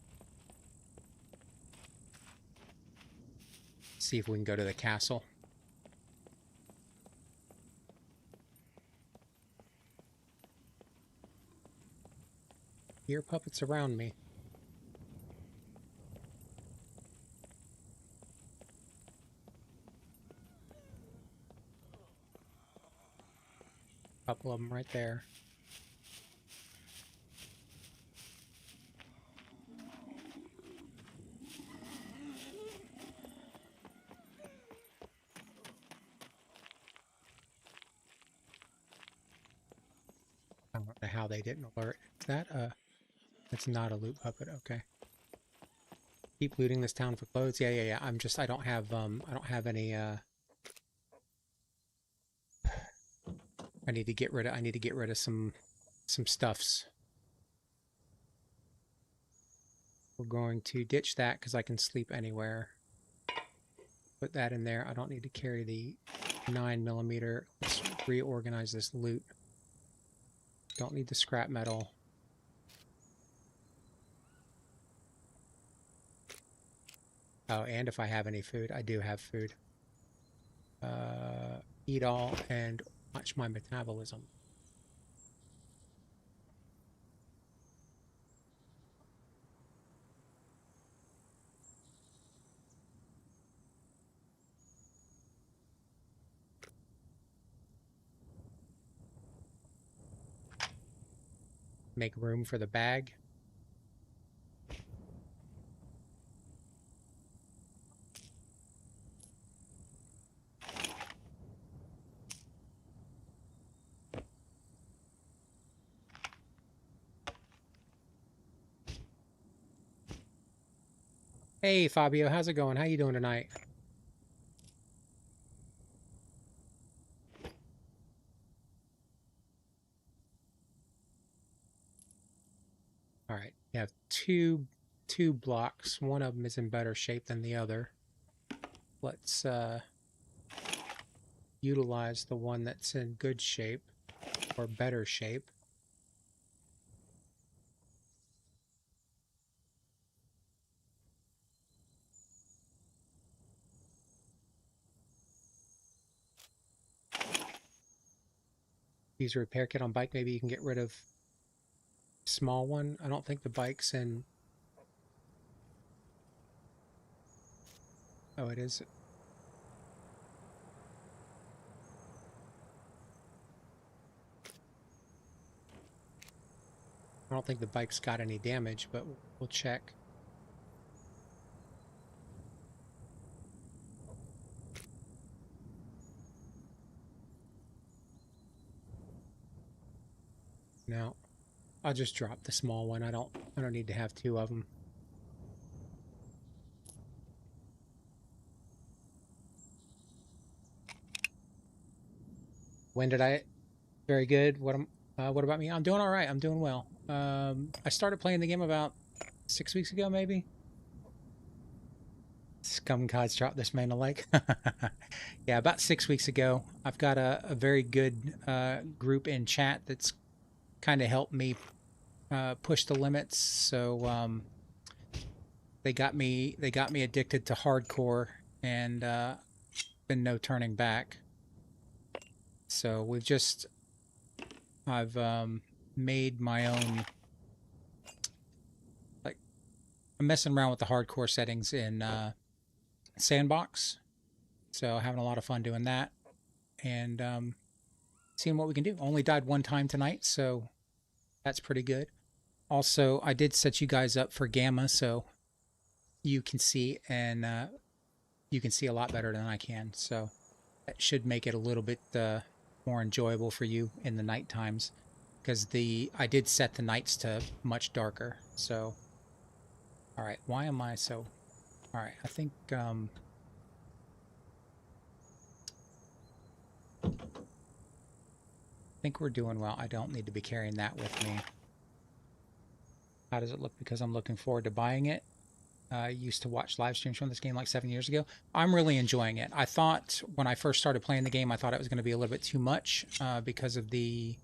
See if we can go to the castle. Ear puppets around me. couple of them right there. I don't know how they didn't alert. Is that that's not a loot puppet, okay. Keep looting this town for clothes. Yeah. I don't have any I need to get rid of some stuffs. We're going to ditch that because I can sleep anywhere. Put that in there. I don't need to carry the 9mm. Let's reorganize this loot. Don't need the scrap metal. Oh, and if I have any food, I do have food. Eat all and watch my metabolism. Make room for the bag. Hey Fabio, how's it going? How you doing tonight? All right, you have two blocks. One of them is in better shape than the other. Let's utilize the one that's in good shape or better shape. Use a repair kit on bike. Maybe you can get rid of small one. I don't think the bike's in. Oh, it is. I don't think the bike's got any damage, but we'll check. No, I'll just drop the small one. I don't need to have two of them. When did I? Very good. What about me? I'm doing all right. I'm doing well. I started playing the game about 6 weeks ago, maybe. Scum gods drop this man a like. Yeah, about 6 weeks ago. I've got a very good group in chat that's kind of helped me push the limits. So they got me addicted to hardcore, and been no turning back. So I've made my own, like, I'm messing around with the hardcore settings in sandbox, so having a lot of fun doing that, and seeing what we can do. Only died one time tonight, so that's pretty good. Also, I did set you guys up for gamma, so you can see, and you can see a lot better than I can, so that should make it a little bit more enjoyable for you in the night times, because I did set the nights to much darker. So all right, why am I so all right, I think we're doing well. I don't need to be carrying that with me. How does it look? Because I'm looking forward to buying it. I used to watch live streams from this game like 7 years ago. I'm really enjoying it. I thought when I first started playing the game, I thought it was going to be a little bit too much because of the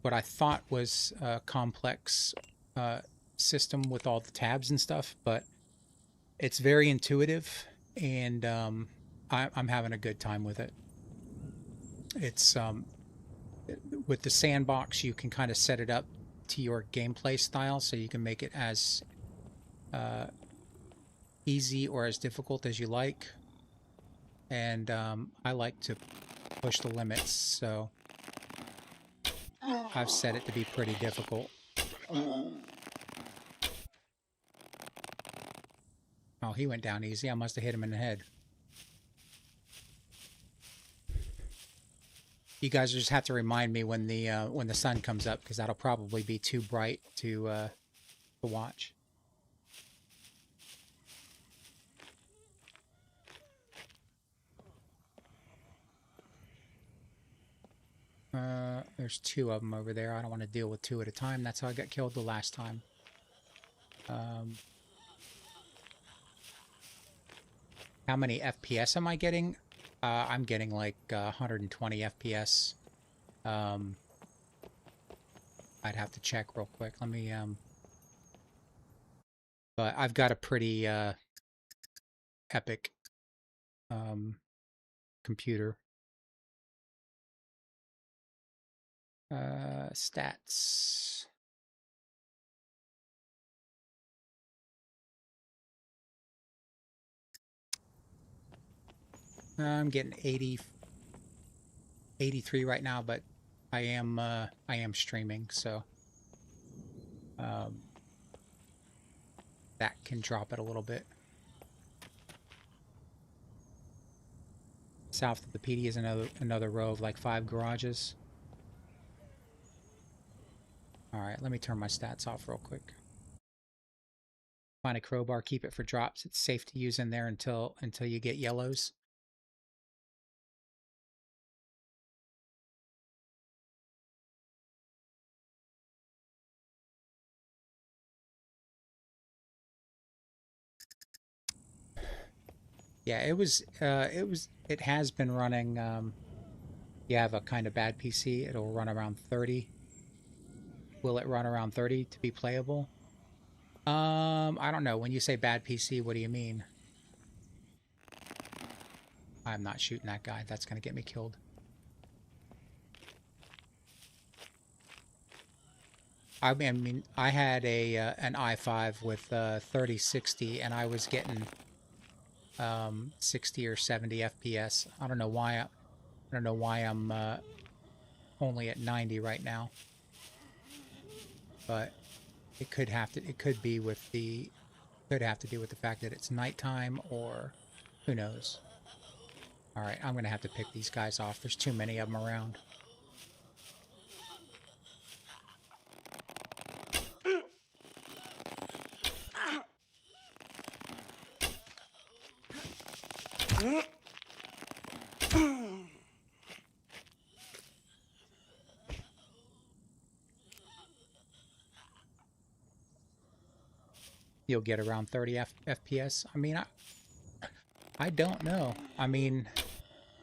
what I thought was a complex system with all the tabs and stuff. But it's very intuitive, and I'm having a good time with it. It's with the sandbox, you can kind of set it up to your gameplay style, so you can make it as easy or as difficult as you like, and I like to push the limits. So I've set it to be pretty difficult. Oh, he went down easy. I must have hit him in the head. You guys just have to remind me when the sun comes up, because that'll probably be too bright to watch. There's two of them over there. I don't want to deal with two at a time. That's how I got killed the last time. How many FPS am I getting? I'm getting like 120 FPS. I'd have to check real quick. Let me, but I've got a pretty epic computer. Stats. I'm getting 83 right now, but I am streaming, so that can drop it a little bit. South of the PD is another row of like 5 garages. All right, let me turn my stats off real quick. Find a crowbar, keep it for drops. It's safe to use in there until you get yellows. Yeah, it has been running. You have a kind of bad PC, it'll run around 30. Will it run around 30 to be playable? I don't know. When you say bad PC, what do you mean? I'm not shooting that guy. That's going to get me killed. I mean, I had an i5 with 3060, and I was getting 60 or 70 FPS. I don't know why. I don't know why I'm only at 90 right now. But it could have to. It could be with the. Could have to do with the fact that it's nighttime, or who knows. All right, I'm gonna have to pick these guys off. There's too many of them around. You'll get around 30 FPS. I mean, I don't know. I mean,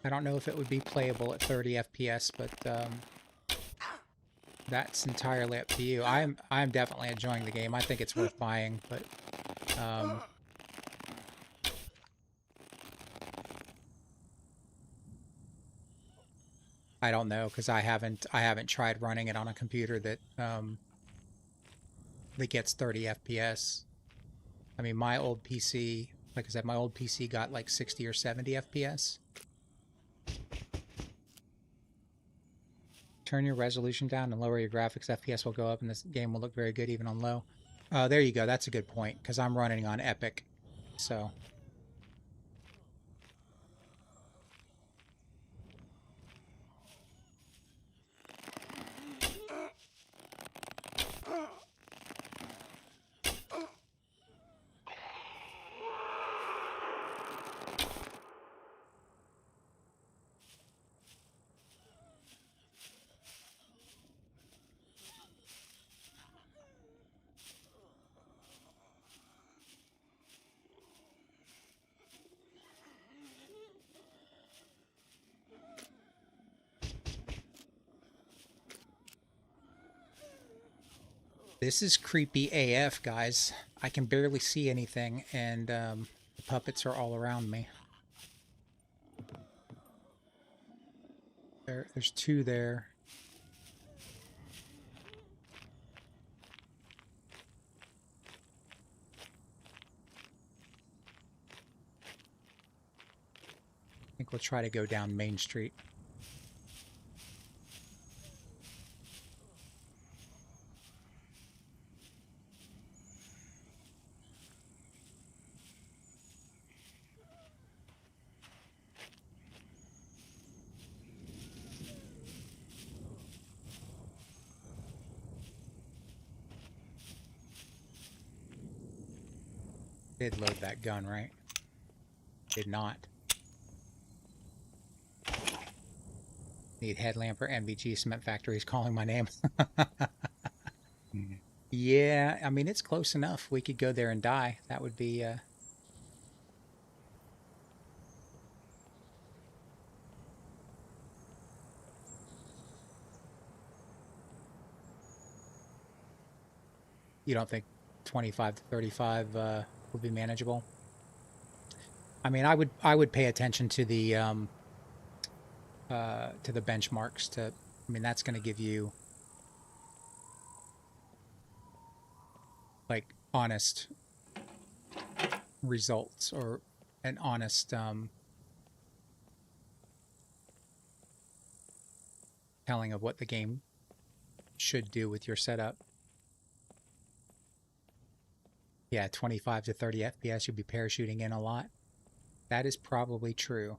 I don't know if it would be playable at 30 FPS, but that's entirely up to you. I'm definitely enjoying the game. I think it's worth buying, but I don't know, because I haven't tried running it on a computer that that gets 30 FPS. I mean, my old PC, like I said, my old PC got like 60 or 70 FPS. Turn your resolution down and lower your graphics. FPS will go up and this game will look very good even on low. There you go. That's a good point, because I'm running on Epic. So this is creepy AF, guys. I can barely see anything, and the puppets are all around me. There's two there. I think we'll try to go down Main Street. Did load that gun, right? Did not. Need headlamp or MBG Cement Factory's calling my name. Yeah, I mean, it's close enough. We could go there and die. That would be, you don't think 25 to 35 would be manageable? I mean, I would pay attention to the benchmarks I mean, that's going to give you like honest results or an honest telling of what the game should do with your setup. Yeah, 25 to 30 FPS, you'll be parachuting in a lot. That is probably true.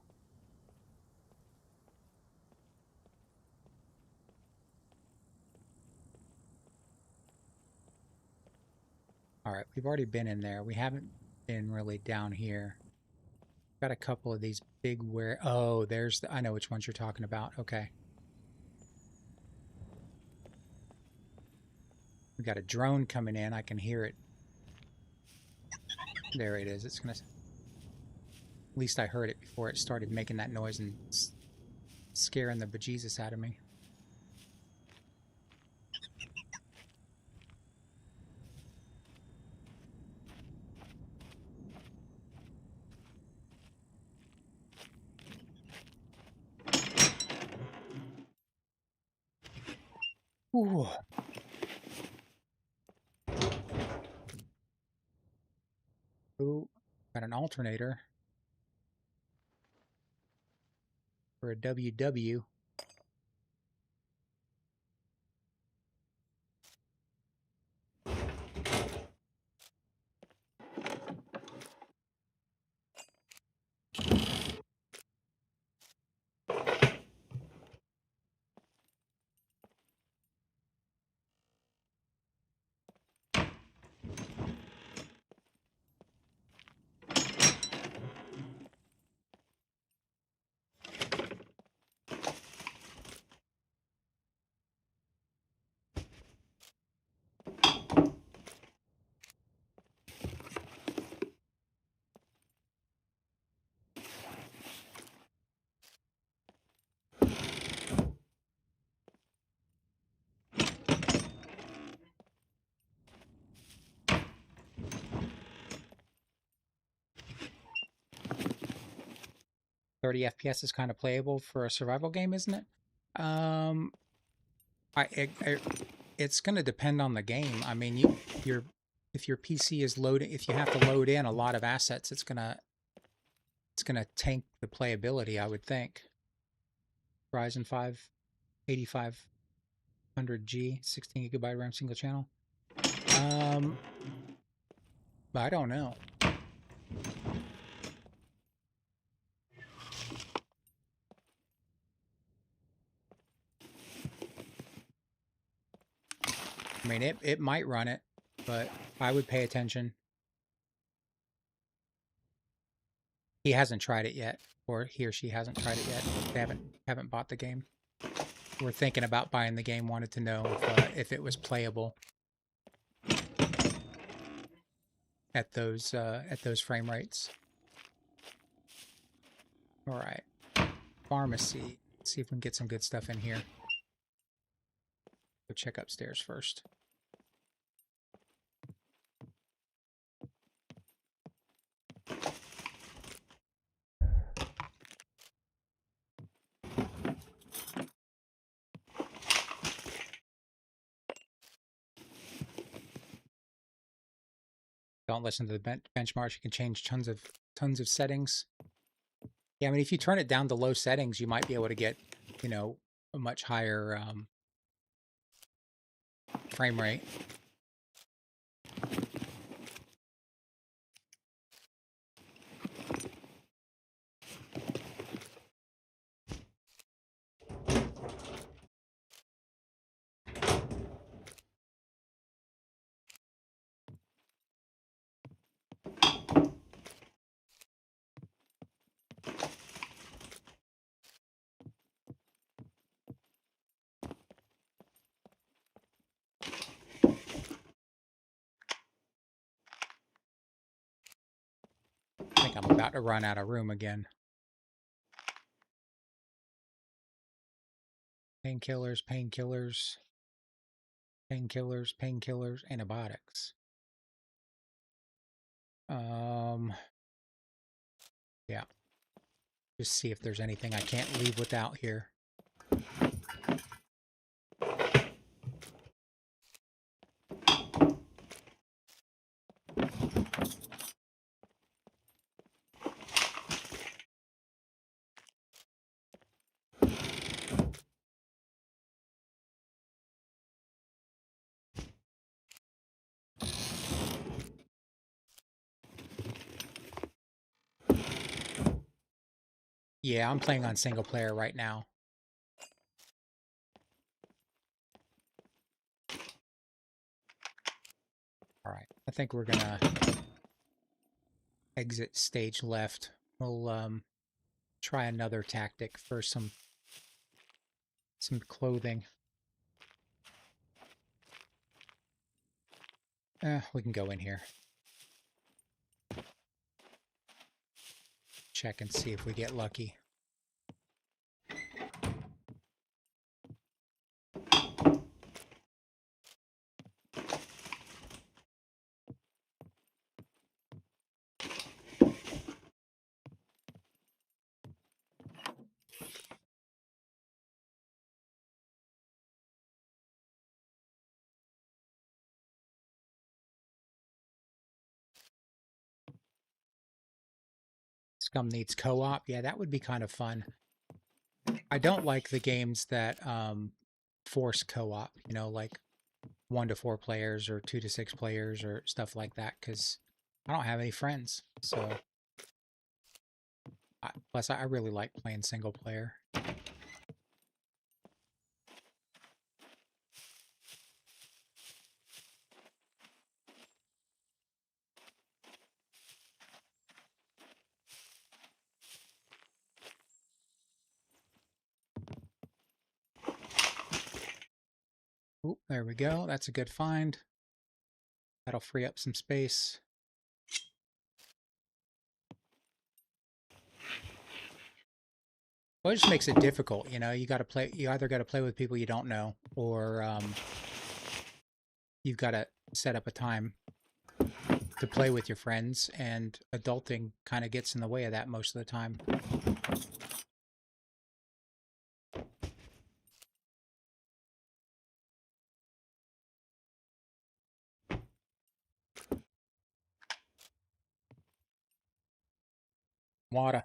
All right, we've already been in there. We haven't been really down here. Got a couple of these big oh, there's I know which ones you're talking about. Okay. We got a drone coming in. I can hear it. There it is. It's gonna. At least I heard it before it started making that noise and scaring the bejesus out of me. Ooh. Ooh, got an alternator for a WW. .30 FPS is kind of playable for a survival game, isn't it? It's going to depend on the game. I mean, if your PC is loading, if you have to load in a lot of assets, it's gonna tank the playability, I would think. Ryzen 5 8500G, 16 gigabyte RAM, single channel. But I don't know. I mean, it might run it, but I would pay attention. He hasn't tried it yet, or he or she hasn't tried it yet. They haven't bought the game. We're thinking about buying the game. Wanted to know if it was playable at those frame rates. All right, pharmacy. Let's see if we can get some good stuff in here. Go check upstairs first. Don't listen to the benchmarks. You can change tons of settings. Yeah, I mean, if you turn it down to low settings, you might be able to get, you know, a much higher frame rate. about to run out of room again. Painkillers, painkillers, painkillers, painkillers, antibiotics. Yeah. Just see if there's anything I can't leave without here. Yeah, I'm playing on single player right now. All right, I think we're gonna exit stage left. We'll try another tactic for some clothing. We can go in here. Check and see if we get lucky. SCUM needs co-op. Yeah, that would be kind of fun. I don't like the games that force co-op, you know, like 1 to 4 players or 2 to 6 players or stuff like that, because I don't have any friends. So, plus I really like playing single player. Oh, there we go. That's a good find. That'll free up some space. Well, it just makes it difficult, you know. You got to play. You either got to play with people you don't know, or you've got to set up a time to play with your friends. And adulting kind of gets in the way of that most of the time. Water.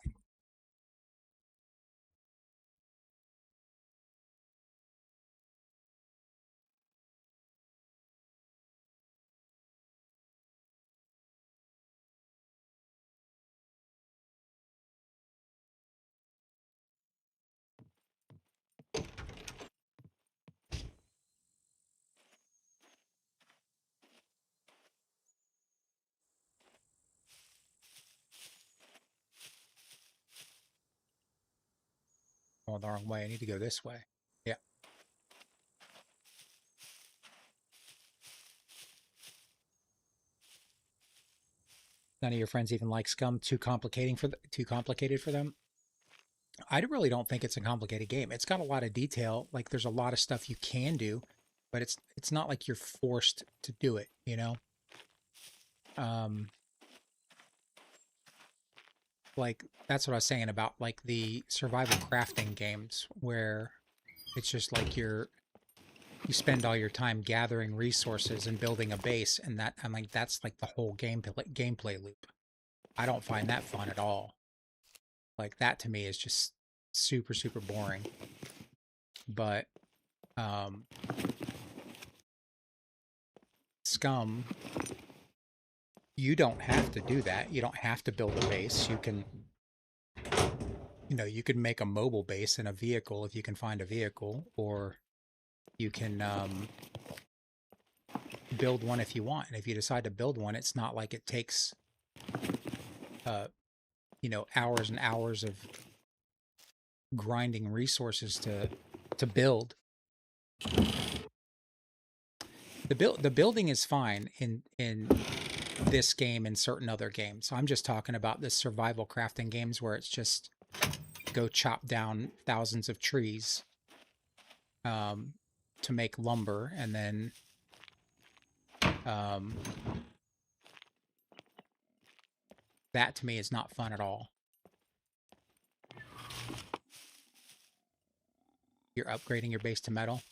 Oh, the wrong way. I need to go this way. Yeah. None of your friends even like SCUM. Too complicated for them. I really don't think it's a complicated game. It's got a lot of detail. Like there's a lot of stuff you can do, but it's not like you're forced to do it, you know? Like that's what I was saying about like the survival crafting games where it's just like you spend all your time gathering resources and building a base, and that I'm like that's like the whole gameplay loop. I don't find that fun at all. Like that to me is just super boring. But SCUM, you don't have to do that. You don't have to build a base. You can, you know, you could make a mobile base in a vehicle if you can find a vehicle, or you can build one if you want. And if you decide to build one, it's not like it takes you know, hours and hours of grinding resources to build. The building is fine in this game in certain other games. I'm just talking about the survival crafting games where it's just go chop down thousands of trees to make lumber, and then that to me is not fun at all. You're upgrading your base to metal.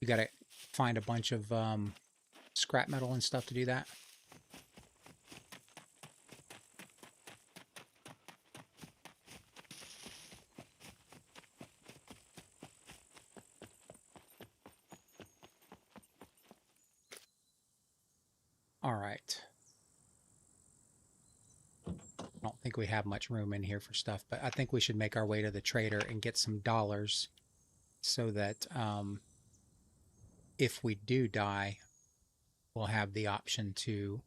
You gotta find a bunch of scrap metal and stuff to do that. All right. I don't think we have much room in here for stuff, but I think we should make our way to the trader and get some dollars so that if we do die, we'll have the option to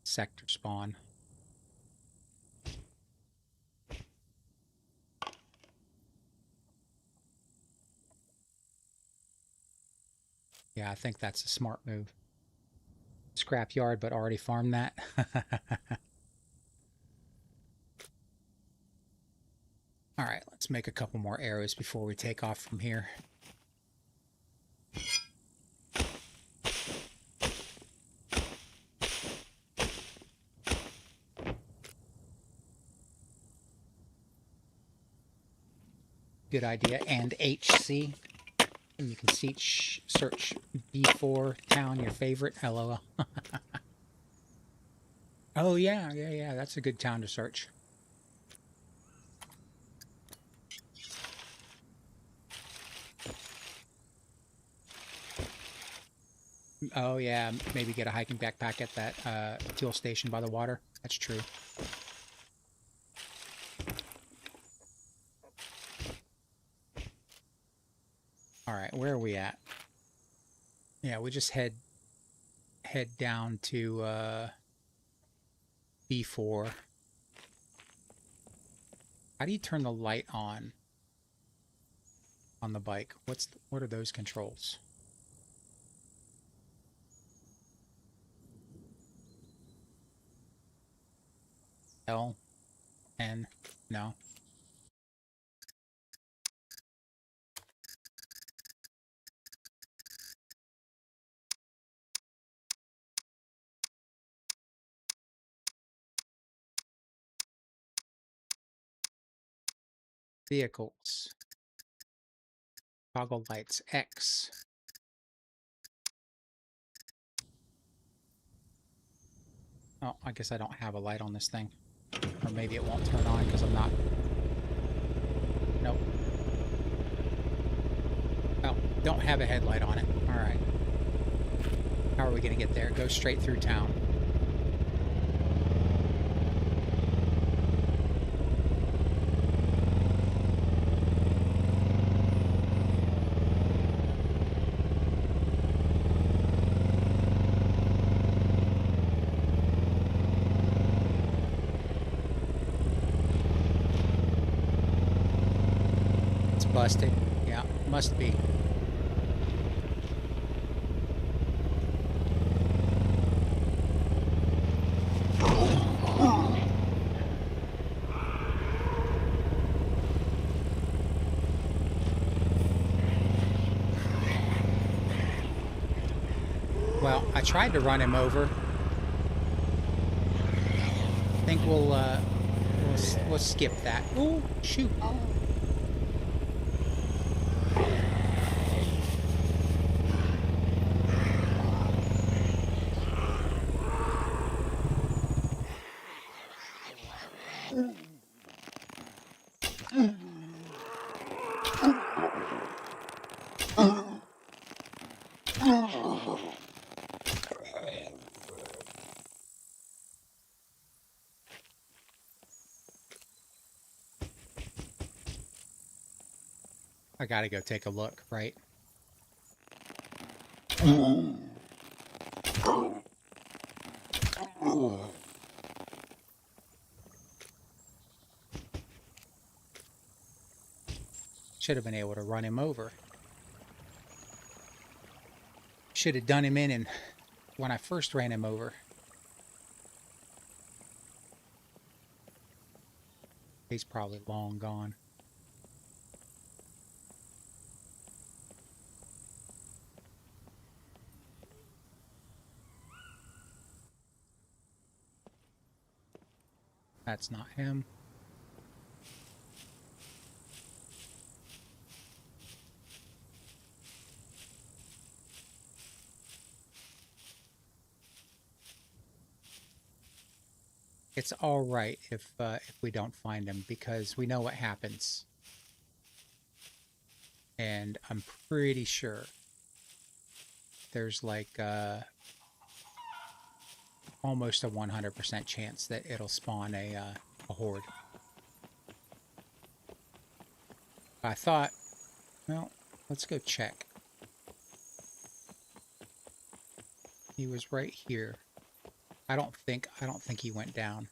sector spawn. Yeah, I think that's a smart move. Scrapyard, but already farmed that. All right, let's make a couple more arrows before we take off from here. Good idea. And HC. And you can search B4 town, your favorite. LOL. Oh, yeah. That's a good town to search. Oh, yeah. Maybe get a hiking backpack at that fuel station by the water. That's true. All right, where are we at? Yeah, we just head down to B4. How do you turn the light on the bike? What are those controls? L, N, no. Vehicles. Toggle lights, X. Oh, I guess I don't have a light on this thing. Or maybe it won't turn on because I'm not... Nope. Oh, don't have a headlight on it. Alright. How are we going to get there? Go straight through town. It's busted. Yeah, must be. Well, I tried to run him over. I think we'll skip that. Ooh, shoot. I gotta go take a look, right? Should have been able to run him over. should have done him in and when I first ran him over. He's probably long gone. That's not him. It's all right if we don't find him because we know what happens. And I'm pretty sure there's like almost a 100% chance that it'll spawn a horde. I thought, well, let's go check. He was right here. I don't think he went down.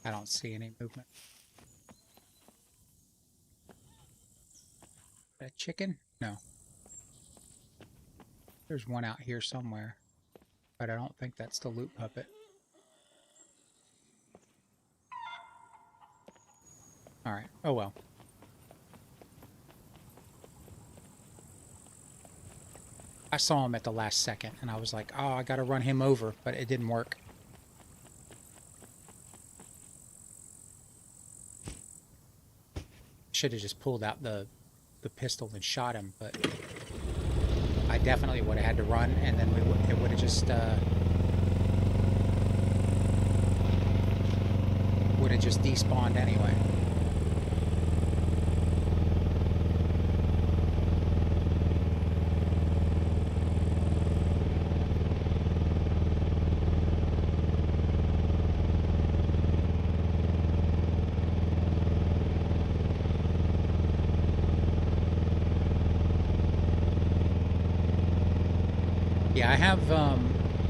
I don't see any movement. A chicken? No. There's one out here somewhere, but I don't think that's the loot puppet. All right. Oh well. I saw him at the last second, and I was like, oh, I gotta run him over, but it didn't work. Should have just pulled out the pistol and shot him, but I definitely would have had to run, and then it would have just despawned anyway. Yeah, I have,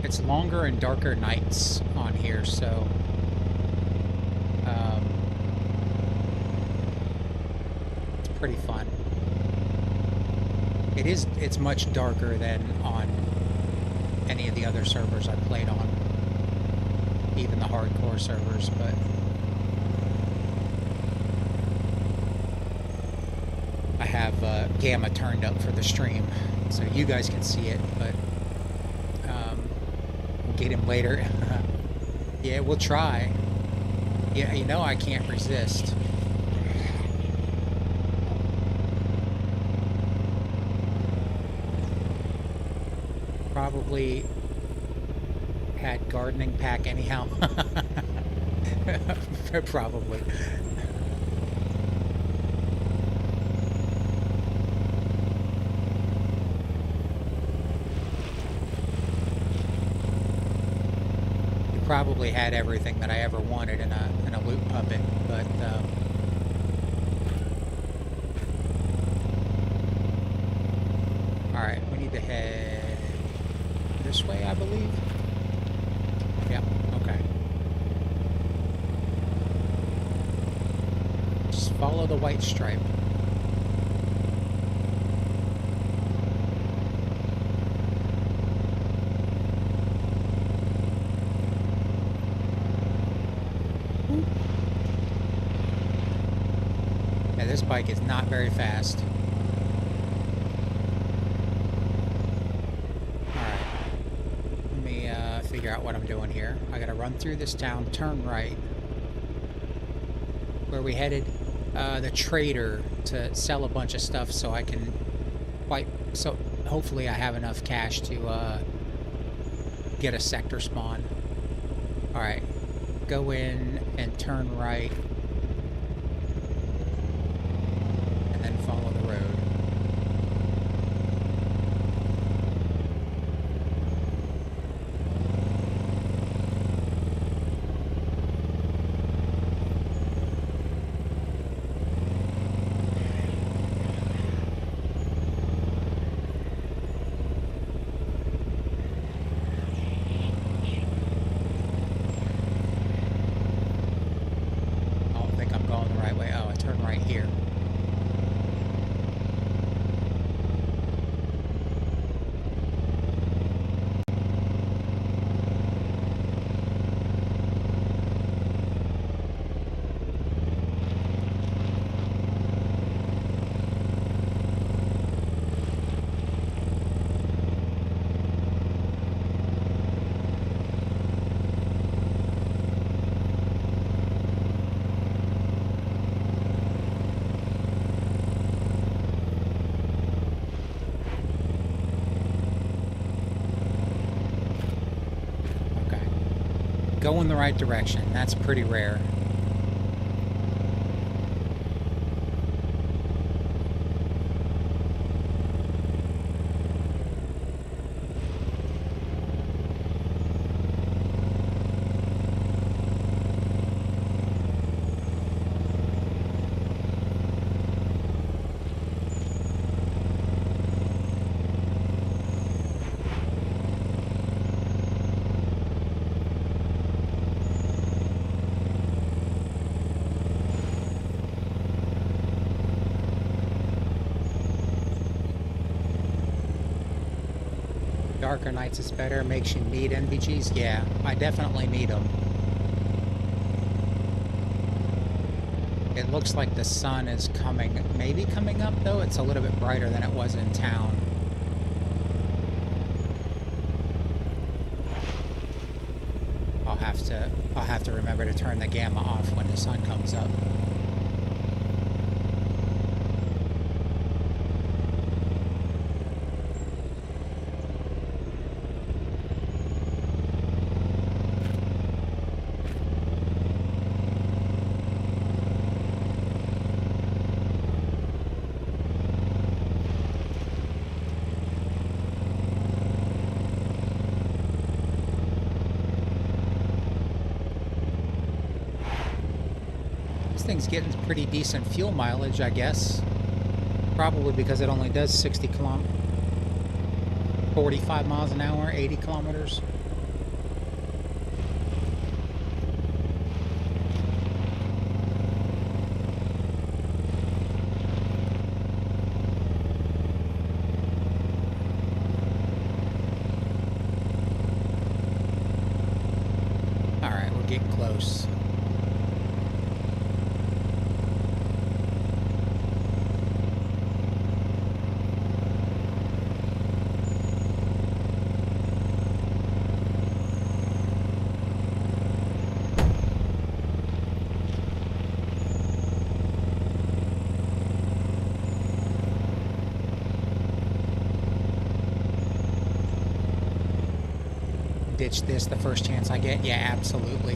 it's longer and darker nights on here, so, it's pretty fun. It's much darker than on any of the other servers I played on, even the hardcore servers, but I have gamma turned up for the stream, so you guys can see it, but we'll get him later. Yeah, we'll try. Yeah, you know I can't resist. Probably had gardening pack anyhow. Probably. Probably had everything that I ever wanted in a loot puppet, but all right, we need to head this way, I believe. Yep. Okay. Just follow the white stripe. This bike is not very fast. Alright. Let me figure out what I'm doing here. I gotta run through this town, turn right. Where we headed? The trader to sell a bunch of stuff so I can so hopefully I have enough cash to get a sector spawn. Alright. Go in and turn right. Follow the road. go in the right direction. That's pretty rare. Darker nights is better, makes you need NVGs. Yeah, I definitely need them. It looks like the sun is coming, maybe coming up though. It's a little bit brighter than it was in town. I'll have to remember to turn the gamma off when the sun comes up. Thing's getting pretty decent fuel mileage, I guess. Probably because it only does 45 miles an hour, 80 kilometers. All right, we're getting close. Ditch this the first chance I get. Yeah, absolutely.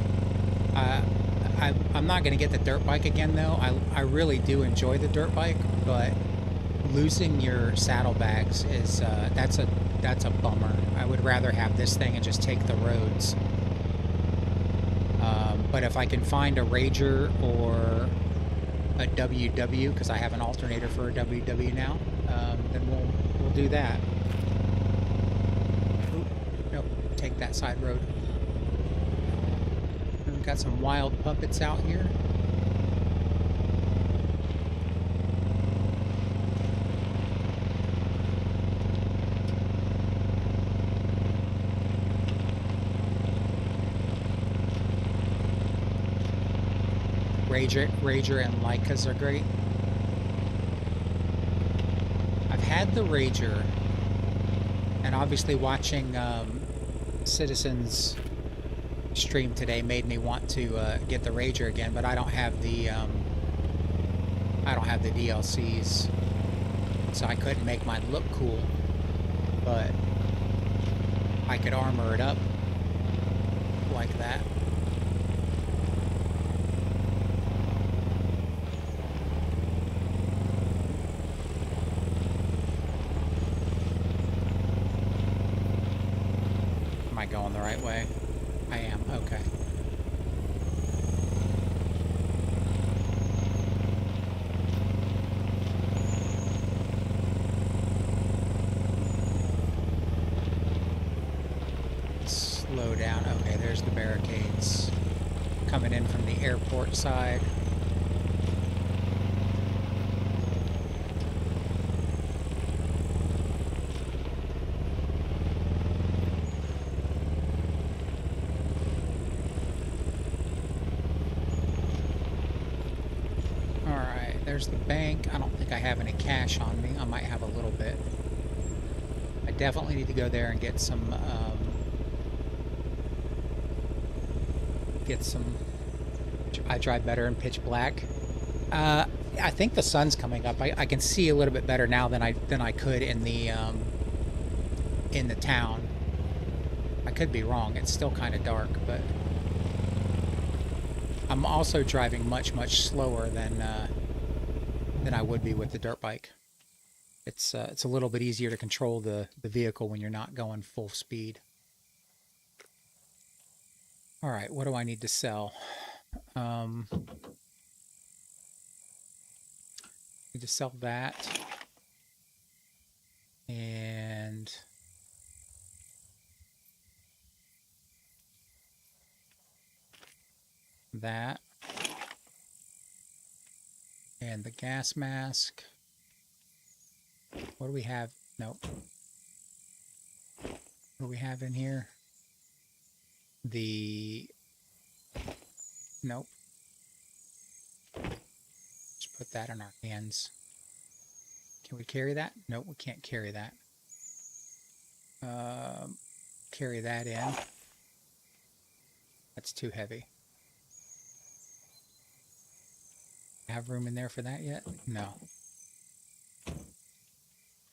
I'm not going to get the dirt bike again though. I really do enjoy the dirt bike, but losing your saddlebags is that's a bummer. I would rather have this thing and just take the roads. But if I can find a Rager or a WW, because I have an alternator for a WW now, then we'll do that. Take that side road. And we've got some wild puppets out here. Rager and Leicas are great. I've had the Rager, and obviously watching Citizens stream today made me want to get the Rager again, but I don't have the DLCs, so I couldn't make mine look cool. But I could armor it up like that. Going the right way? I am. Okay. Slow down. Okay, there's the barricades coming in from the airport side. There's the bank. I don't think I have any cash on me. I might have a little bit. I definitely need to go there and get some I drive better in pitch black. I think the sun's coming up. I can see a little bit better now than I could in the town. I could be wrong. It's still kind of dark, but I'm also driving much slower than I would be with the dirt bike. It's a little bit easier to control the vehicle when you're not going full speed. All right, what do I need to sell? Need to sell that and that and the gas mask. What do we have? Nope. What do we have in here? The nope. Just put that in our hands. Can we carry that? Nope, we can't carry that. Carry that in. That's too heavy. Have room in there for that yet? No.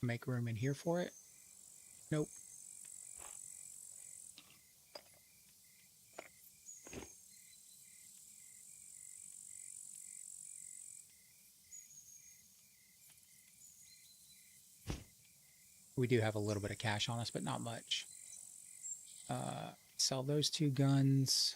Make room in here for it? Nope. We do have a little bit of cash on us, but not much. Sell those 2 guns.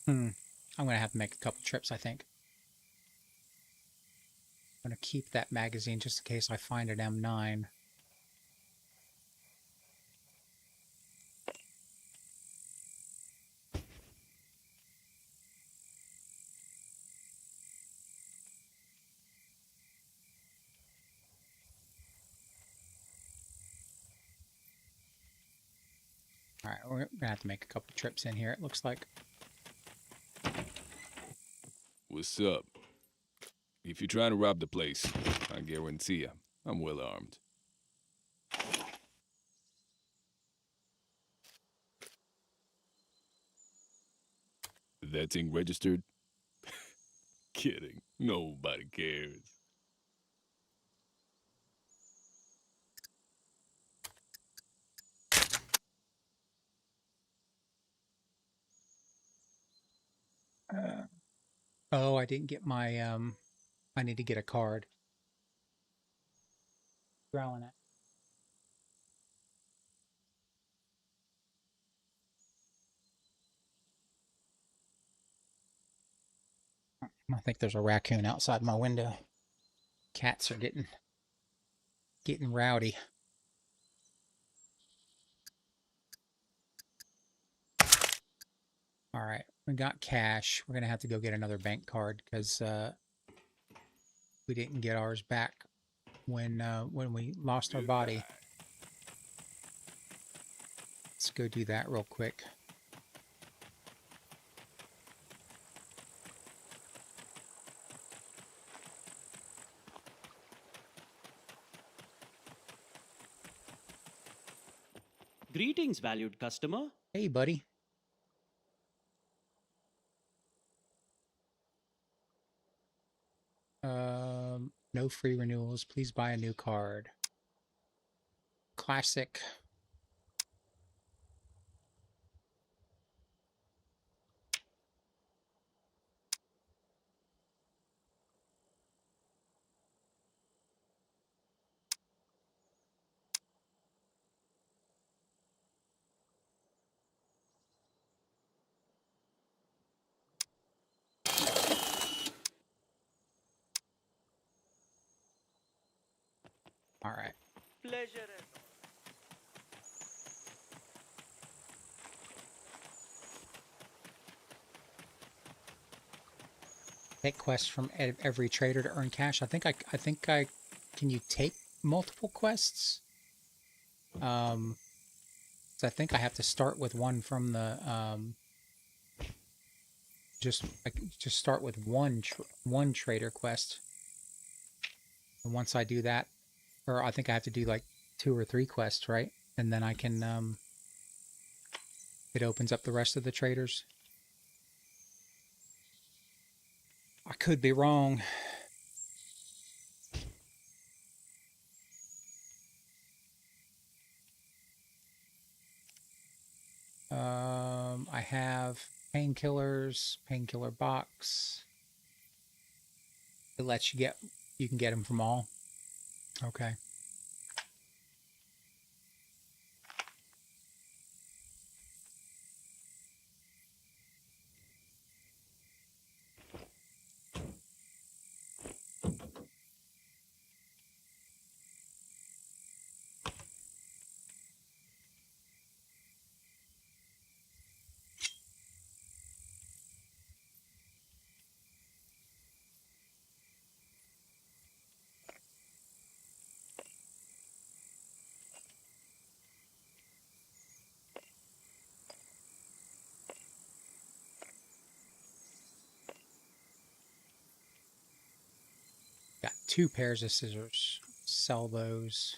I'm going to have to make a couple trips, I think. I'm going to keep that magazine just in case I find an M9. All right, we're going to have to make a couple trips in here, it looks like. What's up? If you're trying to rob the place, I guarantee you, I'm well armed. That thing registered? Kidding. Nobody cares. Oh, I didn't get my, I need to get a card. Growling it. I think there's a raccoon outside my window. Cats are getting rowdy. All right, we got cash. We're gonna have to go get another bank card because we didn't get ours back when we lost our body. Let's go do that real quick. Greetings, valued customer. Hey, buddy. No free renewals. Please buy a new card. Classic. All right. Pleasure. Take quests from every trader to earn cash. I think I can you take multiple quests? So I think I have to start with one from the just start with one trader quest. And once I do that, or I think I have to do like 2 or 3 quests, right? And then I can it opens up the rest of the traders. I could be wrong. I have painkillers, painkiller box. It lets you can get them from all. Okay. Got 2 pairs of scissors. Sell those.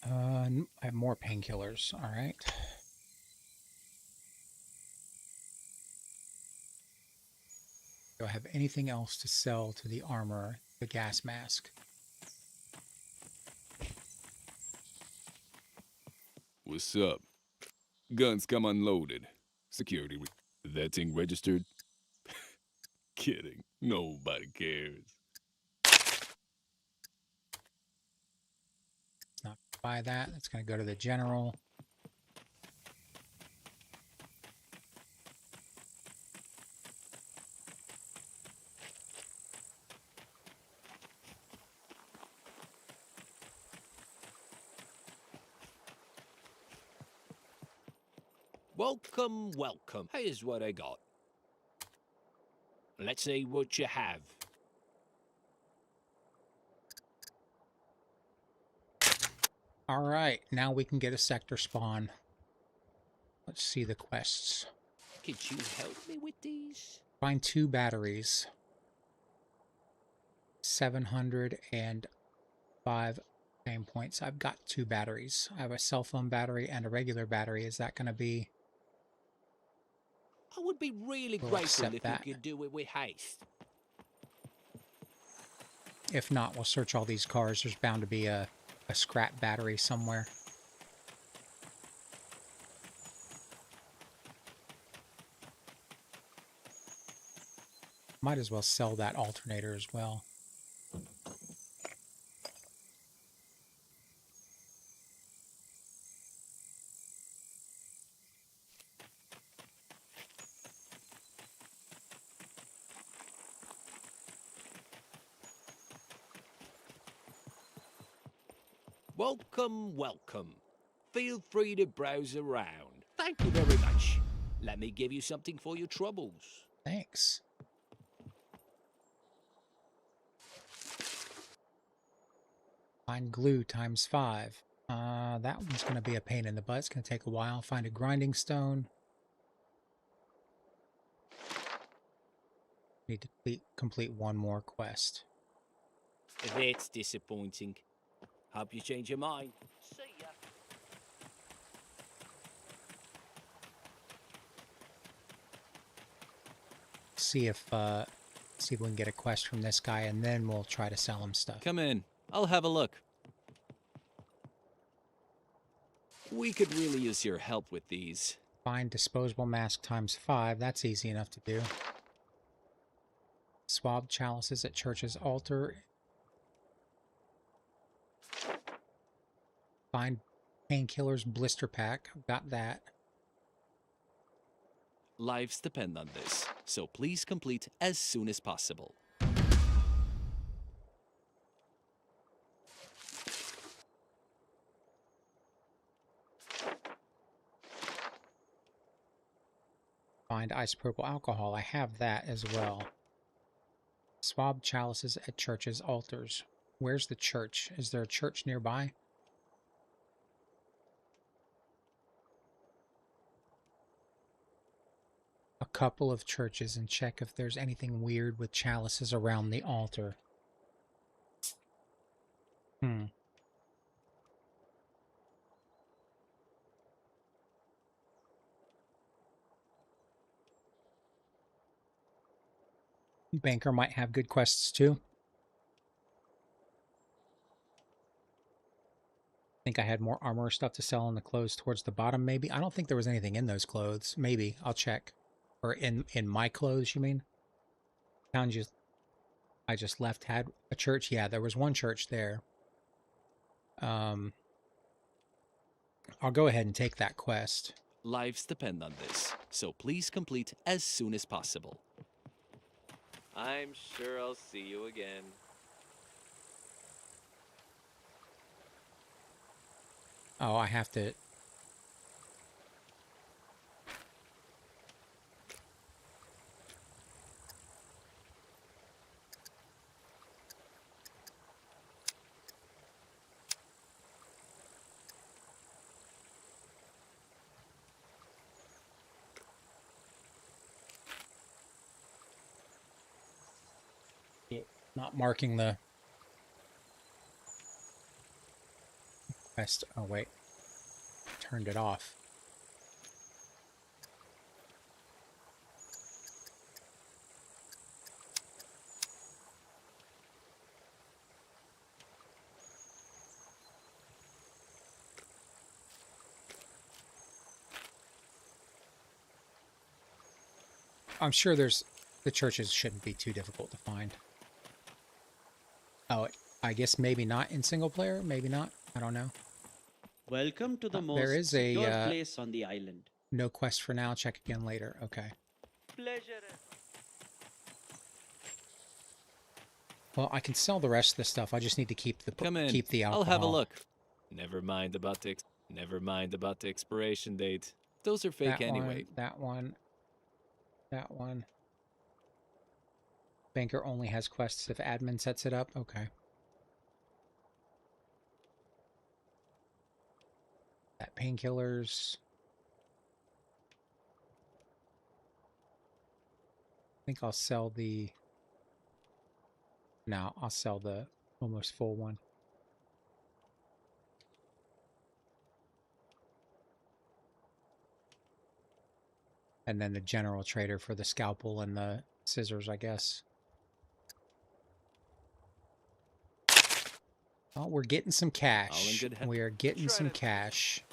I have more painkillers. All right. Do I have anything else to sell to the armor, the gas mask? What's up? Guns come unloaded. Security. That thing registered? Kidding. Nobody cares. Not buy that. That's going to go to the general. Welcome, welcome. Here's what I got. Let's see what you have. All right. Now we can get a sector spawn. Let's see the quests. Could you help me with these? Find 2 batteries. 705 fame points. I've got 2 batteries. I have a cell phone battery and a regular battery. Is that going to be... I would be really We'll grateful accept if that. you could do it with haste. If not, we'll search all these cars. There's bound to be a scrap battery somewhere. Might as well sell that alternator as well. Welcome, welcome. Feel free to browse around. Thank you very much. Let me give you something for your troubles. Thanks. Find glue ×5. That one's going to be a pain in the butt. It's going to take a while. Find a grinding stone. Need to complete 1 more quest. That's disappointing. Hope you change your mind. See ya. See if we can get a quest from this guy, and then we'll try to sell him stuff. Come in. I'll have a look. We could really use your help with these. Find disposable mask ×5. That's easy enough to do. Swab chalices at church's altar. Find painkillers blister pack. Got that. Lives depend on this, so please complete as soon as possible. Find isopropyl alcohol. I have that as well. Swab chalices at churches' altars. Where's the church? Is there a church nearby? A couple of churches and check if there's anything weird with chalices around the altar. Banker might have good quests too. I think I had more armor stuff to sell in the clothes towards the bottom, maybe. I don't think there was anything in those clothes. Maybe. I'll check. Or in my clothes, you mean? Town I just left had a church. Yeah, there was one church there. I'll go ahead and take that quest. Lives depend on this, so please complete as soon as possible. I'm sure I'll see you again. Oh, I have to... Not marking the quest. Oh, wait. Turned it off. I'm sure the churches shouldn't be too difficult to find. Oh, I guess maybe not in single player. Maybe not. I don't know. Welcome to the There most is a, secure place on the island. No quest for now. Check again later. Okay. Pleasure. Well, I can sell the rest of the stuff. I just need to keep the Come in. keep the alcohol. I'll have a look. Never mind about the expiration date. Those are fake anyway. That one. That one. Banker only has quests if admin sets it up. Okay. That painkillers. I think I'll sell the... No, I'll sell the almost full one. And then the general trader for the scalpel and the scissors, I guess. Oh, we're getting some cash. We are getting some cash.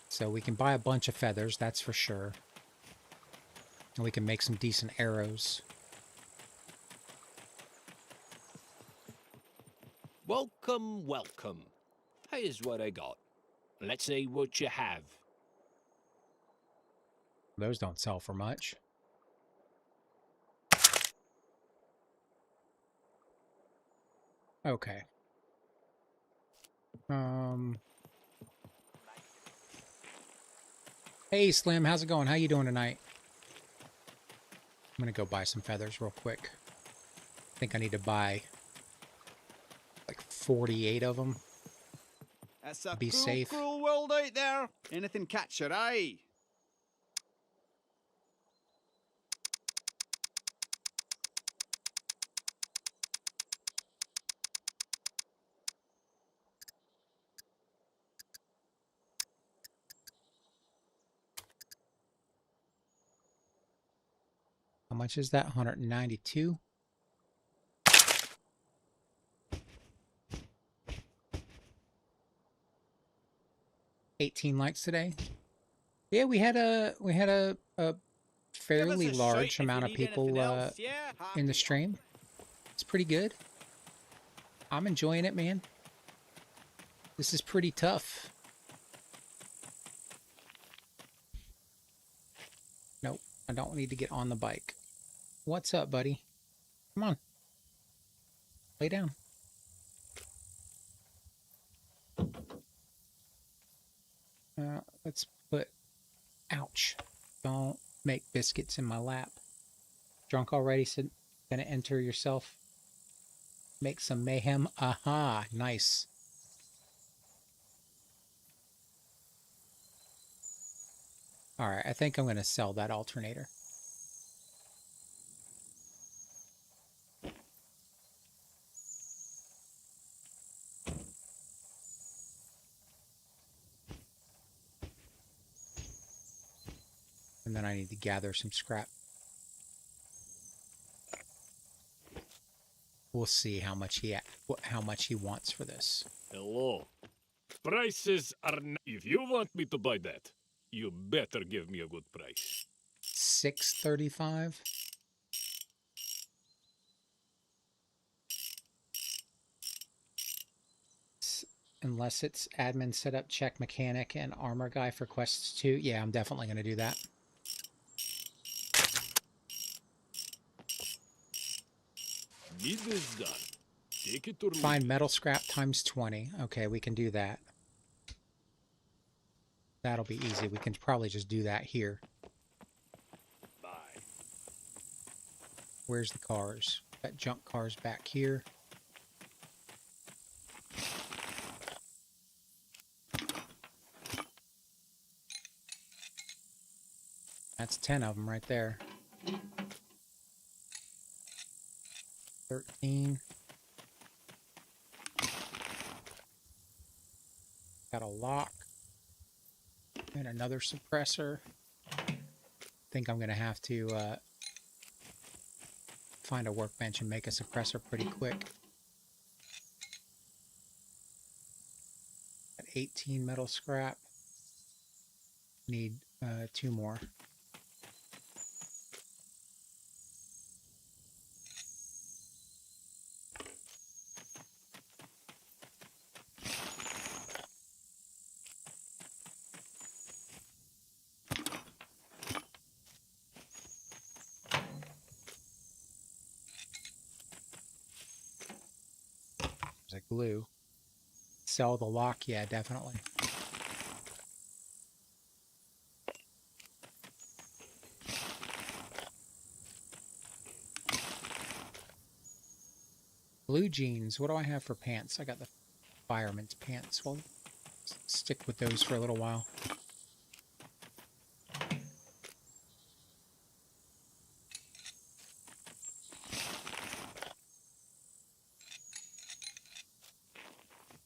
So we can buy a bunch of feathers, that's for sure. And we can make some decent arrows. Welcome, welcome. Here's what I got. Let's see what you have. Those don't sell for much. Okay. Hey Slim, how's it going? How you doing tonight? I'm gonna go buy some feathers real quick. I think I need to buy like 48 of them. It's a Be cruel, safe. cruel world out there. Anything catch your eye? How much is that? 192. $18 likes today. Yeah, we had a fairly large amount of people in the stream. It's pretty good. I'm enjoying it, man. This is pretty tough. Nope, I don't need to get on the bike. What's up, buddy? Come on. Lay down. Let's put... Ouch. Don't make biscuits in my lap. Drunk already, said Gonna enter yourself. Make some mayhem. Aha, nice. All right, I think I'm gonna sell that alternator. And then I need to gather some scrap. We'll see how much he wants for this. Hello. Prices are. If you want me to buy that, you better give me a good price. 635. Unless it's admin setup, check mechanic, and armor guy for quests 2. Yeah, I'm definitely going to do that. Business done. Take it or leave Find it. metal scrap times 20. Okay, we can do that. That'll be easy. We can probably just do that here. Bye. Where's the cars? Got junk cars back here. That's 10 of them right there. 13. Got a lock. And another suppressor. I think I'm going to have to find a workbench and make a suppressor pretty quick. Got 18 metal scrap. Need 2 more. There's a glue. Sell the lock? Yeah, definitely. Blue jeans. What do I have for pants? I got the fireman's pants. Well, stick with those for a little while.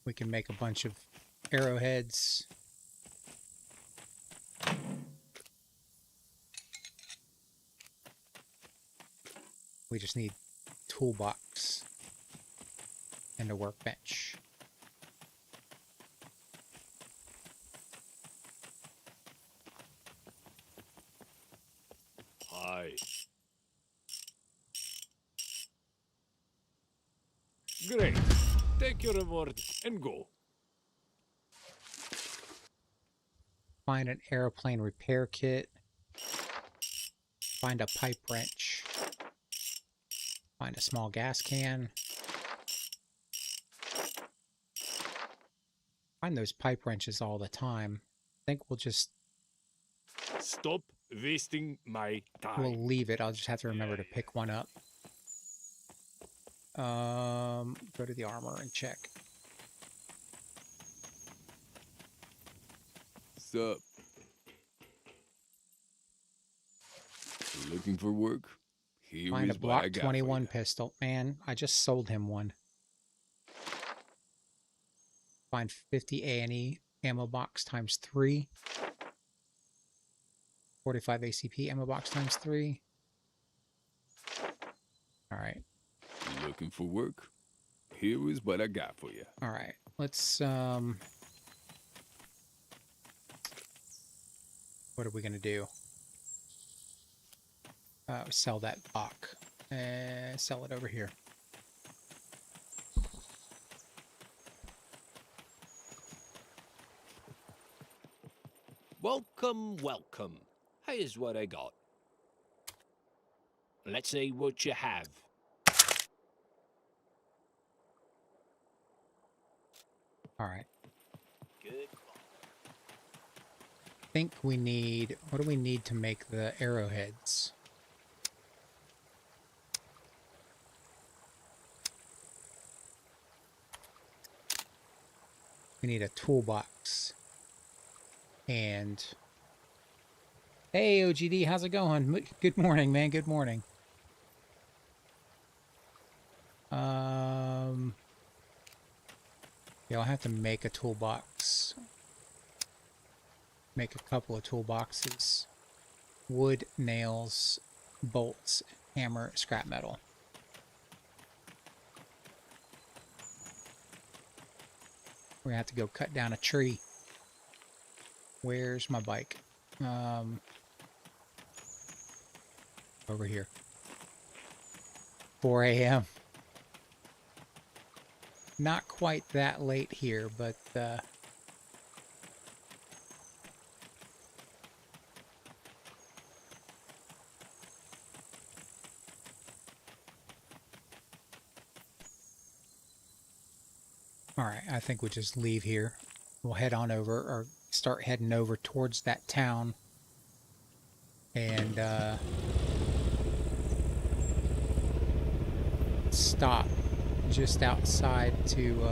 We can make a bunch of arrowheads. We just need toolbox and a workbench. Hi. Great. Take your reward and go. Find an airplane repair kit. Find a pipe wrench. Find a small gas can. Find those pipe wrenches all the time. I think we'll just... Stop wasting my time. We'll leave it. I'll just have to remember to pick one up. Go to the armor and check. Sup? Looking for work? Here Find a is what I Block got 21 for you. pistol. Man, I just sold him one. Find 50 A&E ammo box times 3. 45 ACP ammo box times 3. All right. Looking for work? Here is what I got for you. All right. Let's what are we going to do? Sell that block. Sell it over here. Welcome, welcome. Here's what I got. Let's see what you have. All right. Good. I think we need... What do we need to make the arrowheads? We need a toolbox. And hey, OGD, how's it going? Good morning, man. Good morning. Yeah, I'll have to make a toolbox. Make a couple of toolboxes. Wood, nails, bolts, hammer, scrap metal. We're gonna have to go cut down a tree. Where's my bike? Over here. 4 a.m. Not quite that late here, but all right, I think we'll just leave here. We'll head on over, or start heading over towards that town. And stop just outside to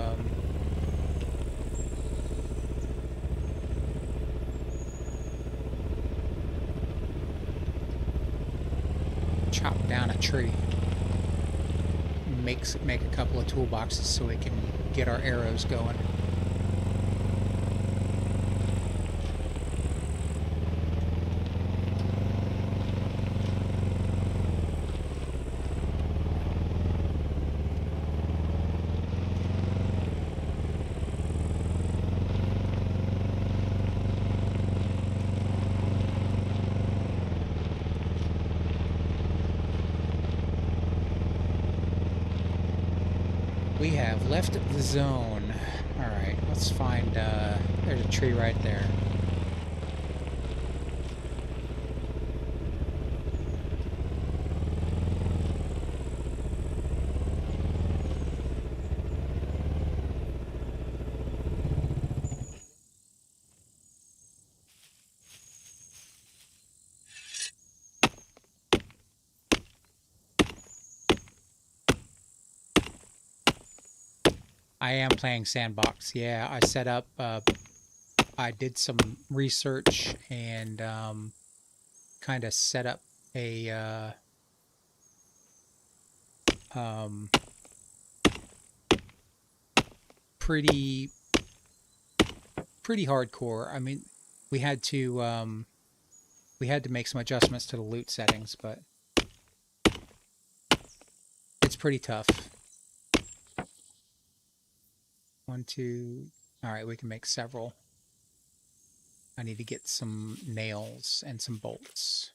chop down a tree. Make a couple of toolboxes so we can get our arrows going. We have left the zone. Alright, let's find, there's a tree right there. I am playing sandbox. Yeah, I set up, I did some research and kind of set up a pretty hardcore. I mean, we had to make some adjustments to the loot settings, but it's pretty tough. 1, 2. All right, we can make several. I need to get some nails and some bolts.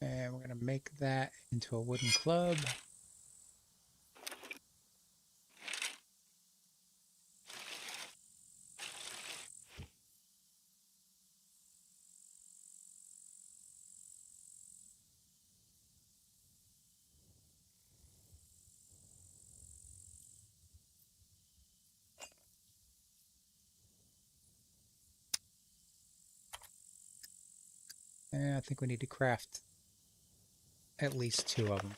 And we're going to make that into a wooden club. And I think we need to craft at least 2 of them.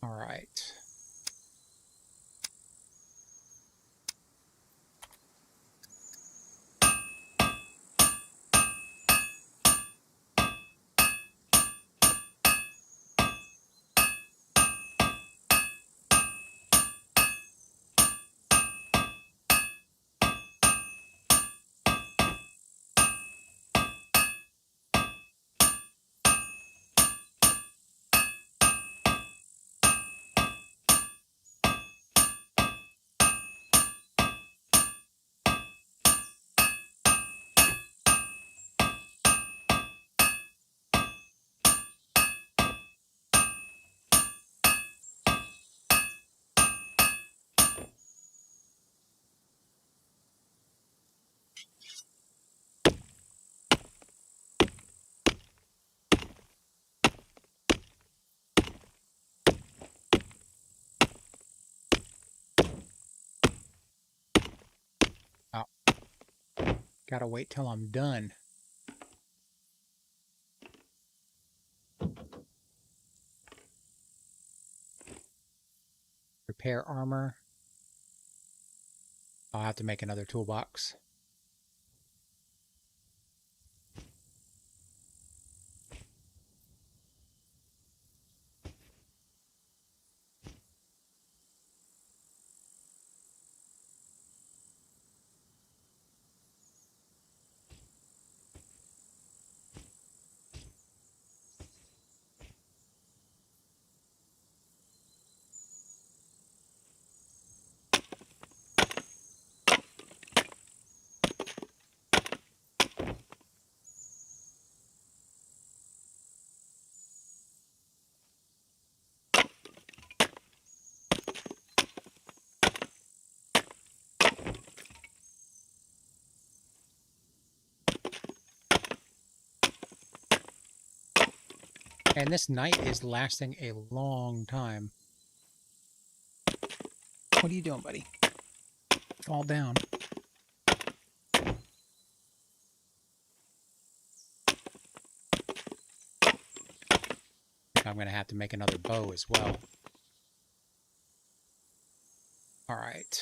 All right. Gotta wait till I'm done. Repair armor. I'll have to make another toolbox. And this night is lasting a long time. What are you doing, buddy? Fall down. I'm going to have to make another bow as well. All right.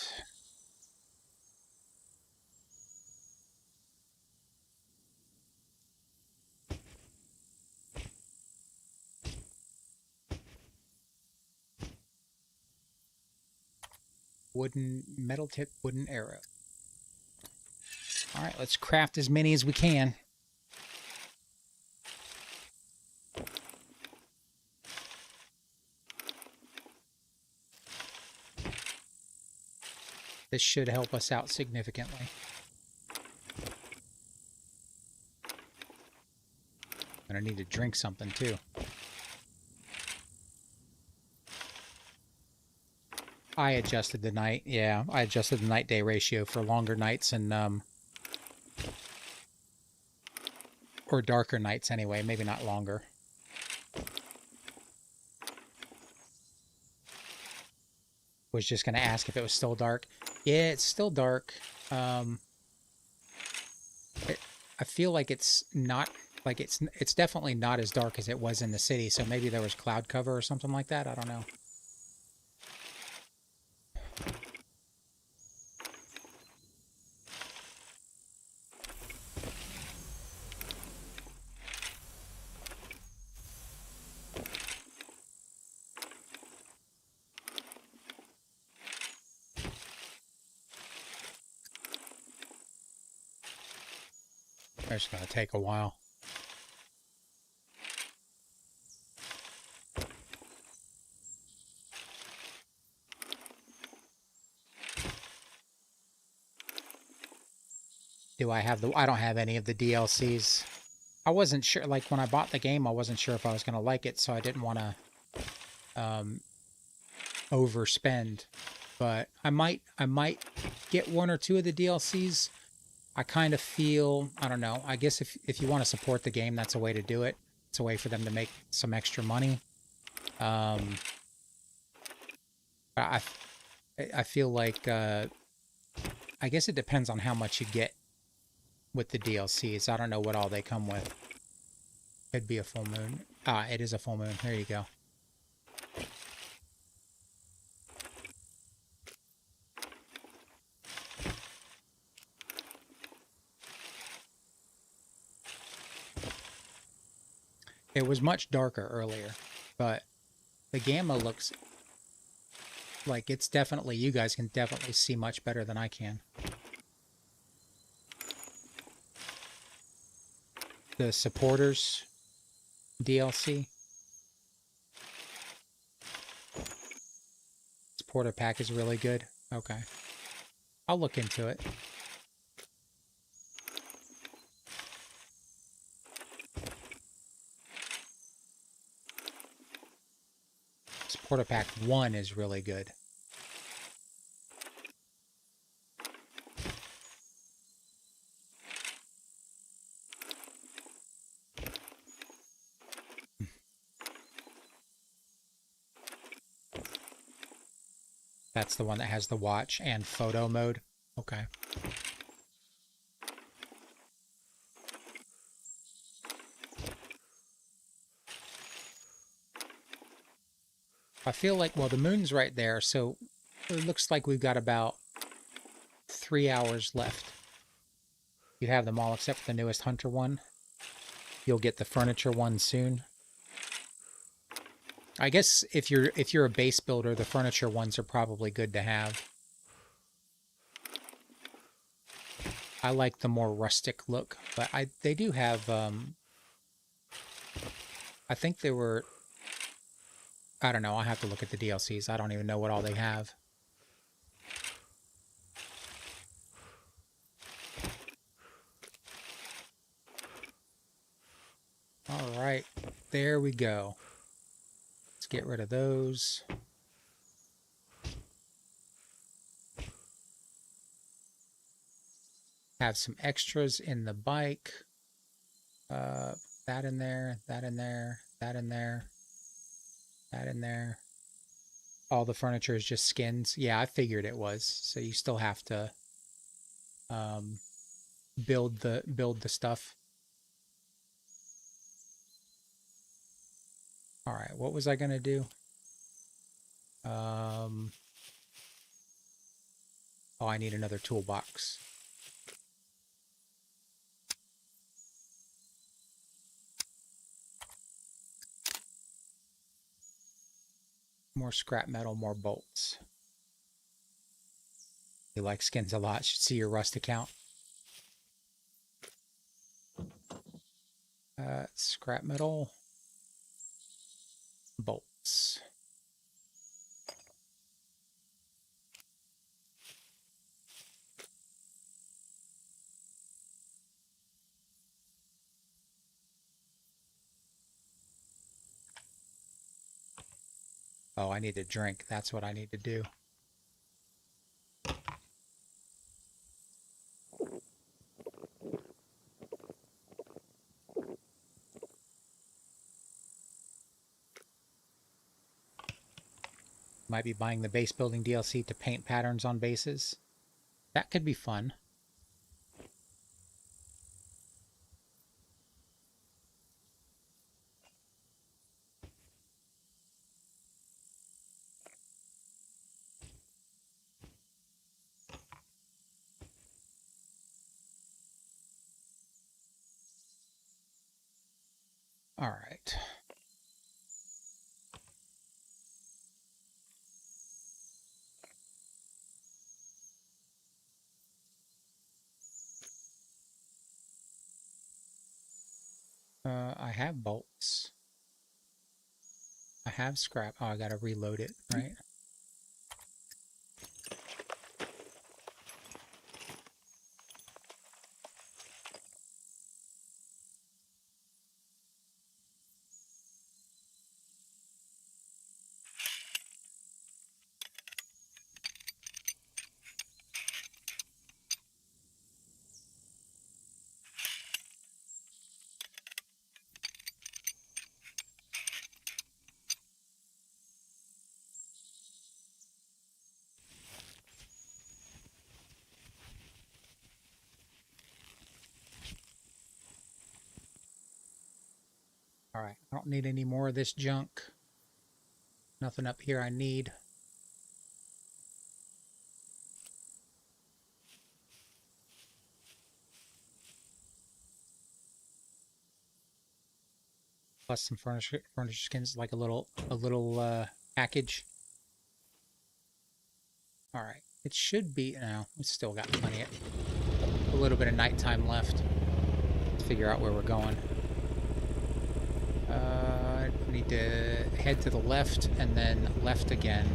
Metal tip wooden arrow. All right, let's craft as many as we can. This should help us out significantly. And I need to drink something too. I adjusted the night. Yeah, I adjusted the night-day ratio for longer nights and or darker nights anyway, maybe not longer. Was just going to ask if it was still dark. Yeah, it's still dark. I feel like it's not, like it's definitely not as dark as it was in the city, so maybe there was cloud cover or something like that. I don't know. It's going to take a while. Do I have the... I don't have any of the DLCs. I wasn't sure, like when I bought the game, I wasn't sure if I was going to like it, so I didn't want to overspend. But I might get one or two of the DLCs. I kind of feel, I don't know, I guess if you want to support the game, that's a way to do it. It's a way for them to make some extra money. I feel like, I guess it depends on how much you get with the DLCs. I don't know what all they come with. Could be a full moon. Ah, it is a full moon. There you go. It was much darker earlier, but the gamma looks like it's definitely, you guys can definitely see much better than I can. The supporters DLC. Supporter pack is really good. Okay. I'll look into it. Supporter pack 1 is really good. That's the one that has the watch and photo mode. Okay. I feel like, well, the moon's right there, so it looks like we've got about 3 hours left. You have them all except for the newest hunter one. You'll get the furniture one soon. I guess if you're a base builder, the furniture ones are probably good to have. I like the more rustic look, but they do have I think they were, I don't know, I'll have to look at the DLCs. I don't even know what all they have. All right, there we go. Let's get rid of those. Have some extras in the bike. That in there, that in there, that in there, that in there. All the furniture is just skins. Yeah, I figured it was. So you still have to build the stuff. All right, what was I gonna do? Oh, I need another toolbox. More scrap metal, more bolts. You like skins a lot. Should see your rust account. Scrap metal, bolts. Oh, I need a drink. That's what I need to do. Might be buying the base building DLC to paint patterns on bases. That could be fun. All right. I have bolts. I have scrap. Oh, I gotta reload it, right? All right, I don't need any more of this junk. Nothing up here I need. Plus some furniture skins, like a little package. All right, it should be, no, it's still got plenty of, a little bit of nighttime left. Let's figure out where we're going. We need to head to the left and then left again.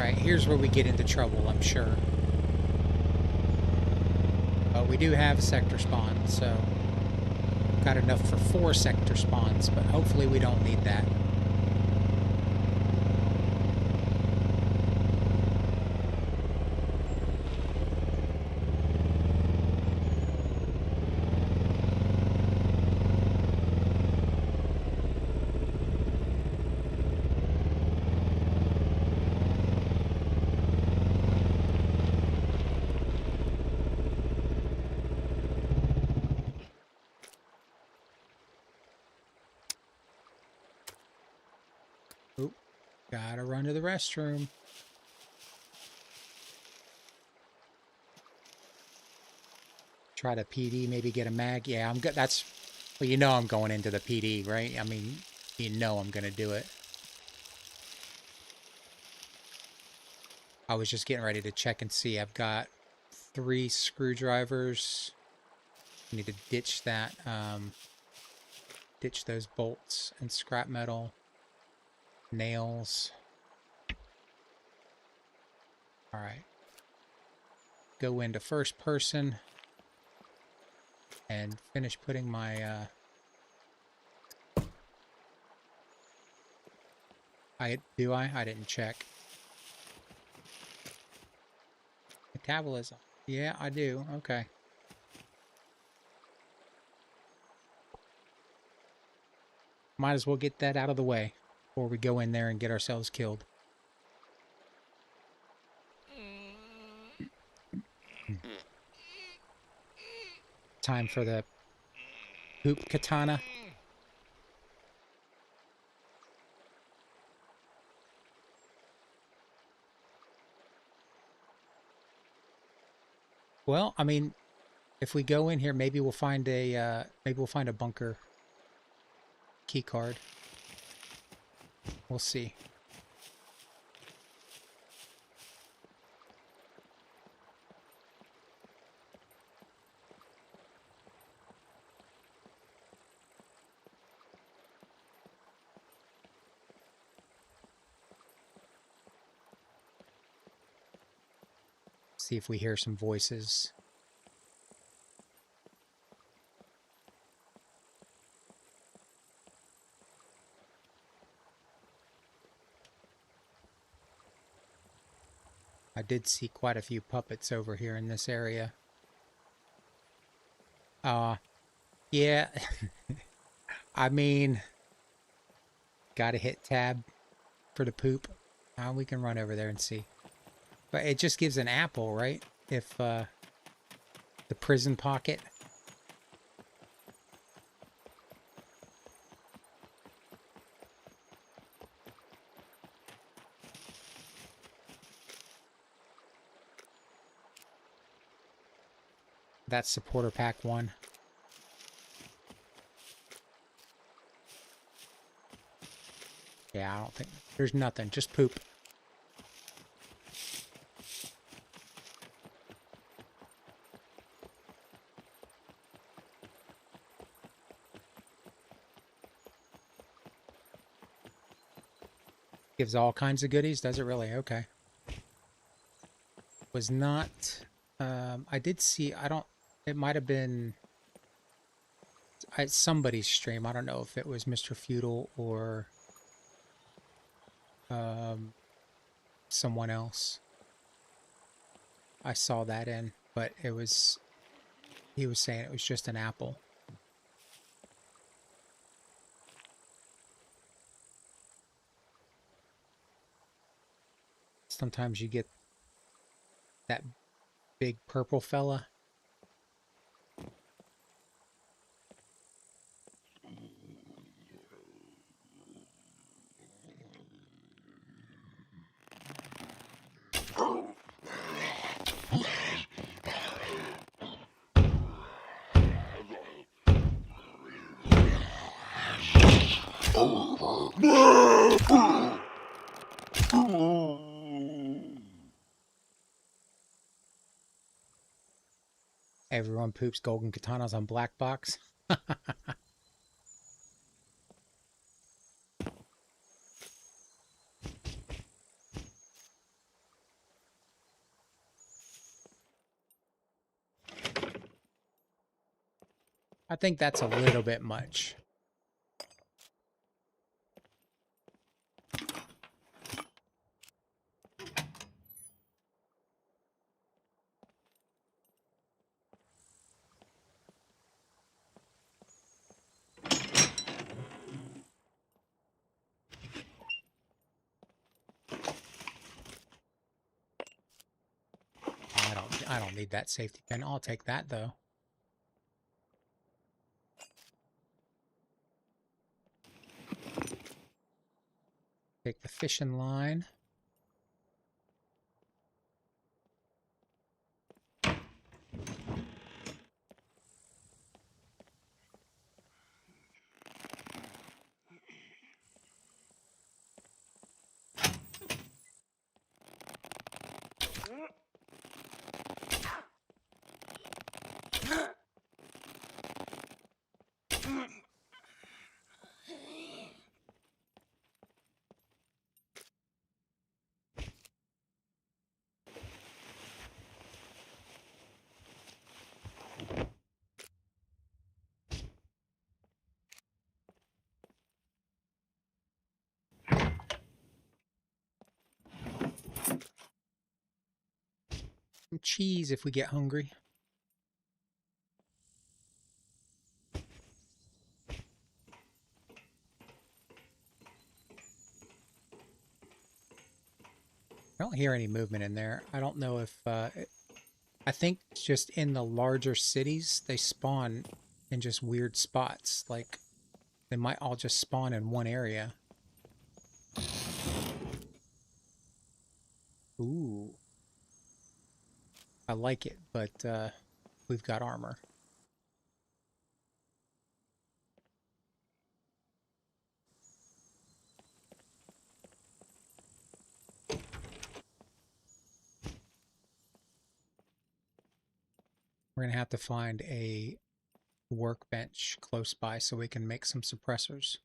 Alright, here's where we get into trouble, I'm sure. But we do have a sector spawn, so got enough for 4 sector spawns, but hopefully we don't need that. Oop, gotta run to the restroom. Try to PD, maybe get a mag. Yeah, I'm good. That's, well, you know I'm going into the PD, right? I mean, you know I'm gonna do it. I was just getting ready to check and see. I've got 3 screwdrivers. I need to ditch that, ditch those bolts and scrap metal. Nails. Alright. Go into first person and finish putting my I didn't check. Metabolism. Yeah, I do. Okay. Might as well get that out of the way before we go in there and get ourselves killed. Time for the poop katana. Well, I mean, if we go in here, maybe we'll find a bunker key card. We'll see. See if we hear some voices. I did see quite a few puppets over here in this area. Yeah. I mean, gotta hit tab for the poop. We can run over there and see. But it just gives an apple, right? If, the prison pocket. That's supporter pack 1. Yeah, I don't think there's nothing, just poop. Gives all kinds of goodies, does it really? Okay. Was not, I did see, it might have been somebody's stream. I don't know if it was Mr. Feudal or someone else. I saw that in, but he was saying it was just an apple. Sometimes you get that big purple fella. Everyone poops golden katanas on black box. I think that's a little bit much. I don't need that safety pin. I'll take that though. Take the fishing line. Some cheese if we get hungry. I don't hear any movement in there. I don't know if... I think just in the larger cities, they spawn in just weird spots. Like, they might all just spawn in one area. Ooh. I like it, but we've got armor. We're going to have to find a workbench close by so we can make some suppressors.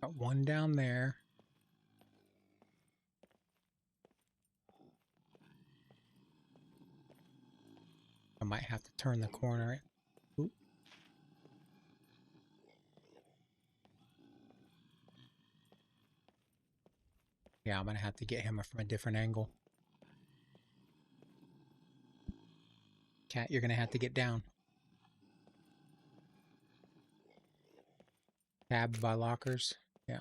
Got one down there. I might have to turn the corner. Oop. Yeah, I'm going to have to get him from a different angle. Cat, you're going to have to get down. Tab by lockers. Yeah.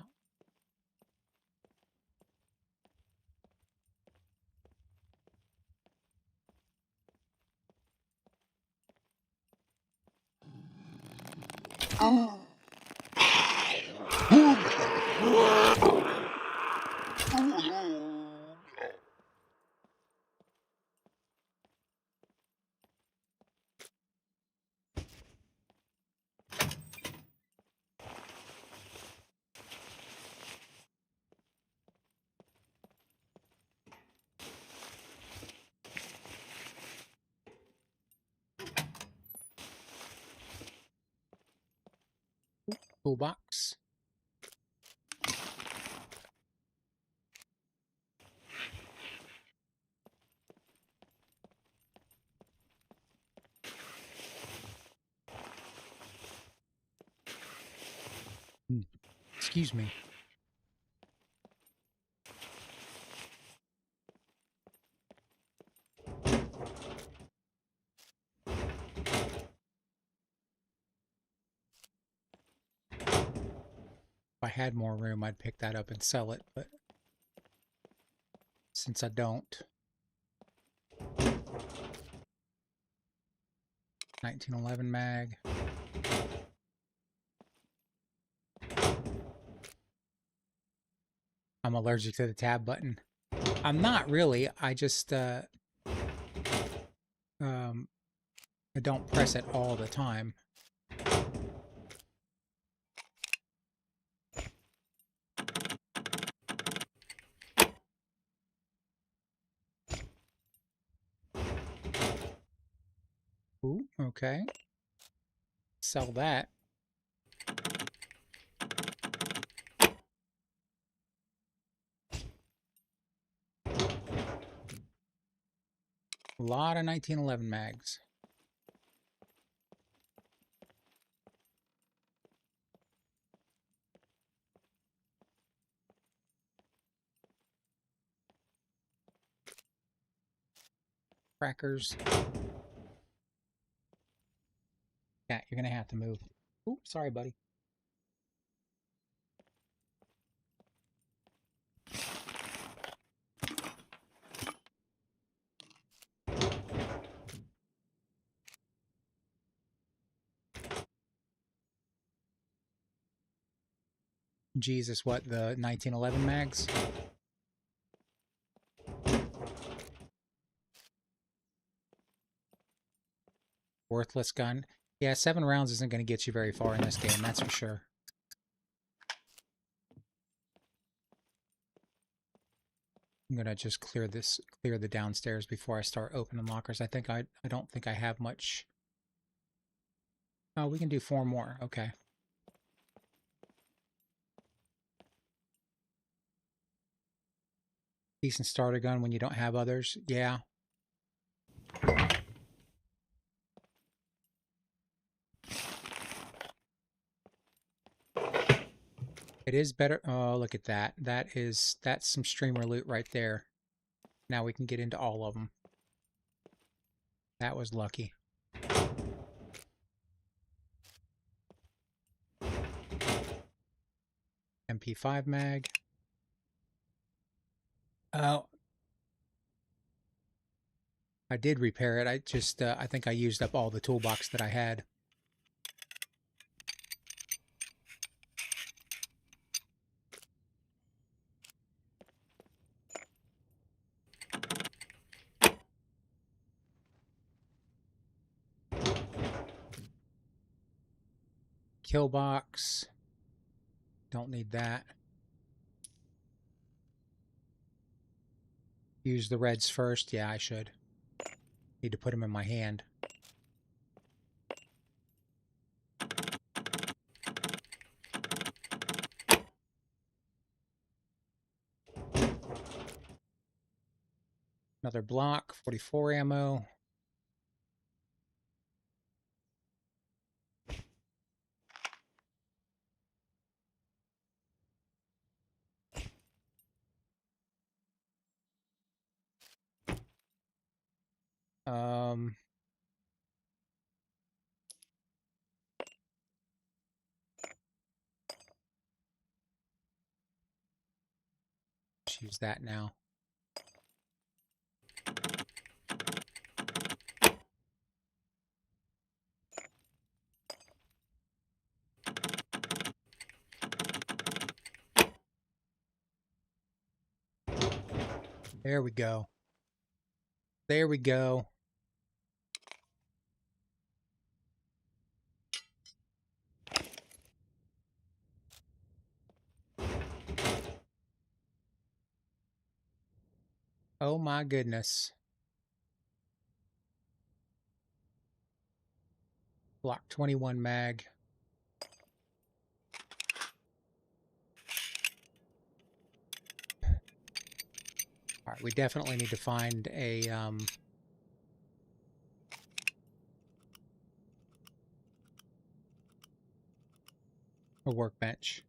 Toolbox. Excuse me. If I had more room, I'd pick that up and sell it, but since I don't. 1911 mag. I'm allergic to the tab button. I'm not really. I just I don't press it all the time. Ooh, okay. Sell that. lot of 1911 mags. Crackers. Yeah, you're gonna have to move. Ooh, sorry, buddy. Jesus, what, the 1911 mags? Worthless gun. Yeah, 7 rounds isn't going to get you very far in this game, that's for sure. I'm going to just clear the downstairs before I start opening lockers. I don't think I have much. Oh, we can do 4 more. Okay. Decent starter gun when you don't have others. Yeah. It is better. Oh, look at that. That's some streamer loot right there. Now we can get into all of them. That was lucky. MP5 mag. Oh, I did repair it. I think I used up all the toolbox that I had. Kill box. Don't need that. Use the reds first. Yeah, I should. Need to put them in my hand. Another block, 44 ammo. Um, let's use that now. There we go. There we go. Oh my goodness. Block 21 mag. All right, we definitely need to find a workbench.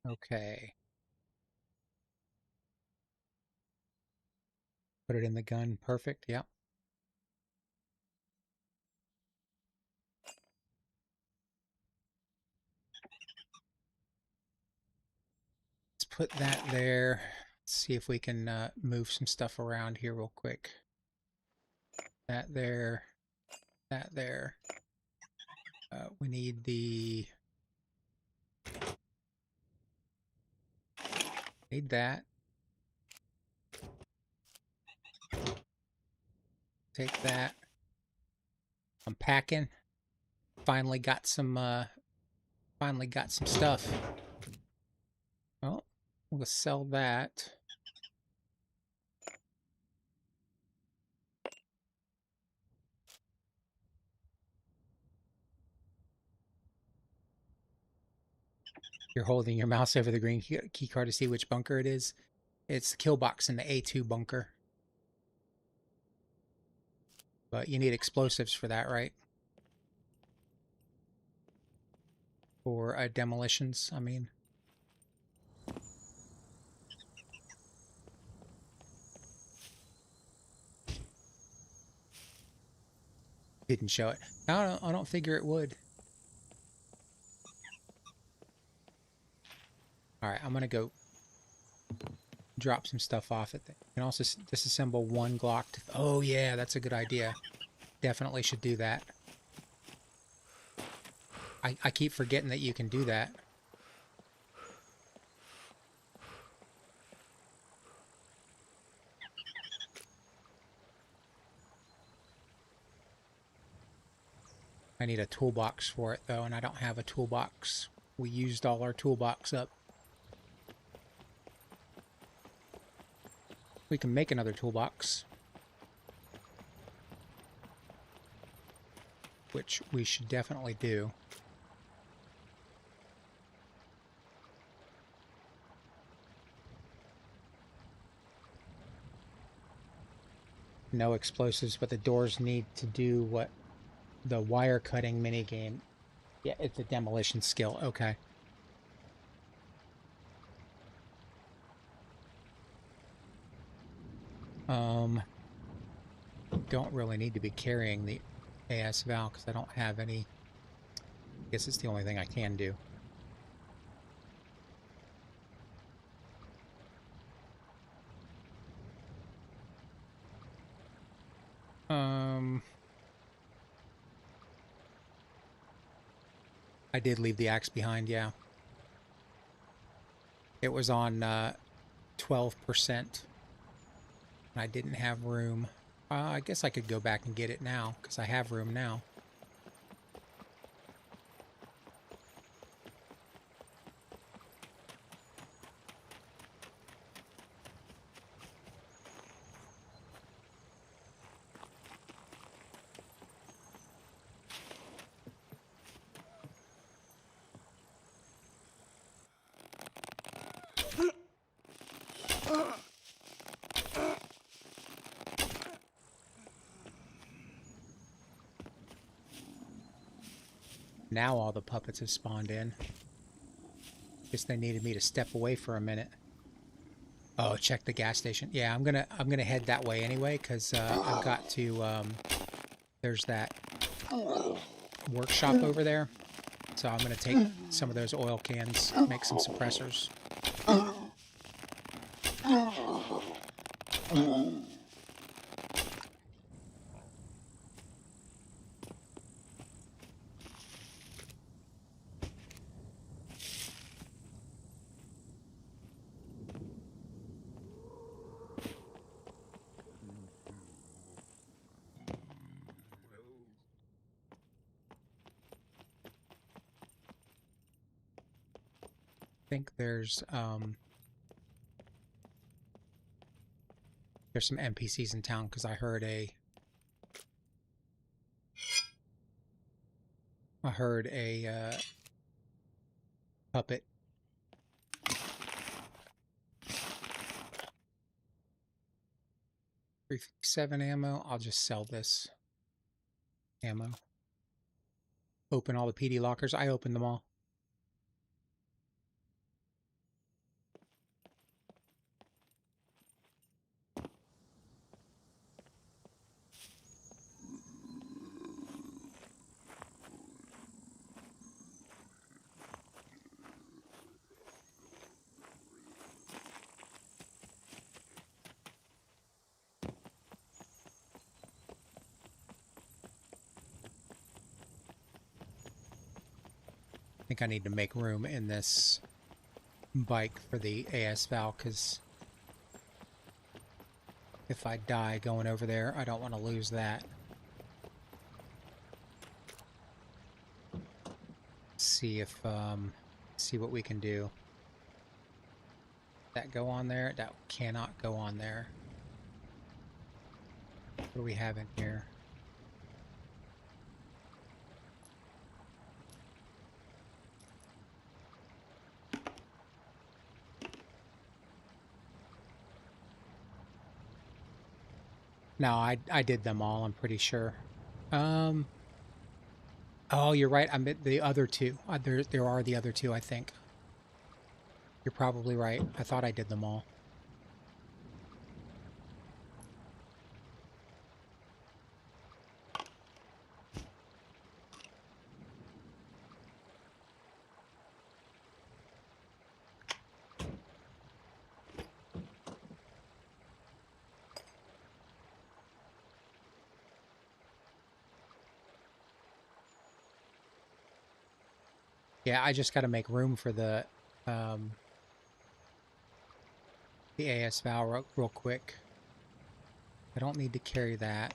Okay. Put it in the gun. Perfect. Yep. Let's put that there. Let's see if we can move some stuff around here real quick. That there. That there. We need the... Need that. Take that. I'm packing. Finally got some stuff. We'll sell that. You're holding your mouse over the green key card to see which bunker it is. It's the kill box in the A2 bunker. But you need explosives for that, right? For demolitions, I mean. Didn't show it. I don't figure it would. Alright, I'm gonna go drop some stuff off at there. You can also disassemble one Glock. Oh yeah, that's a good idea. Definitely should do that. I keep forgetting that you can do that. I need a toolbox for it though, and I don't have a toolbox. We used all our toolbox up. We can make another toolbox, which we should definitely do. No explosives, but the doors need to do what the wire cutting minigame. Yeah, it's a demolition skill. Okay. Don't really need to be carrying the AS Val because I don't have any. I guess it's the only thing I can do. I did leave the axe behind, yeah. It was on 12%. And I didn't have room. I guess I could go back and get it now, because I have room now. Now all the puppets have spawned in. Guess they needed me to step away for a minute. Oh, check the gas station. Yeah, I'm gonna head that way anyway, because I've got to. There's that workshop over there, so I'm gonna take some of those oil cans, make some suppressors. I think there's some NPCs in town because I heard a puppet. .357 ammo. I'll just sell this ammo. Open all the PD lockers. I opened them all. I think I need to make room in this bike for the AS Val, because if I die going over there, I don't want to lose that. See if see what we can do. That go on there? That cannot go on there. What do we have in here? No, I did them all, I'm pretty sure. Oh, you're right. I meant the other two. There are the other two, I think. You're probably right. I thought I did them all. Yeah, I just got to make room for the AS Val real quick. I don't need to carry that.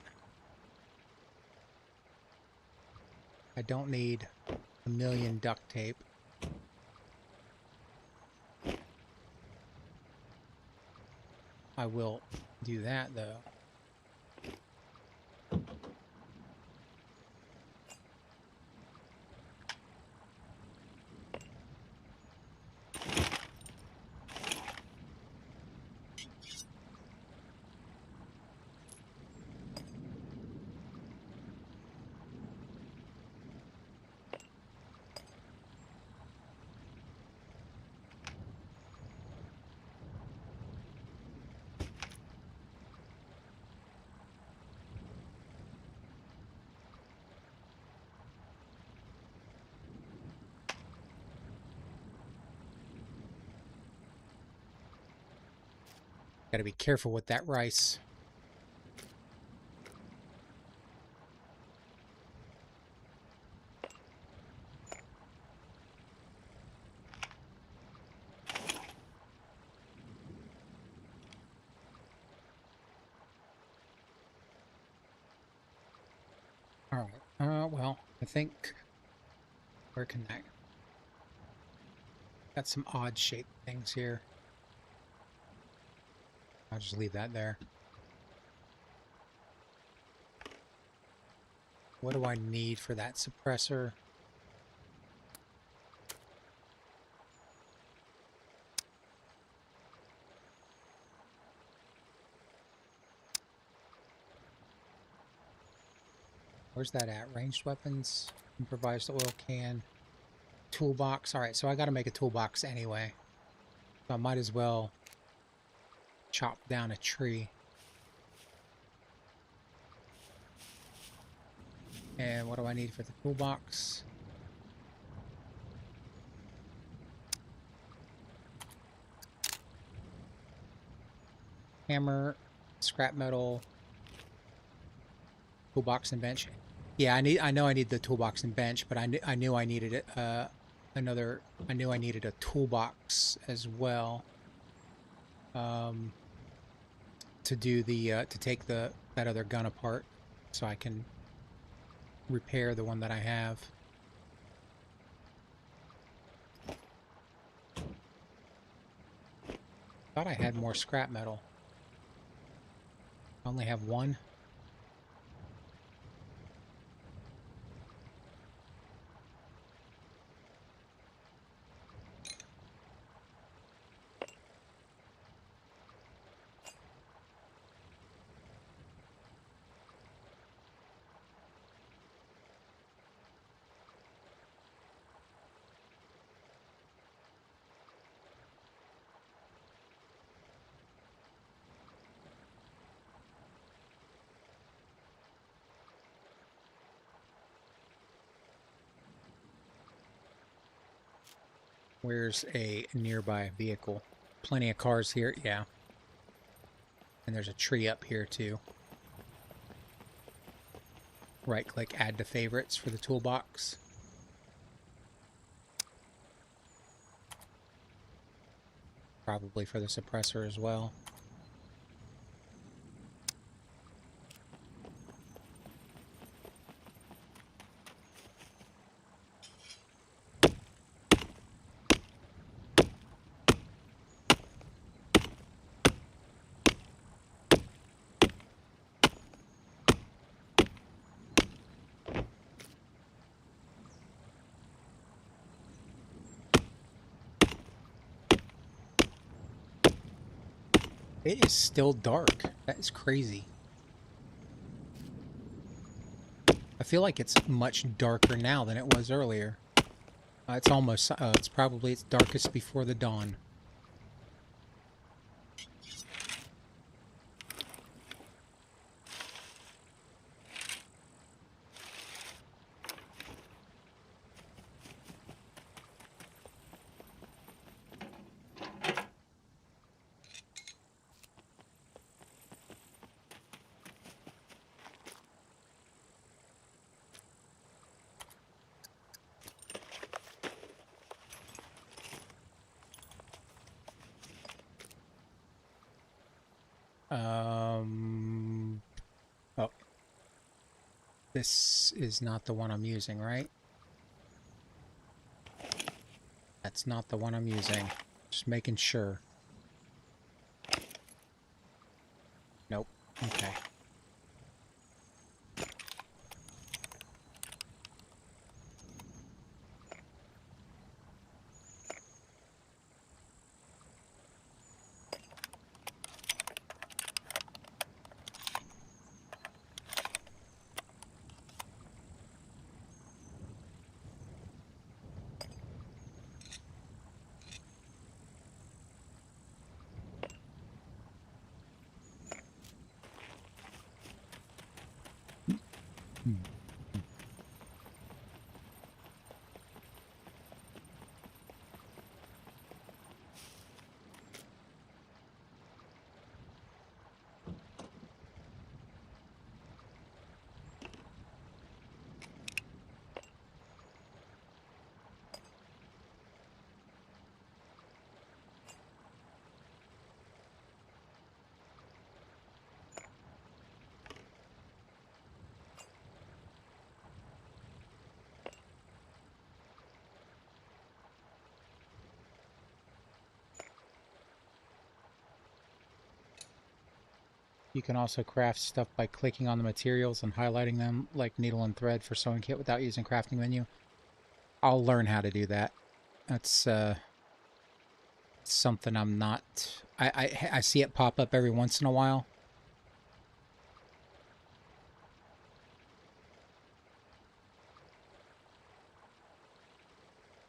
I don't need a million duct tape. I will do that though. Gotta be careful with that rice. All right. Well, I think where can that? Got some odd shaped things here. I'll just leave that there. What do I need for that suppressor? Where's that at? Ranged weapons, improvised oil can, toolbox. All right, so I got to make a toolbox anyway. So I might as well chop down a tree. And what do I need for the toolbox? Hammer, scrap metal, toolbox and bench. Yeah, I know I need the toolbox and bench, but I knew I needed it. I knew I needed a toolbox as well. To do the to take that other gun apart, so I can repair the one that I have. Thought I had more scrap metal. I only have one. Where's a nearby vehicle? Plenty of cars here, yeah. And there's a tree up here too. Right click, add to favorites for the toolbox. Probably for the suppressor as well. It is still dark. That is crazy. I feel like it's much darker now than it was earlier. It's almost, it's probably its darkest before the dawn. Oh. This is not the one I'm using, right? That's not the one I'm using. Just making sure. Nope. Okay. You can also craft stuff by clicking on the materials and highlighting them like needle and thread for sewing kit without using crafting menu. I'll learn how to do that. That's something I'm not... I see it pop up every once in a while.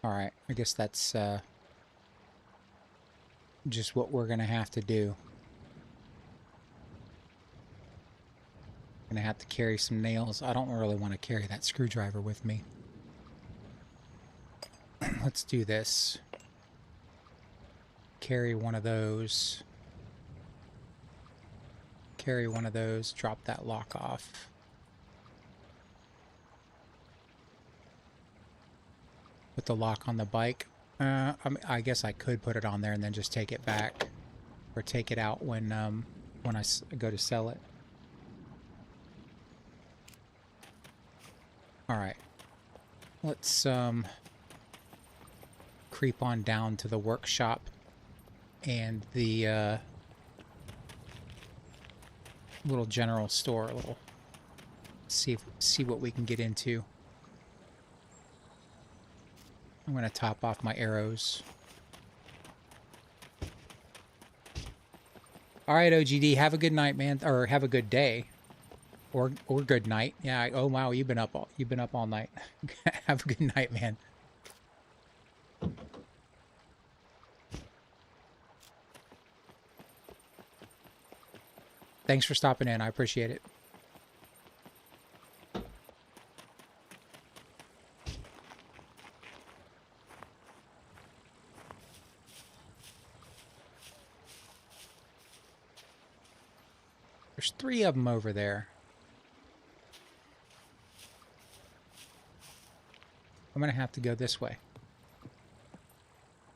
Alright, I guess that's just what we're going to have to do. Gonna have to carry some nails. I don't really want to carry that screwdriver with me. Let's do this. Carry one of those. Carry one of those. Drop that lock off. Put the lock on the bike. I guess I could put it on there and then just take it back, or take it out when I go to sell it. Alright, let's creep on down to the workshop and the little general store. See what we can get into. I'm gonna top off my arrows. Alright, OGD, have a good night, man, or have a good day. Or good night. Yeah. Oh wow, you've been up all night. Have a good night, man. Thanks for stopping in. I appreciate it. There's 3 of them over there. I'm gonna have to go this way.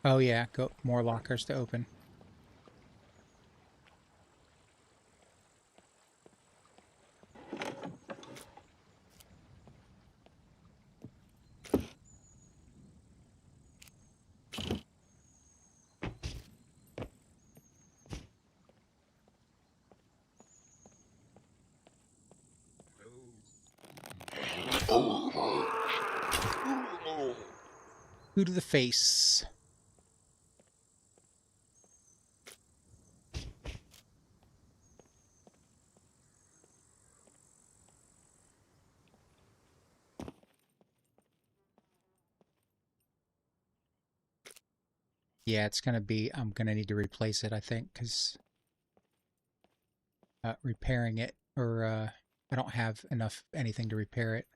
Oh yeah, go more lockers to open. Boot to the face. Yeah, it's gonna be, I'm gonna need to replace it, I think, because repairing it, or I don't have enough anything to repair it.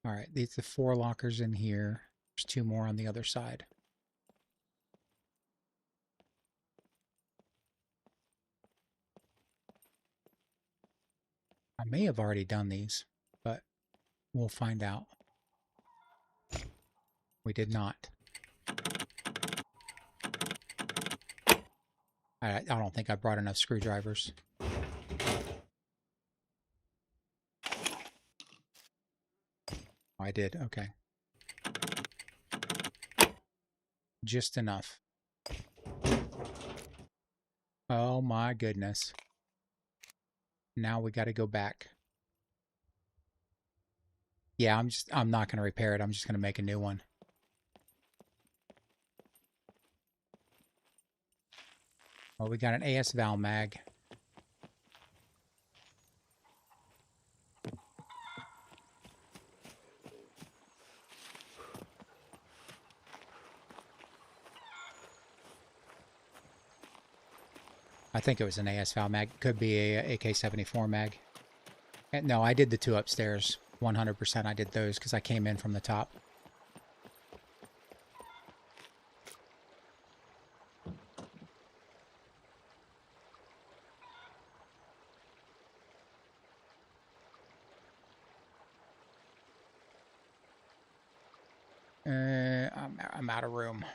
All right, these are the 4 lockers in here. There's 2 more on the other side. I may have already done these, but we'll find out. We did not. I don't think I brought enough screwdrivers. Oh, I did, okay. Just enough. Oh my goodness. Now we got to go back. Yeah, I'm not going to repair it. I'm just going to make a new one. Well, we got an AS Val mag. I think it was an AS Val mag. Could be a AK-74 mag. No, I did the 2 upstairs. 100% I did those because I came in from the top. I'm out of room.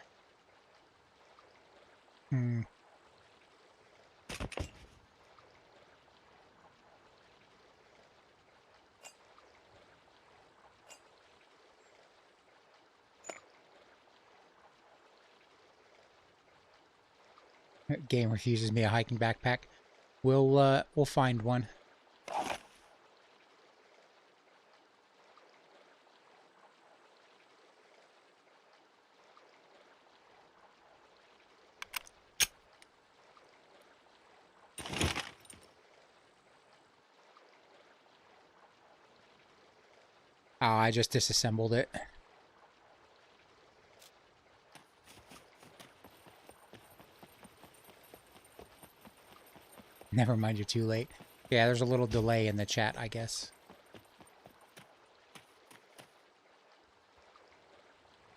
Game refuses me a hiking backpack. We'll find one. Oh, I just disassembled it. Never mind, you're too late. Yeah, there's a little delay in the chat, I guess.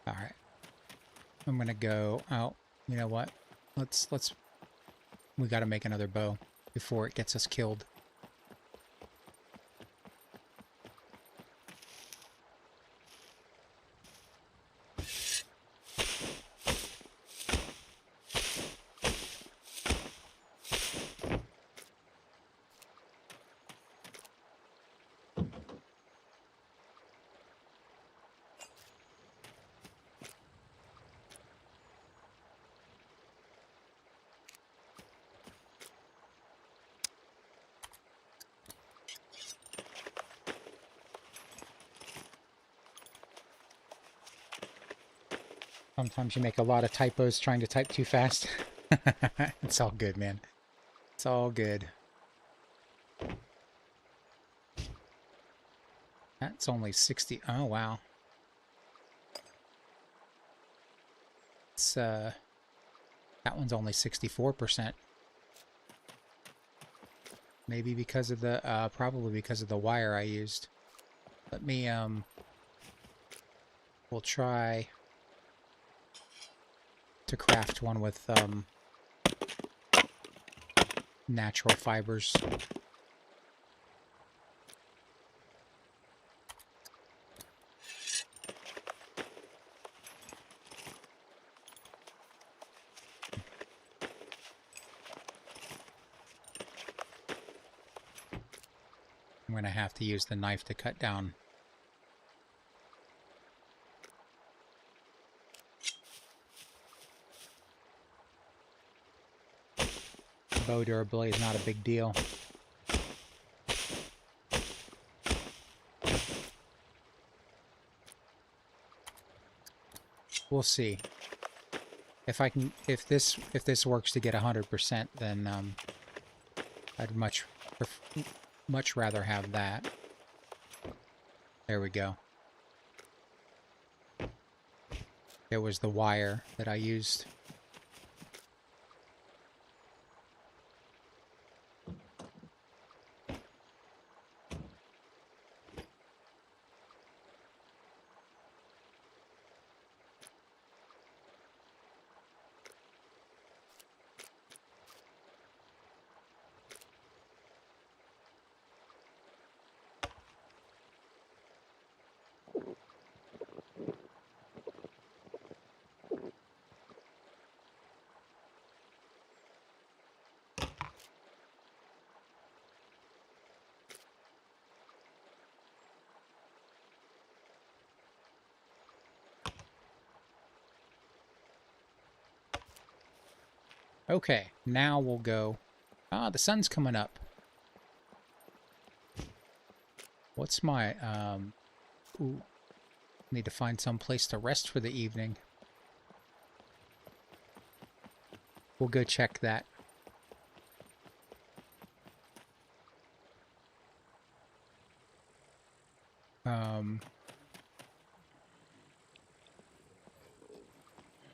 Alright. I'm gonna go out. You know what? We gotta make another bow before it gets us killed. Sometimes you make a lot of typos trying to type too fast. It's all good, man. It's all good. That's only 60. Oh, wow. It's, that one's only 64%. Maybe because of the, probably because of the wire I used. Let me, we'll try to craft one with natural fibers. I'm gonna have to use the knife to cut down. Bow durability is not a big deal. We'll see. If this works to get 100%, then I'd much rather have that. There we go. It was the wire that I used. Okay, now we'll go. Ah, the sun's coming up. What's my, ooh, need to find some place to rest for the evening. We'll go check that.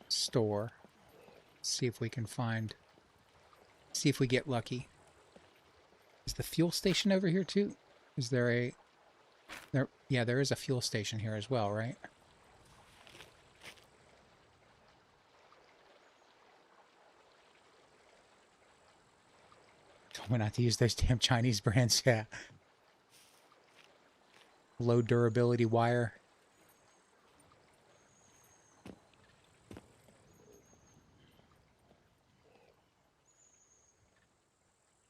Store. See if we can find, see if we get lucky. Is the fuel station over here too? Is there a, yeah, there is a fuel station here as well, right? Told me not to use those damn Chinese brands, yeah. Low durability wire.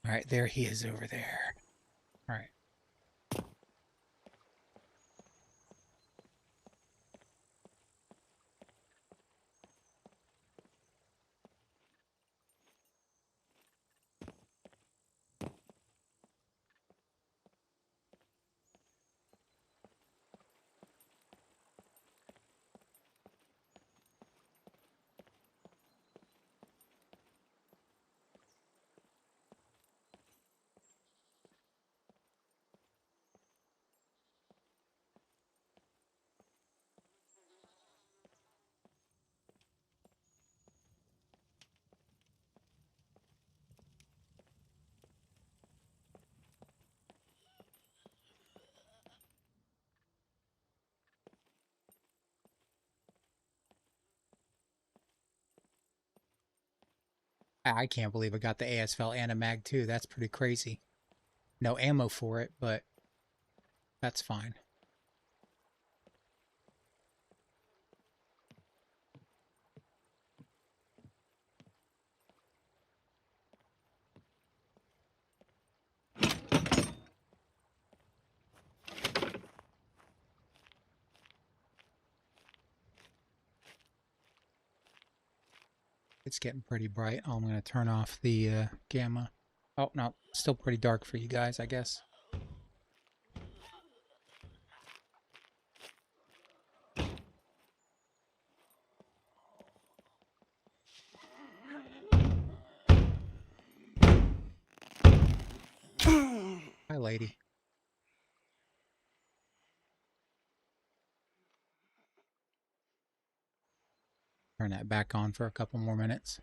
All right, there he is over there. All right. I can't believe I got the ASFL and a mag too. That's pretty crazy. No ammo for it, but that's fine. It's getting pretty bright. Oh, I'm going to turn off the gamma. Oh, no. Still pretty dark for you guys, I guess. Hi, lady. Turn that back on for a couple more minutes.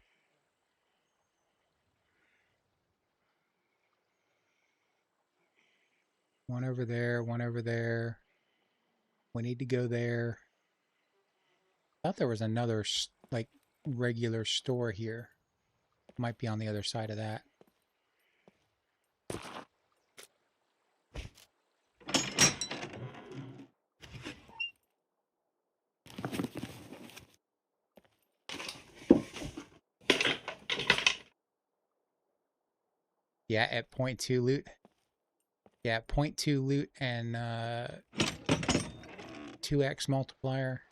One over there, one over there. We need to go there. I thought there was another, like, regular store here. Might be on the other side of that. Yeah, at 0.2 loot. Yeah, 0.2 loot and 2x multiplier.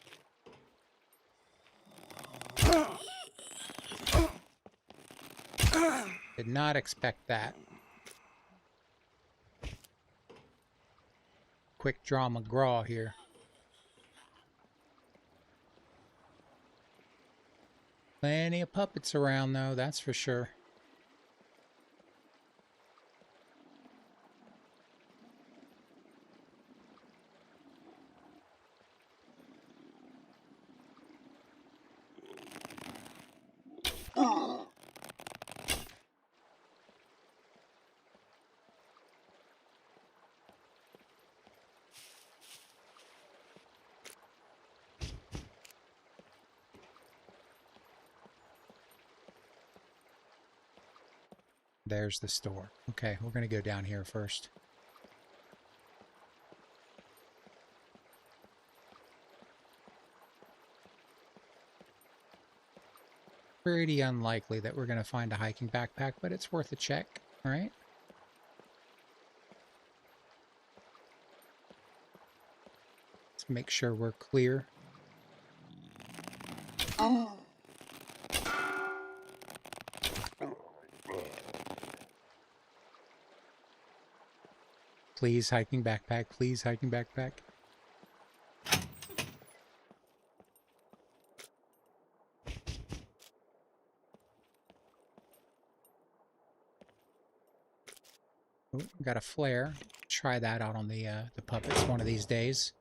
Did not expect that. Quick draw McGraw here. Plenty of puppets around though, that's for sure. There's the store. Okay, we're going to go down here first. Pretty unlikely that we're going to find a hiking backpack, but it's worth a check, all right? Let's make sure we're clear. Please, hiking backpack. Please, hiking backpack. Oh, got a flare. Try that out on the puppets one of these days.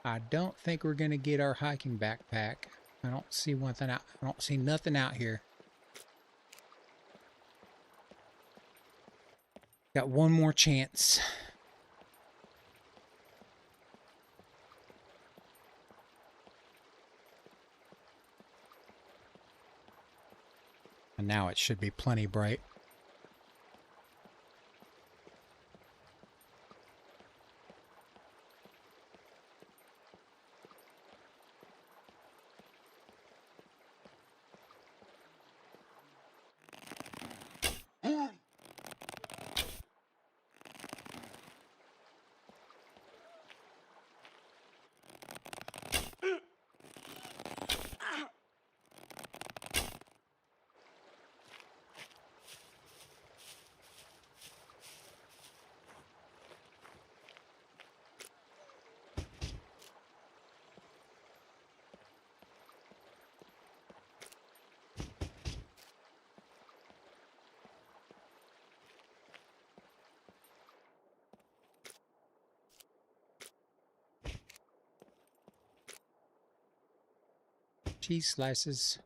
I don't think we're gonna get our hiking backpack. I don't see nothing out. I don't see nothing out here. Got one more chance. And now it should be plenty bright. Cheese slices.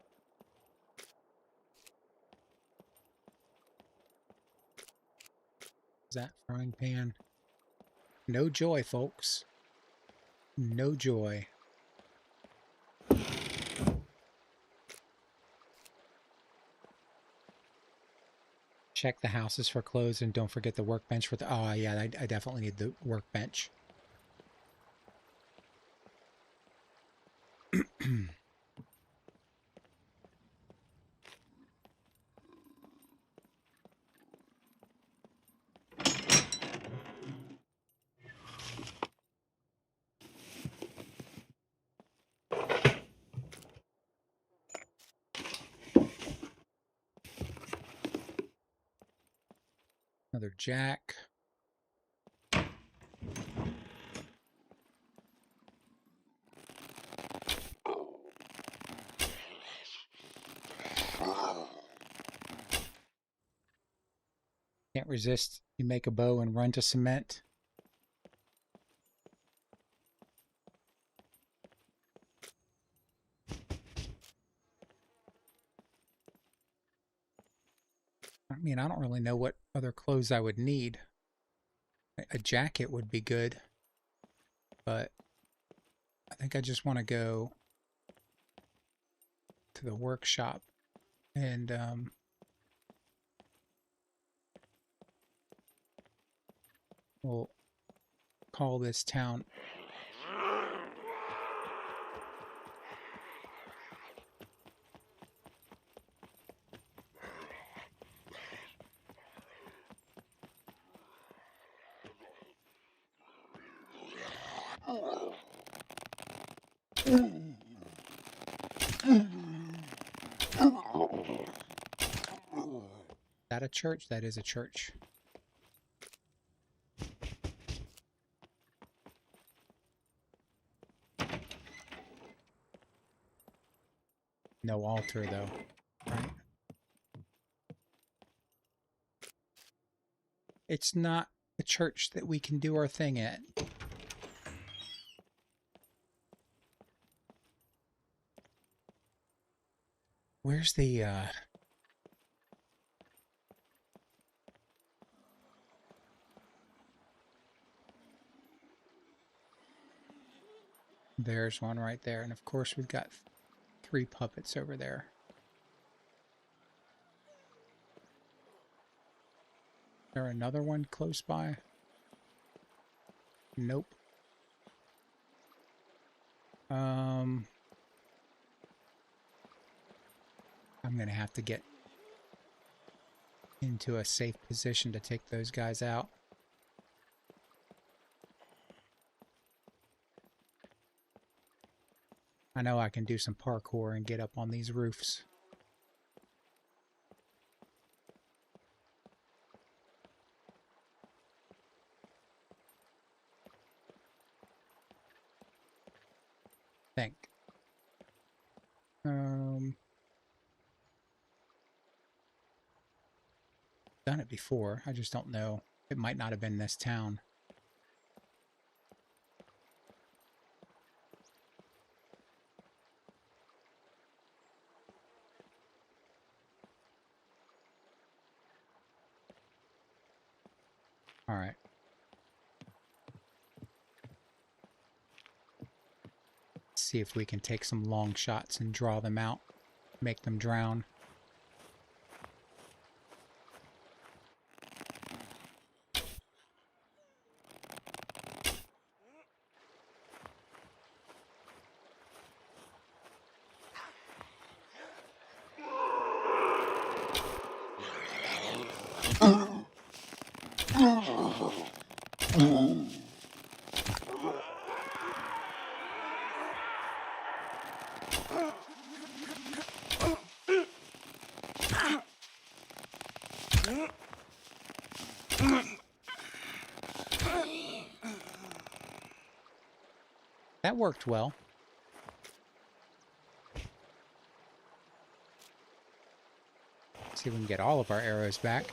Is that frying pan? No joy, folks. No joy. Check the houses for clothes and don't forget the workbench for the... Oh, yeah, I definitely need the workbench. Another jack. Can't resist. You make a bow and run to cement. I mean, I don't really know what other clothes I would need. A jacket would be good, but I think I just want to go to the workshop and we'll call this town. Is that a church? That is a church. No altar, though. Right? It's not a church that we can do our thing at. Where's the, There's one right there. And of course we've got 3 puppets over there. Is there another one close by? Nope. I'm gonna have to get into a safe position to take those guys out. I know I can do some parkour and get up on these roofs. Think. Done it before. I just don't know. It might not have been this town. All right. See if we can take some long shots and draw them out, make them drown. That worked well. See if we can get all of our arrows back.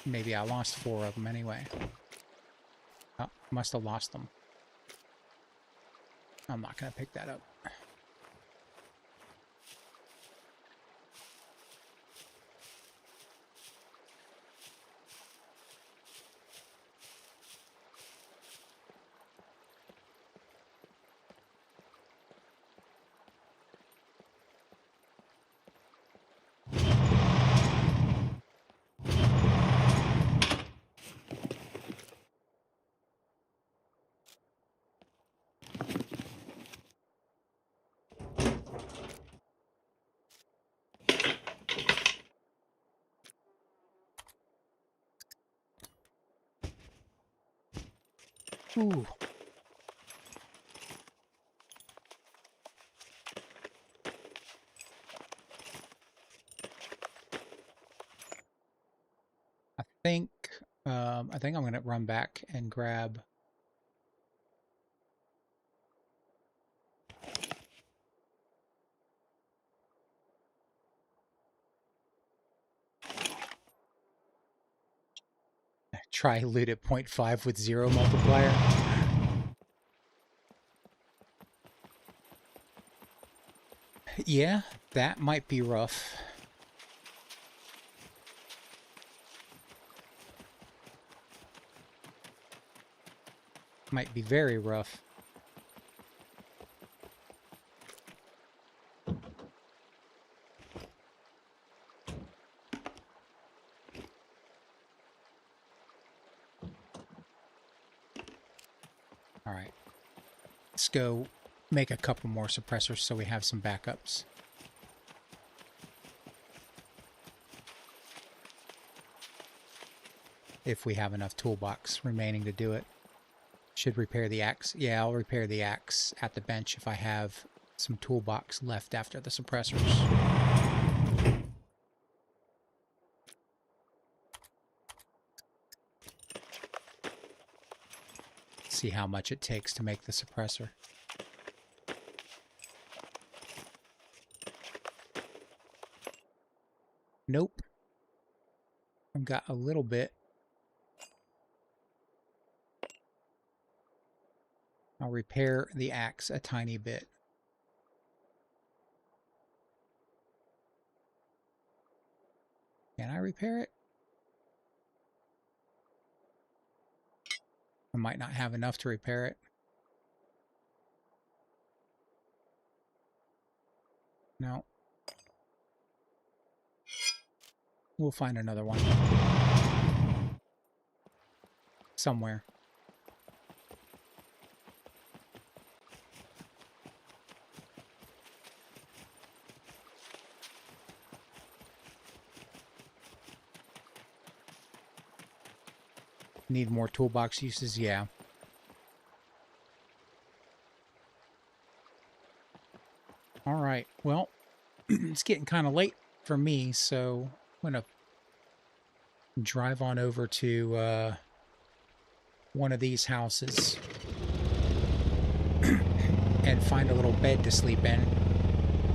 Maybe I lost 4 of them anyway. Oh, must have lost them. I'm not going to pick that up. Ooh. I think I'm going to run back and grab try loot at 0.5 with 0 multiplier. Yeah, that might be rough. Might be very rough. All right. Let's go make a couple more suppressors so we have some backups. If we have enough toolbox remaining to do it. Should repair the axe. Yeah, I'll repair the axe at the bench if I have some toolbox left after the suppressors. See how much it takes to make the suppressor. Nope. I've got a little bit. I'll repair the axe a tiny bit. Can I repair it? I might not have enough to repair it. No. We'll find another one. Somewhere. Need more toolbox uses? Yeah. All right. Well, it's getting kind of late for me, so I'm going to drive on over to one of these houses and find a little bed to sleep in.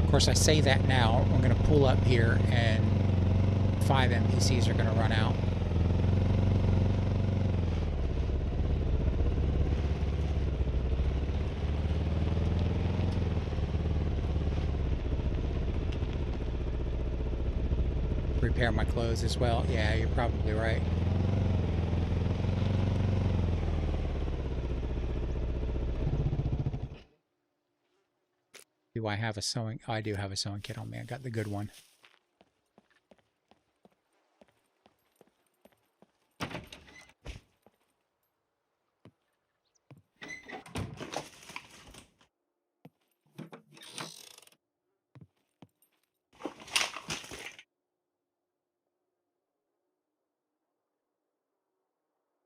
Of course, I say that now. I'm going to pull up here and 5 NPCs are going to run out. Repair my clothes as well. Yeah, you're probably right. Do I have a sewing? Oh, I do have a sewing kit on me. I got the good one.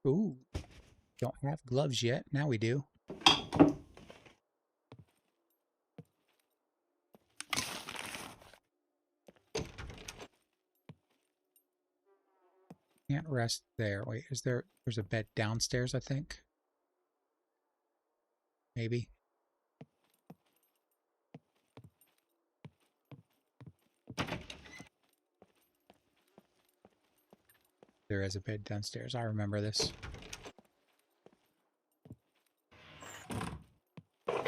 Ooh, don't have gloves yet. Now we do. Can't rest there. Wait, is there? There's a bed downstairs, I think. Maybe. There is a bed downstairs. I remember this. Let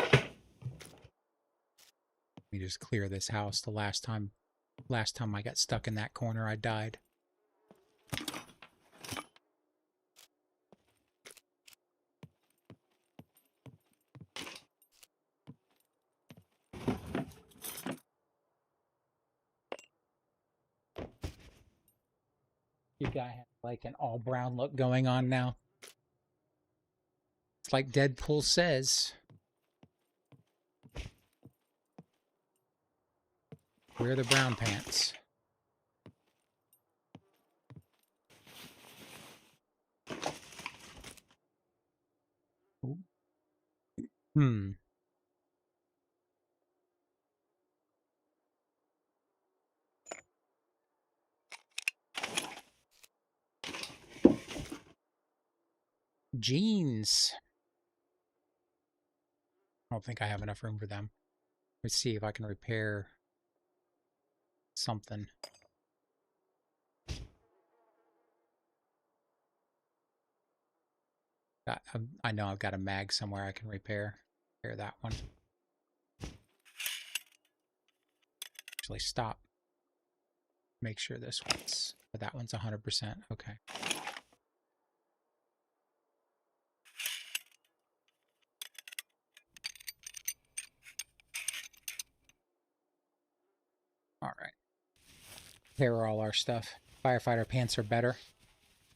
me just clear this house. The last time I got stuck in that corner, I died. You guy has like an all brown look going on now. It's like Deadpool says. Wear the brown pants. Ooh. Hmm. Jeans. I don't think I have enough room for them. Let's see if I can repair something. I know I've got a mag somewhere I can repair. Repair that one. Actually, stop. Make sure this one's... But that one's 100%. Okay. All right. Repair all our stuff. Firefighter pants are better.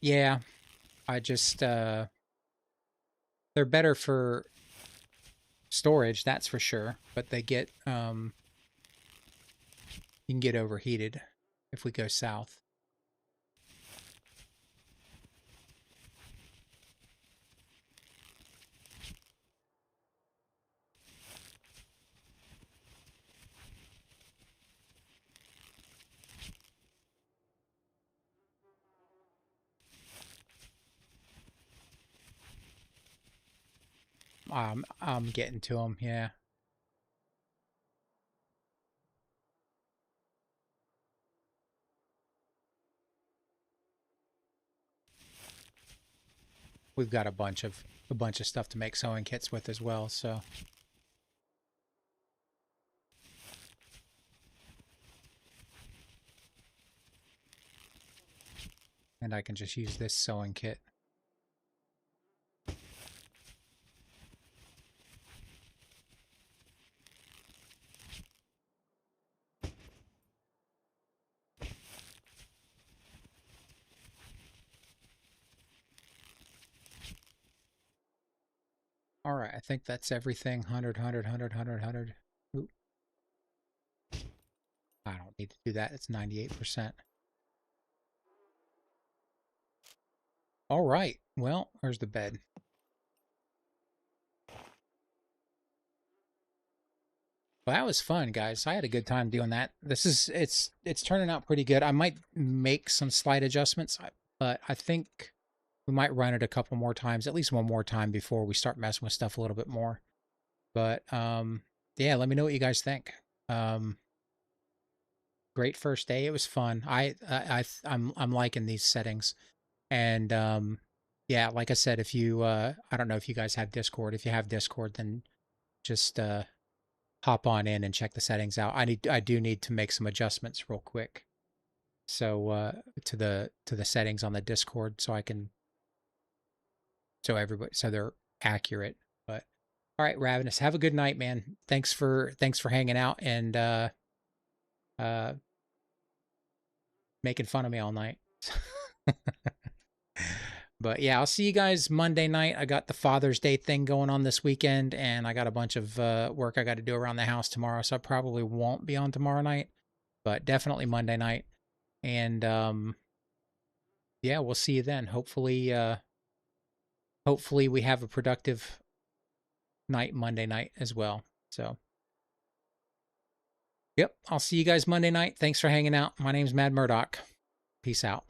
Yeah. I just... they're better for storage, that's for sure. But they get... you can get overheated if we go south. I'm getting to them, yeah. We've got a bunch of stuff to make sewing kits with as well, so and I can just use this sewing kit. All right, I think that's everything. 100, 100, 100, 100, 100. Oop. I don't need to do that. It's 98%. All right, well, where's the bed? Well, that was fun, guys. I had a good time doing that. It's turning out pretty good. I might make some slight adjustments, but I think we might run it a couple more times, at least one more time before we start messing with stuff a little bit more. But yeah, let me know what you guys think. Great first day. It was fun. I'm liking these settings. And yeah, like I said, if you I don't know if you guys have Discord. If you have Discord, then just hop on in and check the settings out. I do need to make some adjustments real quick. So to the settings on the Discord so so they're accurate. But all right, Ravenous, have a good night, man. Thanks for hanging out and making fun of me all night. But yeah, I'll see you guys Monday night. I got the Father's Day thing going on this weekend, and I got a bunch of work I got to do around the house tomorrow, so I probably won't be on tomorrow night, but definitely Monday night. And yeah, we'll see you then. Hopefully we have a productive night Monday night as well. So yep, I'll see you guys Monday night. Thanks for hanging out. My name's Mad Murdock. Peace out.